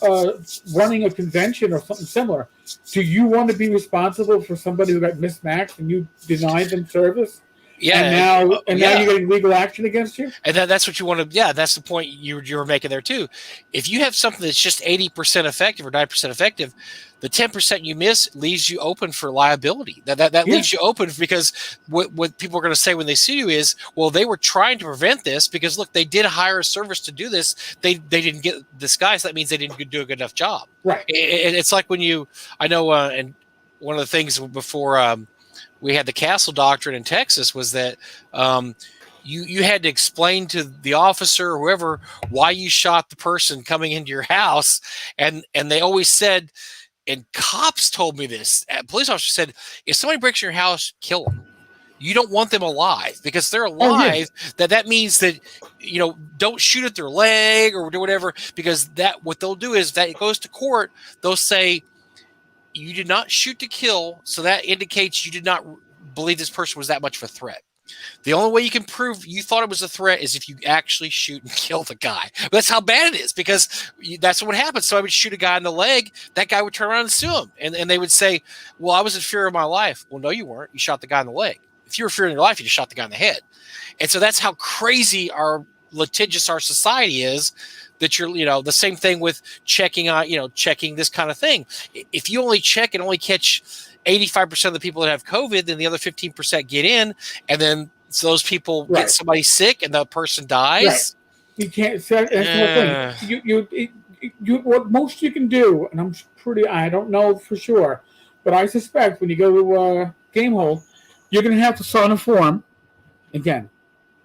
S1: running a convention or something similar, do you want to be responsible for somebody who got mismatched and you denied them service?
S2: Yeah,
S1: and now you're getting legal action against you.
S2: And that's what you want to. Yeah, that's the point you were making there too. If you have something that's just 80% effective or 90% effective, the 10% you miss leaves you open for liability. That leaves you open because what people are going to say when they sue you is, well, they were trying to prevent this because look, they did hire a service to do this. They didn't get this guy, so that means they didn't do a good enough job.
S1: Right.
S2: It's like when I know, and one of the things before. We had the castle doctrine in Texas was that you had to explain to the officer or whoever why you shot the person coming into your house, and they always said, and cops told me this. Police officers said, if somebody breaks your house, kill them. You don't want them alive because they're alive. That means that don't shoot at their leg or do whatever, because what they'll do is that it goes to court. They'll say, you did not shoot to kill, so that indicates you did not believe this person was that much of a threat. The only way you can prove you thought it was a threat is if you actually shoot and kill the guy. That's how bad it is, because that's what happens. So I would shoot a guy in the leg, that guy would turn around and sue him. And they would say, well, I was in fear of my life. Well, no, you weren't. You shot the guy in the leg. If you were fearing your life, you just shot the guy in the head. And so that's how crazy our litigious our society is, that you're, the same thing with checking on, checking this kind of thing. If you only check and only catch 85% of the people that have COVID, then the other 15% get in, and then so those people get somebody sick and the person dies.
S1: Right. You can't say that's the thing. You what most you can do, and I don't know for sure, but I suspect when you go to Gamehole, you're going to have to sign a form. Again,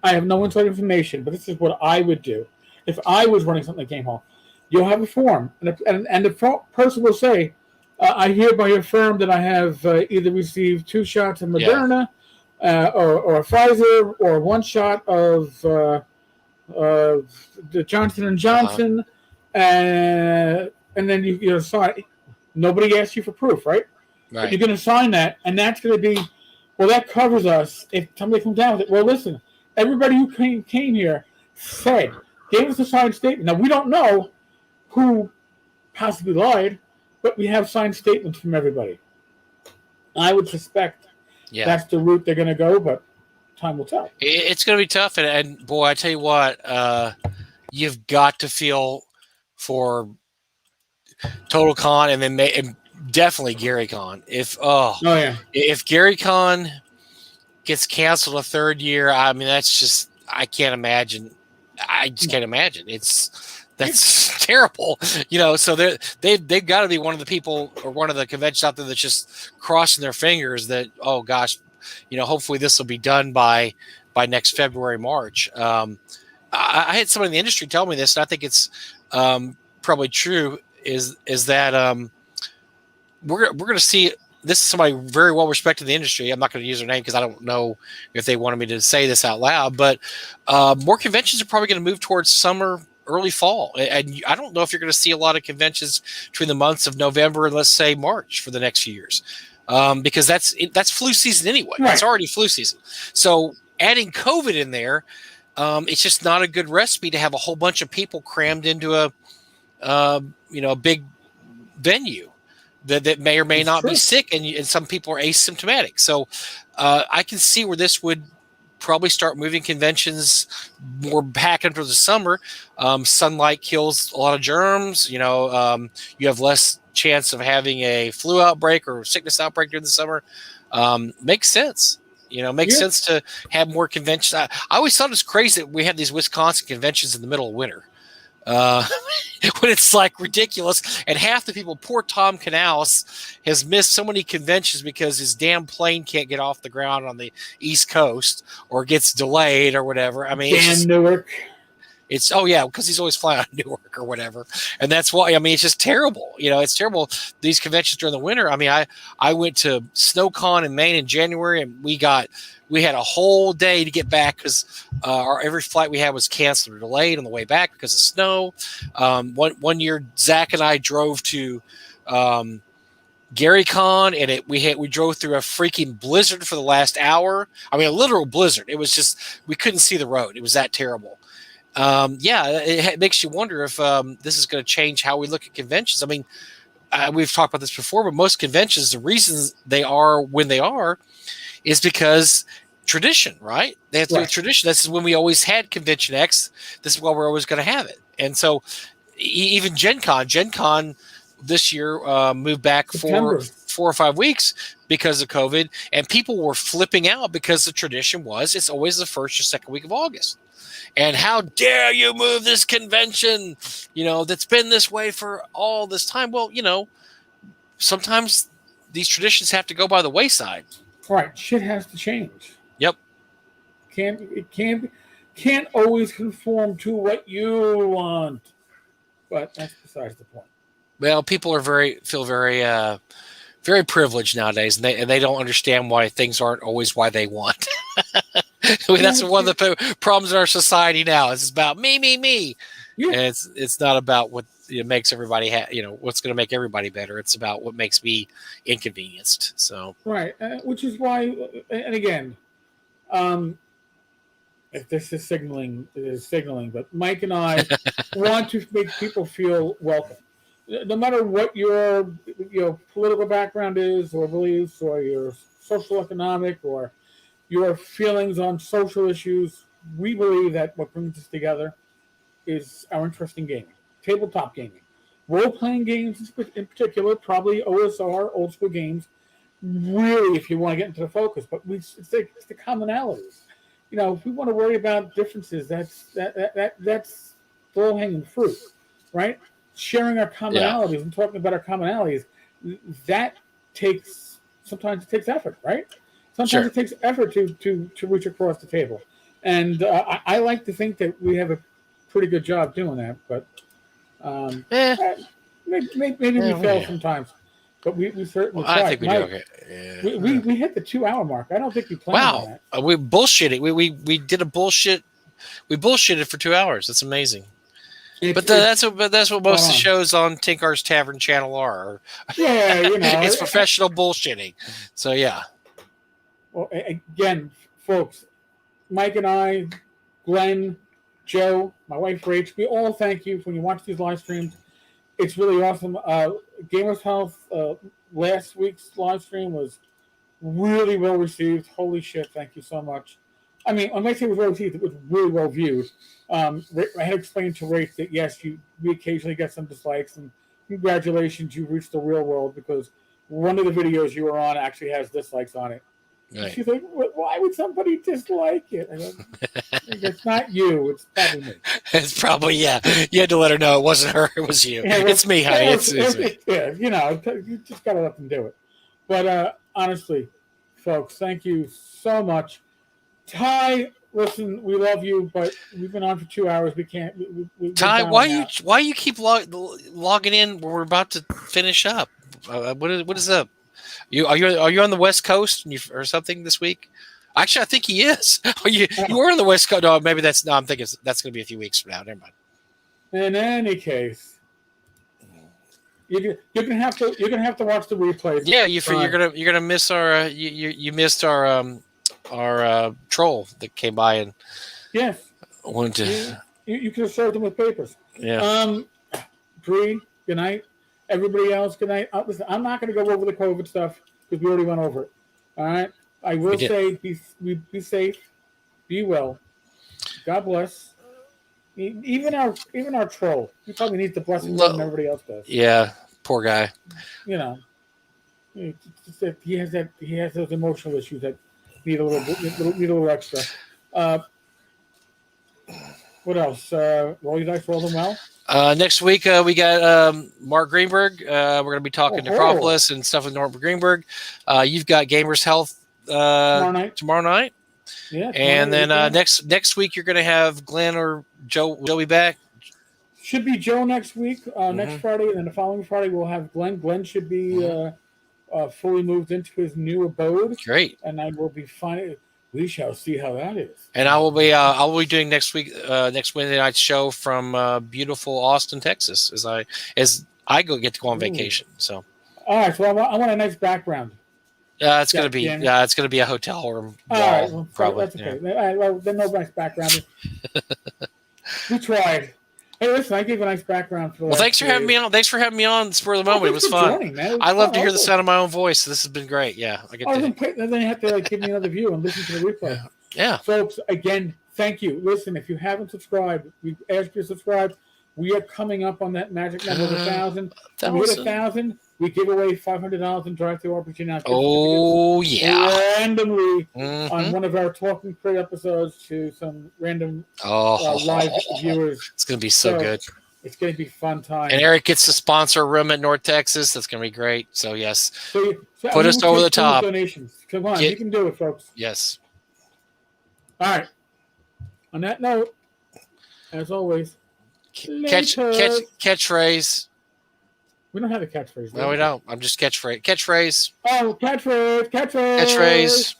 S1: I have no inside information, but this is what I would do. If I was running something like Gamehole, you'll have a form, and the person will say, I hereby affirm that I have either received 2 shots of Moderna or Pfizer, or 1 shot of the Johnson & Johnson, and then you sign. Nobody asks you for proof, right? But you're going to sign that, and that's going to be, well, that covers us if somebody comes down with it. Well, listen, everybody who came here gave us a signed statement. Now, we don't know who possibly lied, but we have signed statements from everybody. I would suspect that's the route they're going to go, but time will tell.
S2: It's going to be tough, and boy, I tell you what, you've got to feel for Total Con, and then definitely Gary Con. If Gary Con gets canceled a 3rd year, I mean, that's just, I can't imagine. I just can't imagine. That's terrible, So they've got to be one of the people or one of the conventions out there that's just crossing their fingers that, oh gosh, hopefully this will be done by next February, March. I had somebody in the industry tell me this, and I think it's probably true. Is that we're going to see. This is somebody very well respected in the industry. I'm not going to use their name because I don't know if they wanted me to say this out loud, but more conventions are probably going to move towards summer, early fall. And I don't know if you're going to see a lot of conventions between the months of November and, let's say, March for the next few years, because that's flu season anyway. Right. It's already flu season. So adding COVID in there, it's just not a good recipe to have a whole bunch of people crammed into a big venue that may or may not be sick, and some people are asymptomatic. So I can see where this would probably start moving conventions more back into the summer. Sunlight kills a lot of germs. You have less chance of having a flu outbreak or sickness outbreak during the summer. Makes sense. Makes sense to have more conventions. I always thought it was crazy that we have these Wisconsin conventions in the middle of winter. When it's like ridiculous, and half the people, poor Tom Canals has missed so many conventions because his damn plane can't get off the ground on the East Coast or gets delayed or whatever. I mean,
S1: Newark.
S2: Because he's always flying out of Newark or whatever, and that's why. I mean, it's just terrible. It's terrible. These conventions during the winter. I mean, I went to SnowCon in Maine in January, and we had a whole day to get back because every flight we had was canceled or delayed on the way back because of snow. One year, Zach and I drove to GaryCon, and we drove through a freaking blizzard for the last hour. I mean, a literal blizzard. It was just, we couldn't see the road. It was that terrible. it makes you wonder if this is going to change how we look at conventions. I mean, we've talked about this before, but most conventions, the reasons they are when they are is because tradition, right? They have to do with tradition. This is when we always had Convention X. This is why we're always going to have it. And so even Gen Con this year moved back
S1: September.
S2: for 4 or 5 weeks because of COVID. And people were flipping out because the tradition was it's always the first or second week of August. And how dare you move this convention, that's been this way for all this time. Well, sometimes these traditions have to go by the wayside.
S1: Right. Shit has to change.
S2: Yep.
S1: Can't always conform to what you want. But that's besides the point.
S2: Well, people are feel very privileged nowadays, and they don't understand why things aren't always why they want. I mean, that's one of the problems in our society now. It's about me. Yeah. And it's not about what makes everybody what's going to make everybody better. It's about what makes me inconvenienced. So
S1: right, which is why, and again, if this is signaling, but Mike and I want to make people feel welcome. No matter what your political background is, or beliefs, or your social economic, or your feelings on social issues, we believe that what brings us together is our interest in gaming, tabletop gaming, role-playing games in particular, probably OSR, old school games. Really, if you want to get into the focus, but it's the commonalities. If we want to worry about differences, that's low-hanging fruit, right? Sharing our commonalities and talking about our commonalities, sometimes it takes effort, right? Sometimes it takes effort to reach across the table. And I like to think that we have a pretty good job doing that, but maybe we fail sometimes. But we certainly try.
S2: I think we do okay. Yeah.
S1: We hit the 2-hour mark. I don't think we planned on that.
S2: We bullshitted. We did a bullshit. We bullshitted for 2 hours. That's amazing. That's what most of the shows on Tenkar's Tavern channel are.
S1: Yeah,
S2: it's professional bullshitting. So yeah.
S1: Well, again, folks, Mike and I, Glenn, Joe, my wife Rach, we all thank you when you watch these live streams. It's really awesome. Gamers Health, last week's live stream was really well received. Holy shit, thank you so much. I mean, when I say it was well received, it was really well viewed. I had explained to Rach that, yes, we occasionally get some dislikes, and congratulations, you reached the real world, because one of the videos you were on actually has dislikes on it. Right. She's like, why would somebody dislike it? It's not you. It's probably me.
S2: It's probably, yeah. You had to let her know it wasn't her. It was you. Yeah, it's me, honey. It's me.
S1: Yeah, you just got to let them do it. But honestly, folks, thank you so much. Ty, listen, we love you, but we've been on for 2 hours. We can't.
S2: Ty, why you keep logging in when we're about to finish up? What is up? Are you on the West Coast or something this week? Actually, I think he is. You were on the West Coast. No, maybe that's no. I'm thinking that's going to be a few weeks from now. Never mind.
S1: In any case, you're gonna have to watch the replay.
S2: Yeah, you're gonna miss our you missed our troll that came by and wanted to.
S1: You could have served him with papers.
S2: Yeah.
S1: Bree, good night. Everybody else, good night. Listen, I'm not going to go over the COVID stuff because we already went over it. All right. I will say, be safe, be well. God bless. Even our troll, he probably needs the blessing more than everybody else does.
S2: Yeah, poor guy.
S1: He has those emotional issues that need a little extra. What else? Roll your dice, roll them well.
S2: Next week, we got Mark Greenberg. We're going to be talking Necropolis and stuff with Mark Greenberg. You've got Gamers Health tomorrow night.
S1: Yeah.
S2: And then next week, you're going to have Glenn or Joe. Will be back?
S1: Should be Joe next week, next Friday. And then the following Friday, we'll have Glenn. Glenn should be fully moved into his new abode.
S2: Great.
S1: And I will be fine. We shall see how that is.
S2: And I will be doing next Wednesday night's show from beautiful Austin, Texas, as I get to go on vacation. So,
S1: all right. So I want a nice background.
S2: It's gonna be a hotel room.
S1: All right, well, probably. That's okay. Well, then no nice background. We tried. Hey, listen, I gave a nice background for the
S2: Well, thanks for having me on. Thanks for having me on Spur of the Moment. It was fun.
S1: Joining, man.
S2: I love to hear the sound of my own voice. This has been great. Yeah, I get to.
S1: Then you have to like give me another view and listen to the replay.
S2: Yeah.
S1: Folks, again, thank you. Listen, if you haven't subscribed, we ask you to subscribe. We are coming up on that magic number of 1,000. When we hit 1,000, we give away $500 in direct to RPG now.
S2: Oh, yeah.
S1: Randomly on one of our Talking Crit episodes to some random live viewers.
S2: It's going to be so good.
S1: It's going to be fun time.
S2: And Eric gets to sponsor a room at North Texas. That's going to be great. So, yes.
S1: Put
S2: us over the top.
S1: Donations. Come on. You can do it, folks.
S2: Yes.
S1: All right. On that note, as always,
S2: catchphrase.
S1: We don't have a catchphrase.
S2: No, we don't. I'm just catchphrase.
S1: Oh, catchphrase.
S2: Catchphrase.